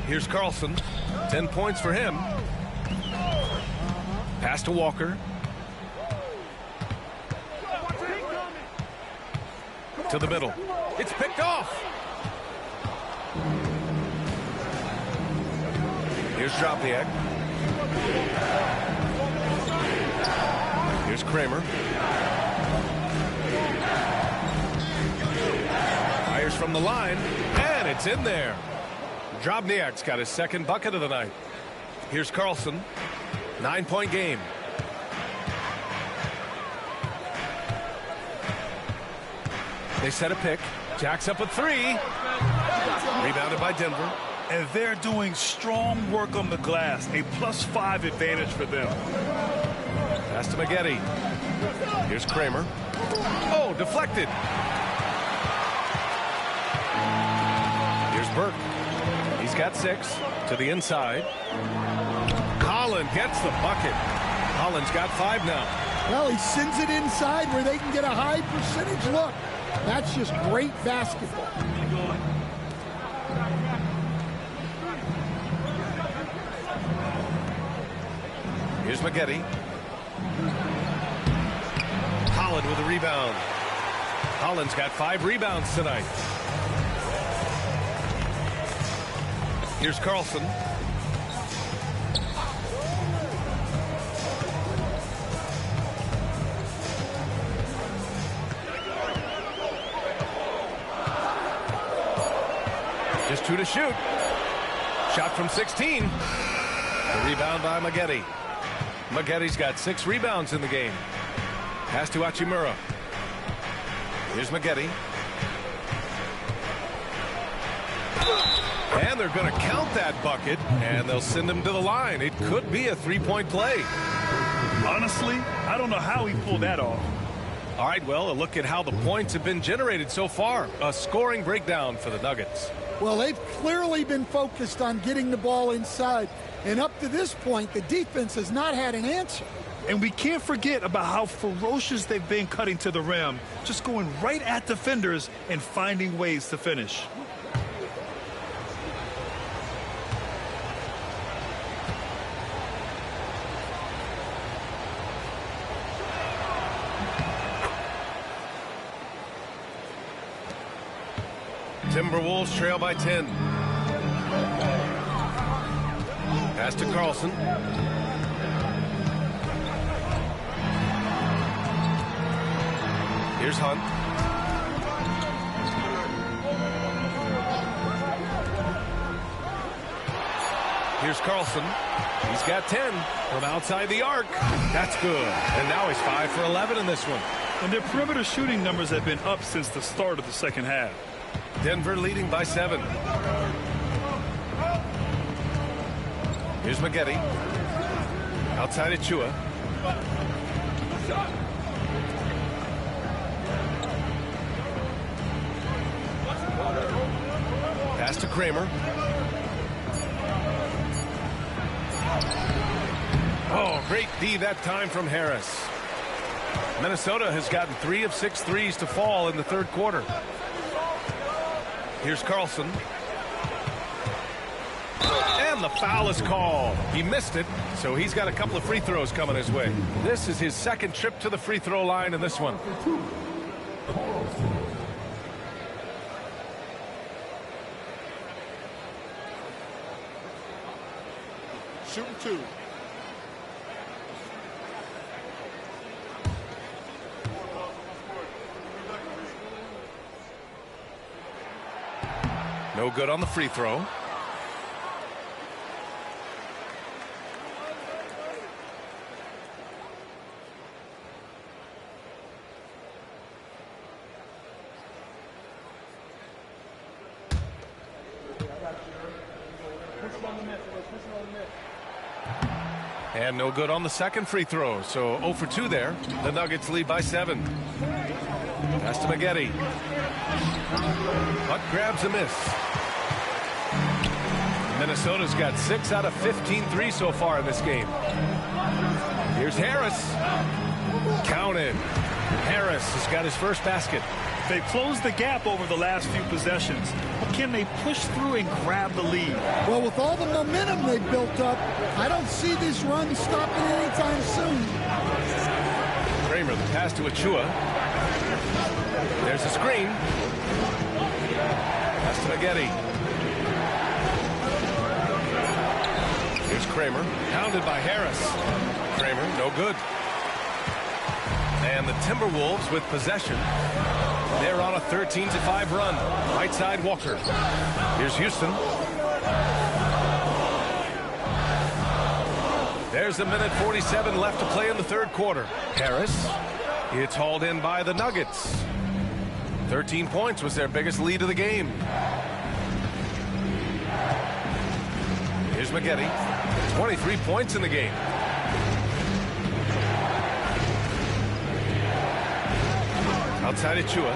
Here's Carlson. 10 points for him. Pass to Walker. To the middle. It's picked off. Here's Dropniak. Here's Kramer. Fires from the line, and it's in there. Drobniak's got his second bucket of the night. Here's Carlson. 9-point game. They set a pick. Jacks up a 3. Rebounded by Denver. And they're doing strong work on the glass. A +5 advantage for them. Pass to Maggette. Here's Kramer. Oh, deflected. Here's Burke. He's got 6 to the inside. Holland gets the bucket. Holland's got 5 now. Well, he sends it inside where they can get a high percentage look. That's just great basketball. Here's Maggette. Holland with a rebound. Holland's got 5 rebounds tonight. Here's Carlson. Just 2 to shoot. Shot from 16. The rebound by Maggette. Maggette's got 6 rebounds in the game. Pass to Hachimura. Here's Maggette. And they're going to count that bucket, and they'll send him to the line. It could be a 3-point play. Honestly, I don't know how he pulled that off. All right, well, a look at how the points have been generated so far. A scoring breakdown for the Nuggets. Well, they've clearly been focused on getting the ball inside. And up to this point, the defense has not had an answer. And we can't forget about how ferocious they've been cutting to the rim, just going right at defenders and finding ways to finish. Timberwolves trail by 10. Pass to Carlson. Here's Hunt. Here's Carlson. He's got 10 from outside the arc. That's good. And now he's 5 for 11 in this one. And their perimeter shooting numbers have been up since the start of the second half. Denver leading by 7. Here's Maggette. Outside Achua. Pass to Kramer. Oh, great D that time from Harris. Minnesota has gotten 3 of 6 threes to fall in the third quarter. Here's Carlson. And the foul is called. He missed it, so he's got a couple of free throws coming his way. This is his second trip to the free throw line in this one. Shooting 2. No good on the free throw. And no good on the second free throw. So 0 for 2 there. The Nuggets lead by 7. Pass to Maggette. Hunt grabs a miss. Minnesota's got 6 out of 15 threes so far in this game. Here's Harris. Counted. Harris has got his first basket. They closed the gap over the last few possessions. But can they push through and grab the lead? Well, with all the momentum they built up, I don't see this run stopping anytime soon. Kramer, the pass to Achua. There's a screen. Pass to Maggette. Here's Kramer, pounded by Harris. Kramer, no good. And the Timberwolves with possession. They're on a 13-5 run. Right side, Walker. Here's Houston. There's 1:47 left to play in the third quarter. Harris. It's hauled in by the Nuggets. 13 points was their biggest lead of the game. Here's Maggette. 23 points in the game. Outside Achua.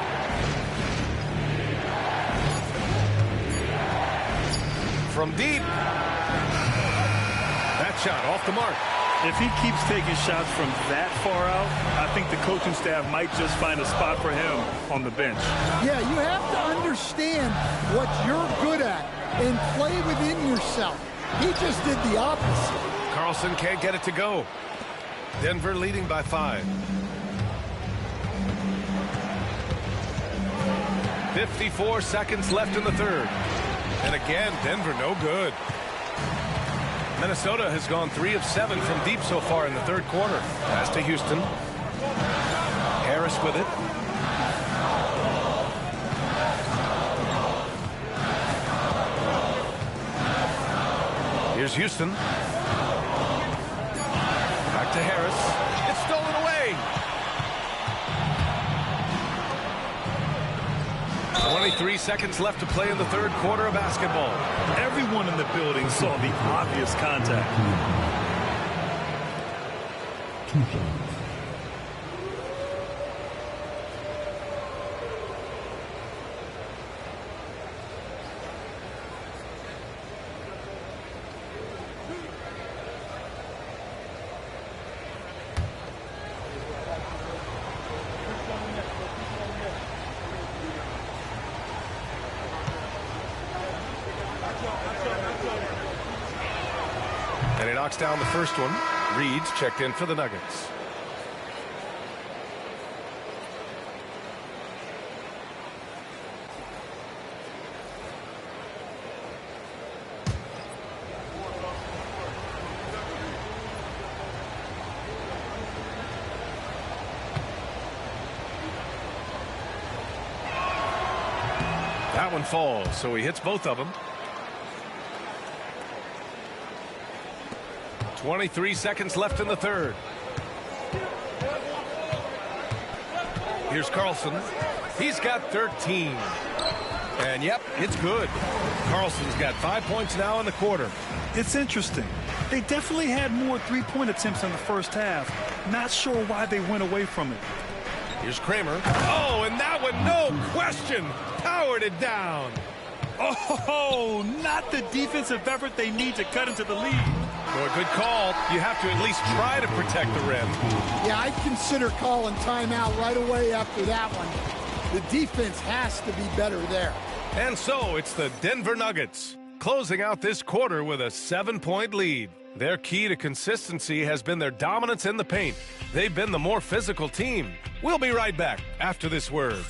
From deep. That shot off the mark. If he keeps taking shots from that far out, I think the coaching staff might just find a spot for him on the bench. Yeah, you have to understand what you're good at and play within yourself. He just did the opposite. Carlson can't get it to go. Denver leading by 5. 54 seconds left in the third. And again, Denver no good. Minnesota has gone 3 of 7 from deep so far in the third quarter. Pass to Houston. Harris with it. Here's Houston. Back to Harris. It's stolen away. 23 seconds left to play in the third quarter of basketball. Everyone in the building saw the obvious contact. 2 shots. And he knocks down the first one. Reed's checked in for the Nuggets. That one falls, so he hits both of them. 23 seconds left in the third. Here's Carlson. He's got 13. And yep, it's good. Carlson's got 5 points now in the quarter. It's interesting. They definitely had more three-point attempts in the first half. Not sure why they went away from it. Here's Kramer. Oh, and that one, no question, powered it down. Oh, not the defensive effort they need to cut into the lead. Well, a good call. You have to at least try to protect the rim. Yeah, I'd consider calling timeout right away after that one. The defense has to be better there. And so it's the Denver Nuggets closing out this quarter with a 7-point lead. Their key to consistency has been their dominance in the paint. They've been the more physical team. We'll be right back after this word.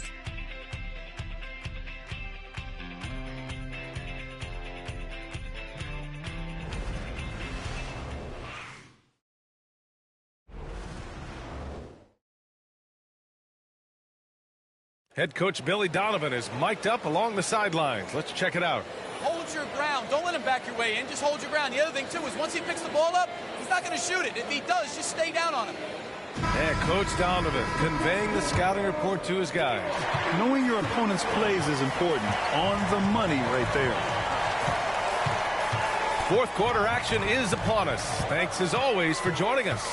Head coach Billy Donovan is mic'd up along the sidelines. Let's check it out. Hold your ground. Don't let him back your way in. Just hold your ground. The other thing, too, is once he picks the ball up, he's not going to shoot it. If he does, just stay down on him. And Coach Donovan conveying the scouting report to his guys. Knowing your opponent's plays is important. On the money right there. Fourth quarter action is upon us. Thanks as always for joining us.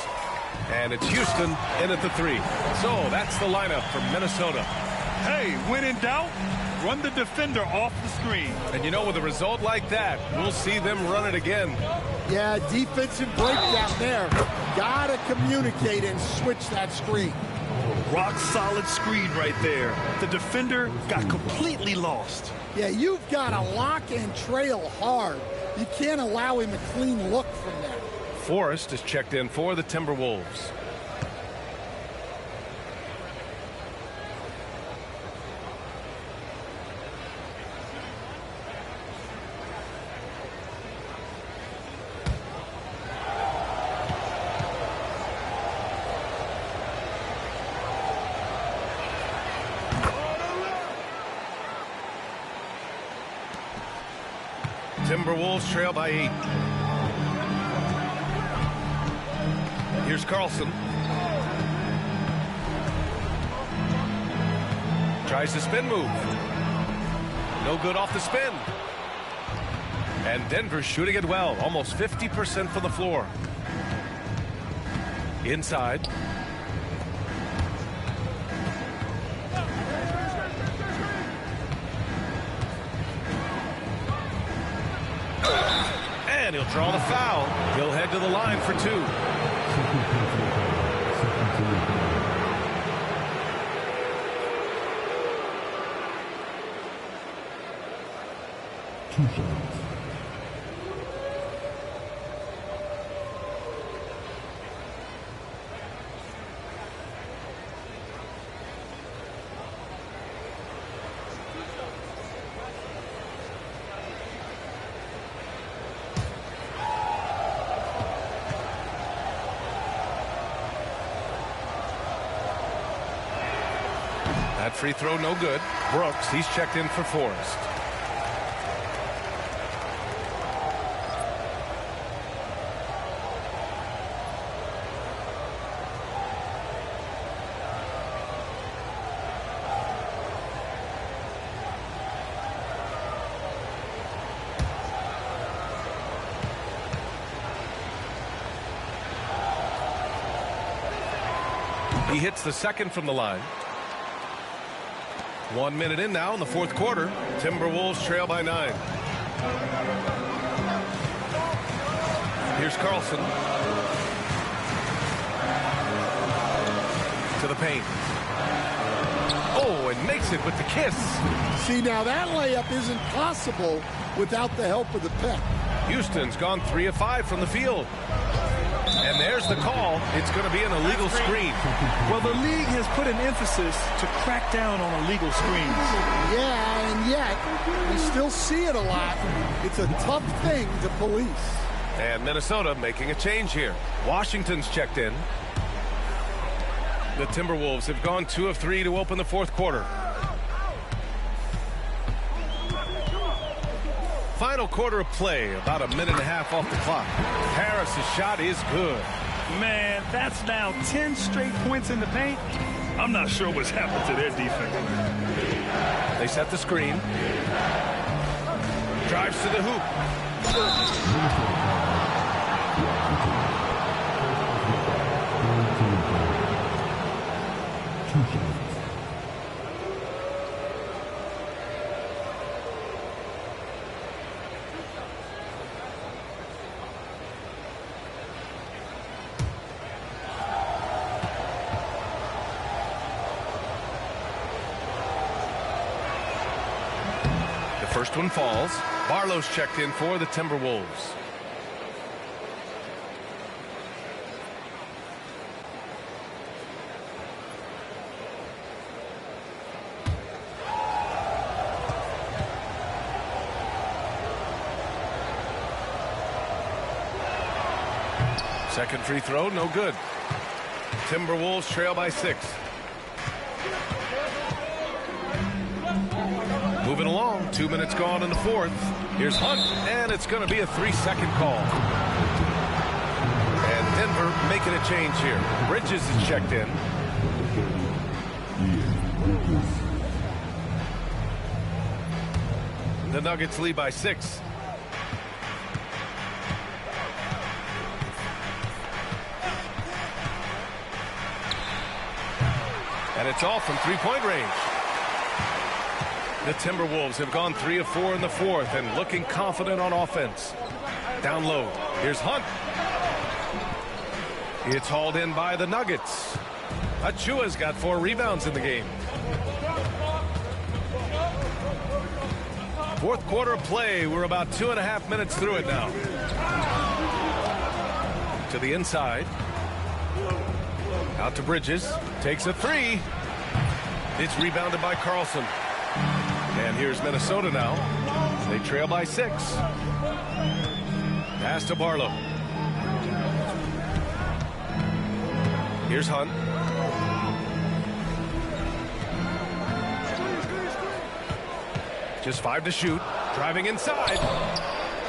And it's Houston in at the 3. So that's the lineup for Minnesota. Hey, when in doubt, run the defender off the screen. And you know, with a result like that, we'll see them run it again. Yeah, defensive breakdown there. Gotta communicate and switch that screen. Rock solid screen right there. The defender got completely lost. Yeah, you've got to lock and trail hard. You can't allow him a clean look from there. Forrest is checked in for the Timberwolves. Timberwolves trail by 8. Here's Carlson. Tries the spin move. No good off the spin. And Denver's shooting it well. Almost 50% from the floor. Inside. And he'll draw the foul. He'll head to the line for 2. That free throw no good. Brooks, he's checked in for Forrest. He hits the second from the line. 1 minute in now in the fourth quarter. Timberwolves trail by 9. Here's Carlson. To the paint. Oh, and makes it with the kiss. See, now that layup isn't possible without the help of the pick. Houston's gone 3 of 5 from the field. And there's the call. It's going to be an illegal screen. Well, the league has put an emphasis to crack down on illegal screens. Yeah, and yet we still see it a lot. It's a tough thing to police. And Minnesota making a change here. Washington's checked in. The Timberwolves have gone 2 of 3 to open the fourth quarter. Final quarter of play, about a minute and a half off the clock. Harris's shot is good. Man, that's now 10 straight points in the paint. I'm not sure what's happened to their defense. They set the screen. Drives to the hoop. First one falls. Barlow's checked in for the Timberwolves. Second free throw, no good. Timberwolves trail by 6. Moving along, 2 minutes gone in the fourth. Here's Hunt, and it's going to be a 3-second call. And Denver making a change here. Bridges is checked in. The Nuggets lead by 6. And it's all from three-point range. The Timberwolves have gone 3 of 4 in the fourth and looking confident on offense. Down low. Here's Hunt. It's hauled in by the Nuggets. Achua's got 4 rebounds in the game. Fourth quarter of play. We're about 2.5 minutes through it now. To the inside. Out to Bridges. Takes a 3. It's rebounded by Carlson. And here's Minnesota now. They trail by 6. Pass to Barlow. Here's Hunt. Just 5 to shoot. Driving inside.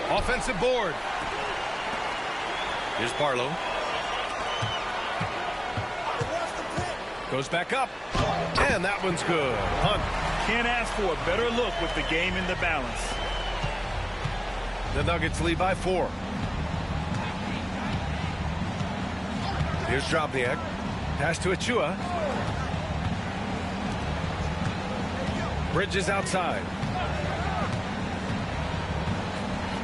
Offensive board. Here's Barlow. Goes back up. And that one's good. Hunt. Can't ask for a better look with the game in the balance. The Nuggets lead by 4. Here's Drobniak. Pass to Achua. Bridges outside.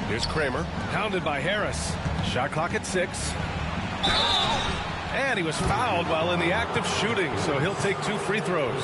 Here's Kramer. Pounded by Harris. Shot clock at 6. And he was fouled while in the act of shooting, so he'll take 2 free throws.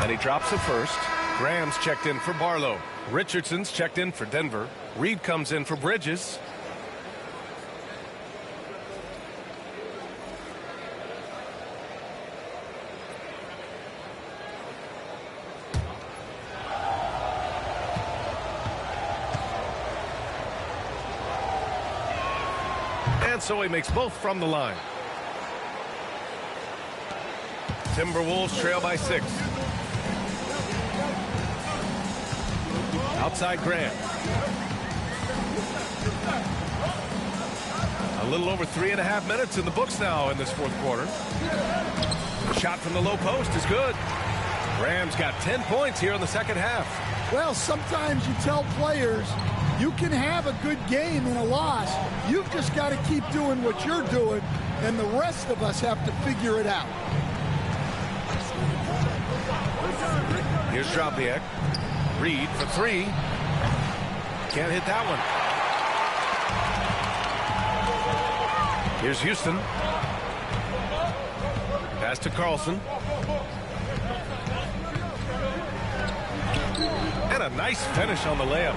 And he drops it first. Graham's checked in for Barlow. Richardson's checked in for Denver. Reed comes in for Bridges. And so he makes both from the line. Timberwolves trail by 6. Outside Graham. A little over 3.5 minutes in the books now in this fourth quarter. The shot from the low post is good. Graham's got 10 points here in the second half. Well, sometimes you tell players you can have a good game in a loss. You've just got to keep doing what you're doing, and the rest of us have to figure it out. Here's Drobniak. Reed for 3. Can't hit that one. Here's Houston. Pass to Carlson. And a nice finish on the layup.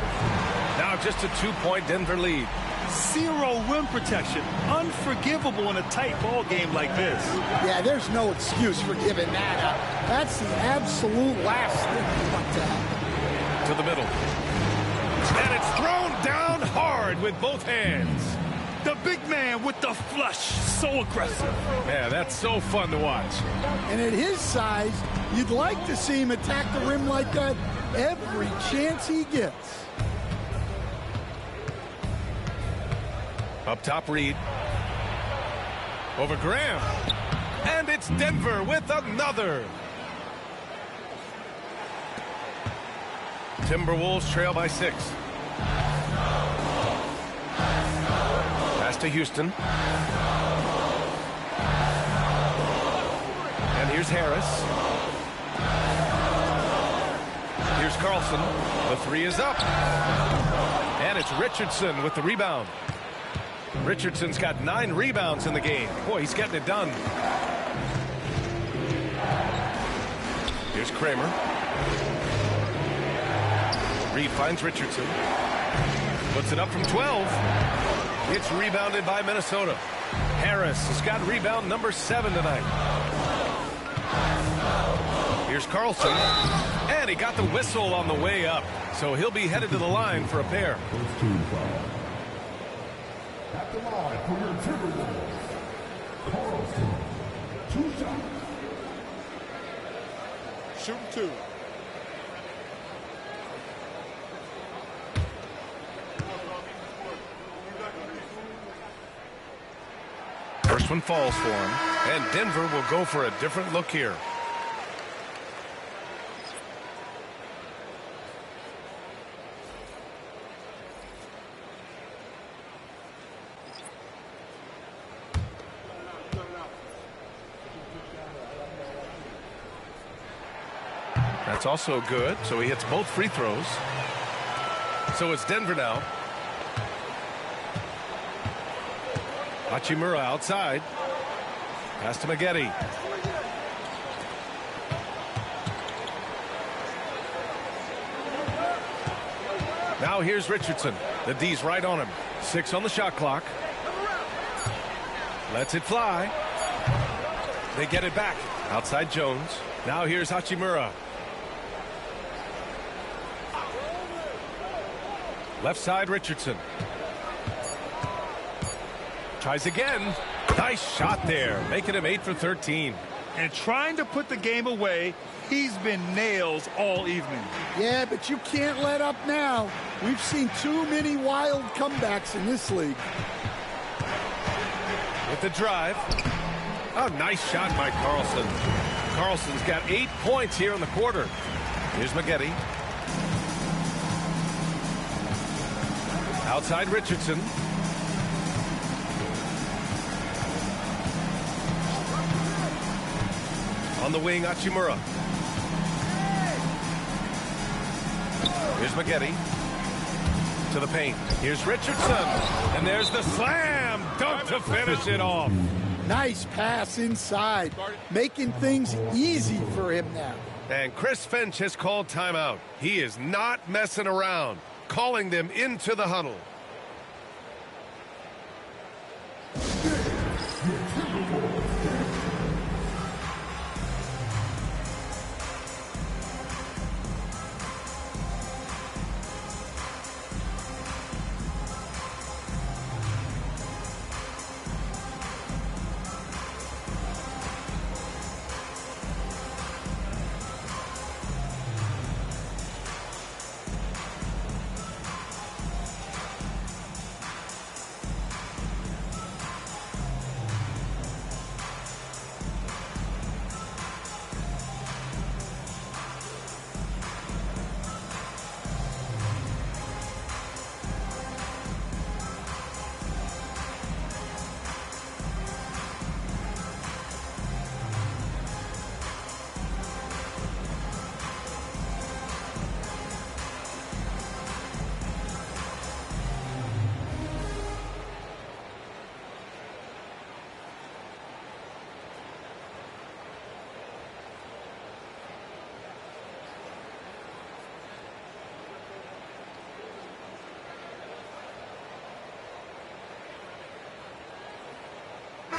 Now just a 2-point Denver lead. 0 rim protection. Unforgivable in a tight ball game like this. Yeah, there's no excuse for giving that up. That's the absolute last thing you want to happen. To the middle. And it's thrown down hard with both hands. The big man with the flush. So aggressive. Man, that's so fun to watch. And at his size, you'd like to see him attack the rim like that every chance he gets. Up top, Reed. Over Graham. And it's Denver with another. Timberwolves trail by 6. Pass to Houston. And here's Harris. Here's Carlson. The 3 is up. And it's Richardson with the rebound. Richardson's got 9 rebounds in the game. Boy, he's getting it done. Here's Kramer. Reed finds Richardson. Puts it up from 12. It's rebounded by Minnesota. Harris has got rebound number 7 tonight. Here's Carlson. And he got the whistle on the way up. So he'll be headed to the line for a pair. At the line for your Timberwolves, Carlson, 2 shots. Shooting 2. one falls for him. And Denver will go for a different look here. That's also good. So he hits both free throws. So it's Denver now. Hachimura outside. Pass to Maggette. Now here's Richardson. The D's right on him. 6 on the shot clock. Lets it fly. They get it back. Outside Jones. Now here's Hachimura. Left side Richardson. Tries again. Nice shot there, making him 8 for 13. And trying to put the game away, he's been nails all evening. Yeah, but you can't let up now. We've seen too many wild comebacks in this league. With the drive. Oh, nice shot by Carlson. Carlson's got 8 points here in the quarter. Here's Maggette. Outside Richardson. On the wing, Hachimura. Here's Maggette. To the paint. Here's Richardson. And there's the slam dunk to finish it off. Nice pass inside, making things easy for him now. And Chris Finch has called timeout. He is not messing around, calling them into the huddle.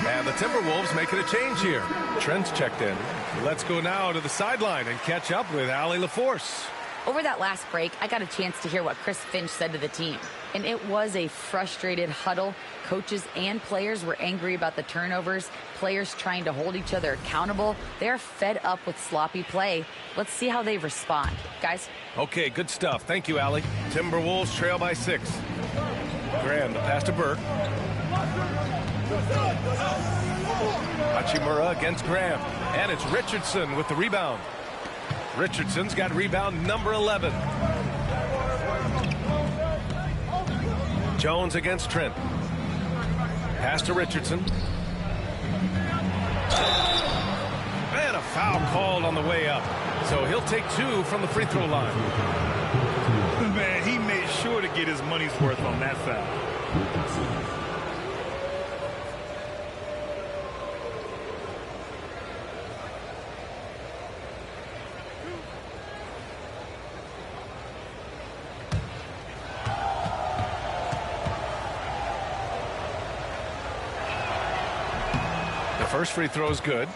And the Timberwolves making a change here. Trent's checked in. Let's go now to the sideline and catch up with Allie LaForce. Over that last break, I got a chance to hear what Chris Finch said to the team. And it was a frustrated huddle. Coaches and players were angry about the turnovers. Players trying to hold each other accountable. They're fed up with sloppy play. Let's see how they respond. Guys? Okay, good stuff. Thank you, Allie. Timberwolves trail by 6. Graham, the pass to Burke. Hachimura against Graham. And it's Richardson with the rebound. Richardson's got rebound number 11. Jones against Trent. Pass to Richardson. And a foul called on the way up. So he'll take 2 from the free throw line. Man, he made sure to get his money's worth on that foul. First free throw is good.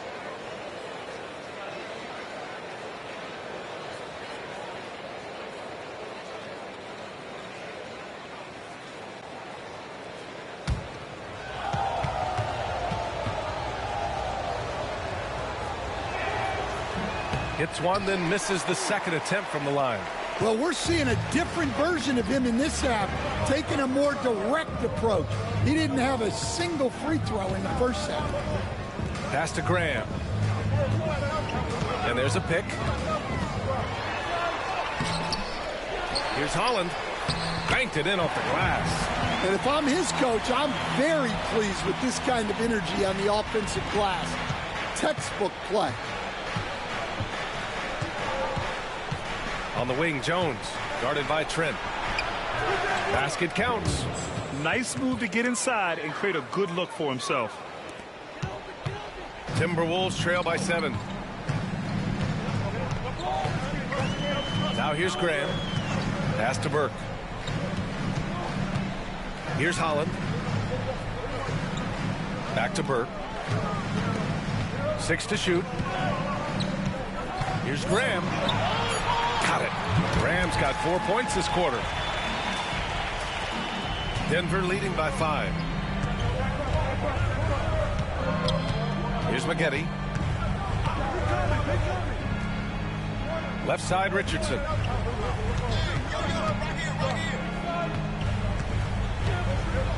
Hits one, then misses the second attempt from the line. Well, we're seeing a different version of him in this half, taking a more direct approach. He didn't have a single free throw in the first half. Pass to Graham. And there's a pick. Here's Holland. Banked it in off the glass. And if I'm his coach, I'm very pleased with this kind of energy on the offensive glass. Textbook play. On the wing, Jones, guarded by Trent. Basket counts. Nice move to get inside and create a good look for himself. Timberwolves trail by 7. Now here's Graham. Pass to Burke. Here's Holland. Back to Burke. 6 to shoot. Here's Graham. Got it. Graham's got 4 points this quarter. Denver leading by 5. Here's Maggette. Left side, Richardson.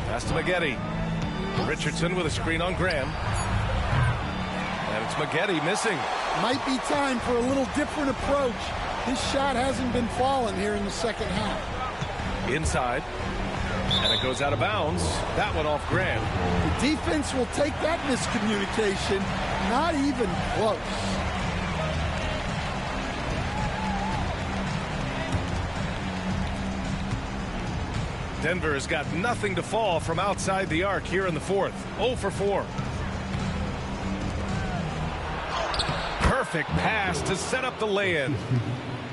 Pass to Maggette. Richardson with a screen on Graham. And it's Maggette missing. Might be time for a little different approach. His shot hasn't been falling here in the second half. Inside. And it goes out of bounds. That one off Graham. The defense will take that miscommunication. Not even close. Denver has got nothing to fall from outside the arc here in the fourth. 0 for 4. Perfect pass to set up the lay-in.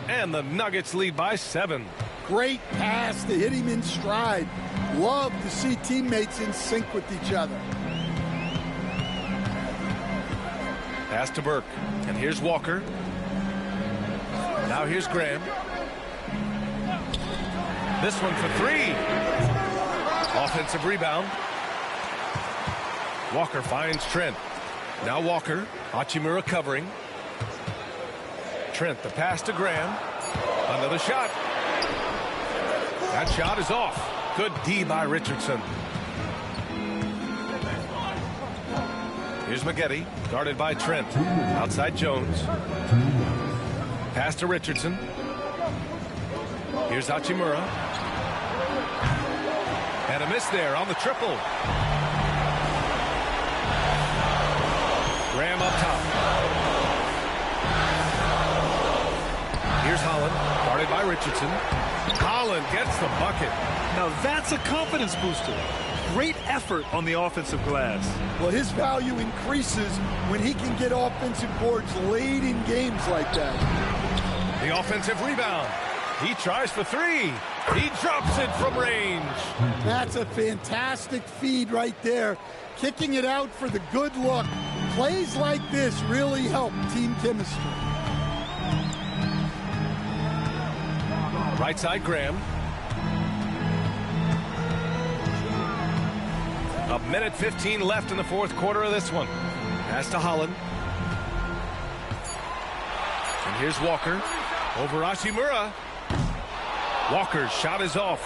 And the Nuggets lead by 7. Great pass to hit him in stride. Love to see teammates in sync with each other. Pass to Burke. And here's Walker. Now here's Graham. This one for 3. Offensive rebound. Walker finds Trent. Now Walker. Hachimura covering. Trent, the pass to Graham. Another shot. That shot is off. Good D by Richardson. Here's Maggette, guarded by Trent. Outside Jones. Pass to Richardson. Here's Hachimura. And a miss there on the triple. Graham up top. Here's Holland, guarded by Richardson. Holland gets the bucket. Now that's a confidence booster. Great effort on the offensive glass. Well, his value increases when he can get offensive boards late in games like that. The offensive rebound. He tries for 3. He drops it from range. That's a fantastic feed right there. Kicking it out for the good look. Plays like this really help team chemistry. Right side, Graham. A minute 15 left in the fourth quarter of this one. Pass to Holland. And here's Walker. Over Hachimura. Walker's shot is off.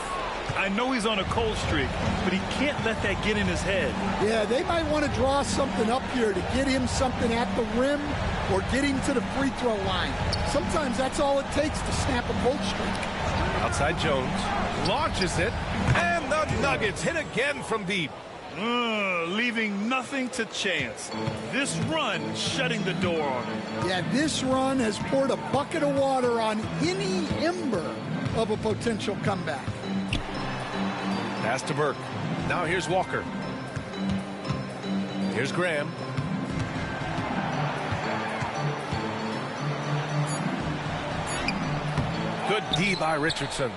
I know he's on a cold streak, but he can't let that get in his head. Yeah, they might want to draw something up here to get him something at the rim or get him to the free throw line. Sometimes that's all it takes to snap a cold streak. Outside Jones. Launches it. And the Nuggets hit again from deep. Leaving nothing to chance. This run shutting the door on him. Yeah, this run has poured a bucket of water on any ember of a potential comeback. Pass to Burke. Now here's Walker. Here's Graham. Good D by Richardson.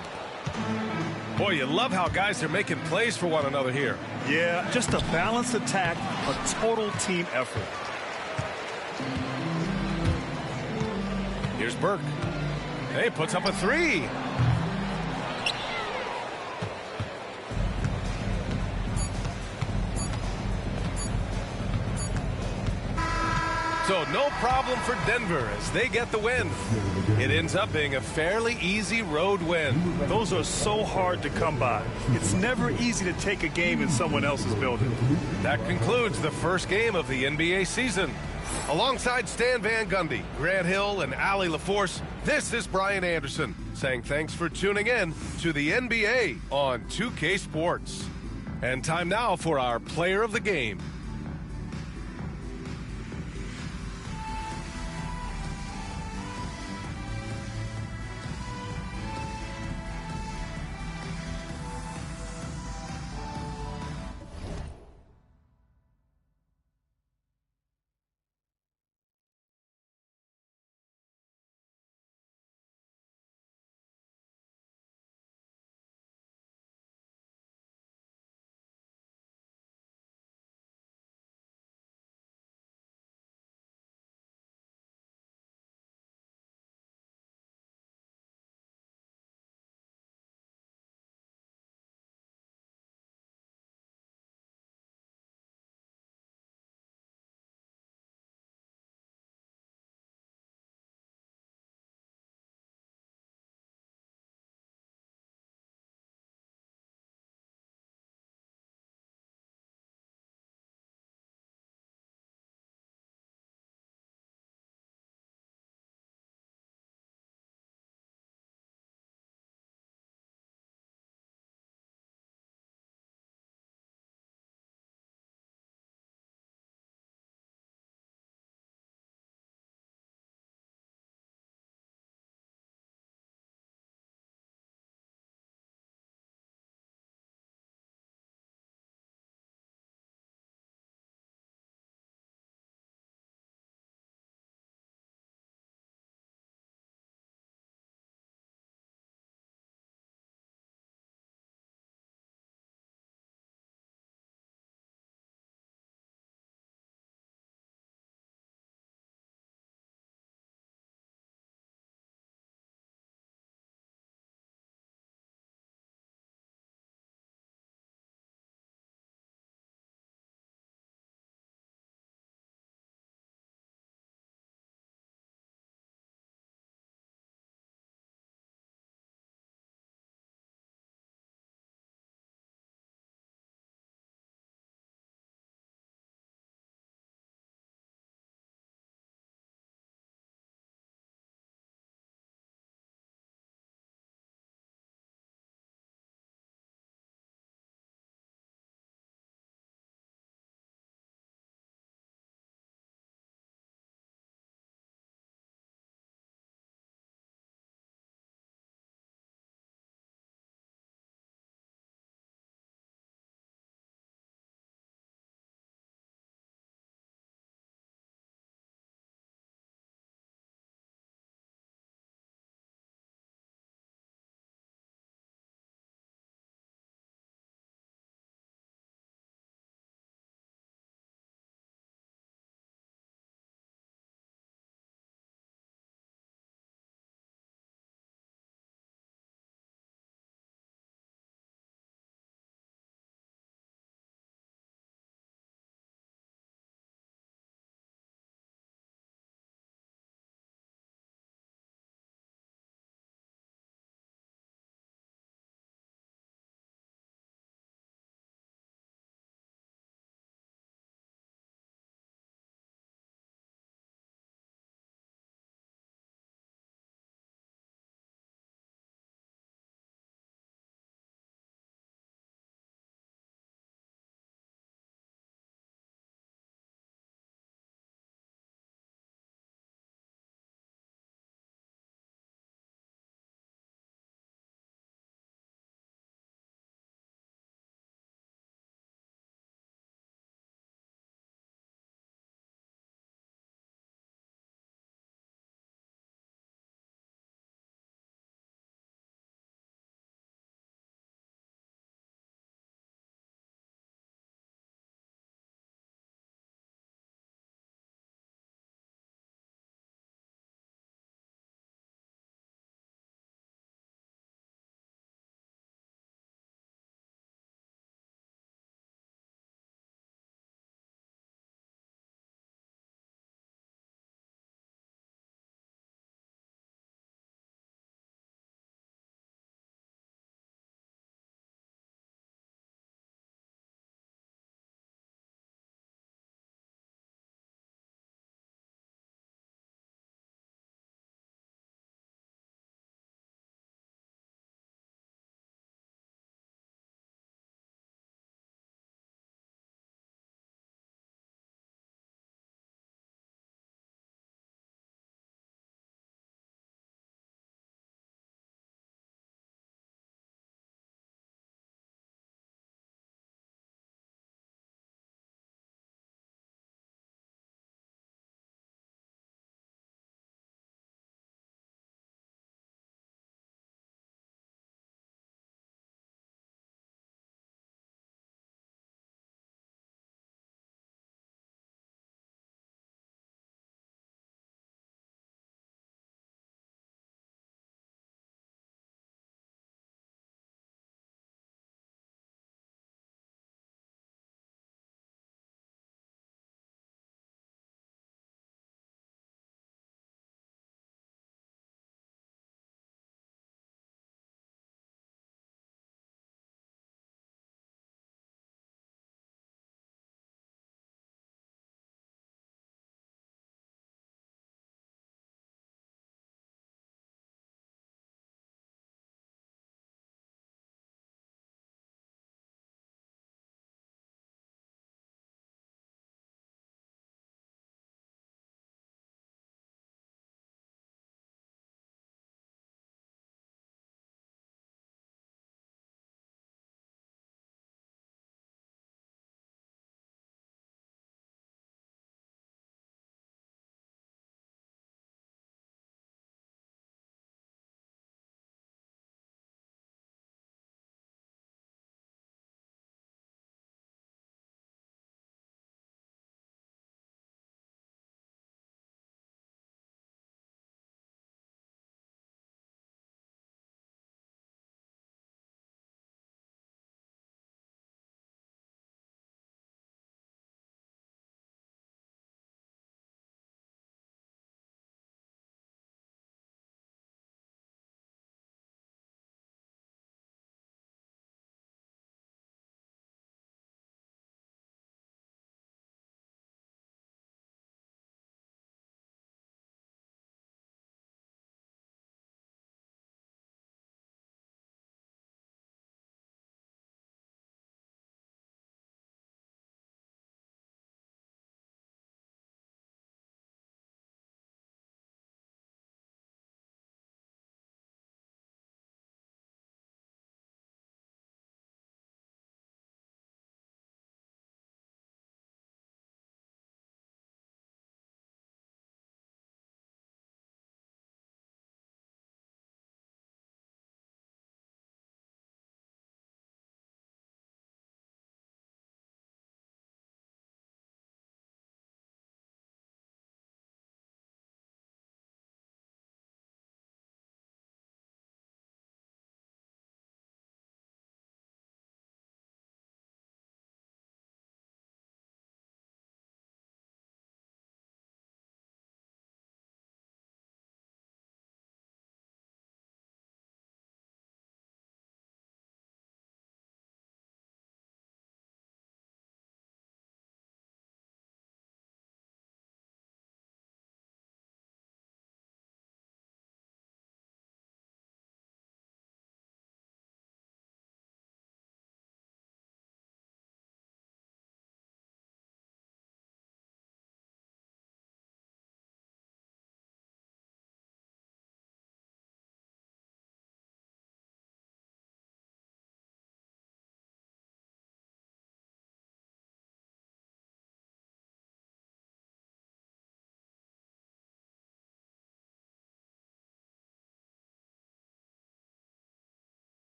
Boy, you love how guys are making plays for one another here. Yeah, just a balanced attack, a total team effort. Here's Burke. Hey, puts up a 3. So no problem for Denver as they get the win. It ends up being a fairly easy road win. Those are so hard to come by. It's never easy to take a game in someone else's building. That concludes the first game of the NBA season. Alongside Stan Van Gundy, Grant Hill, and Allie LaForce, this is Brian Anderson saying thanks for tuning in to the NBA on 2K Sports. And time now for our player of the game.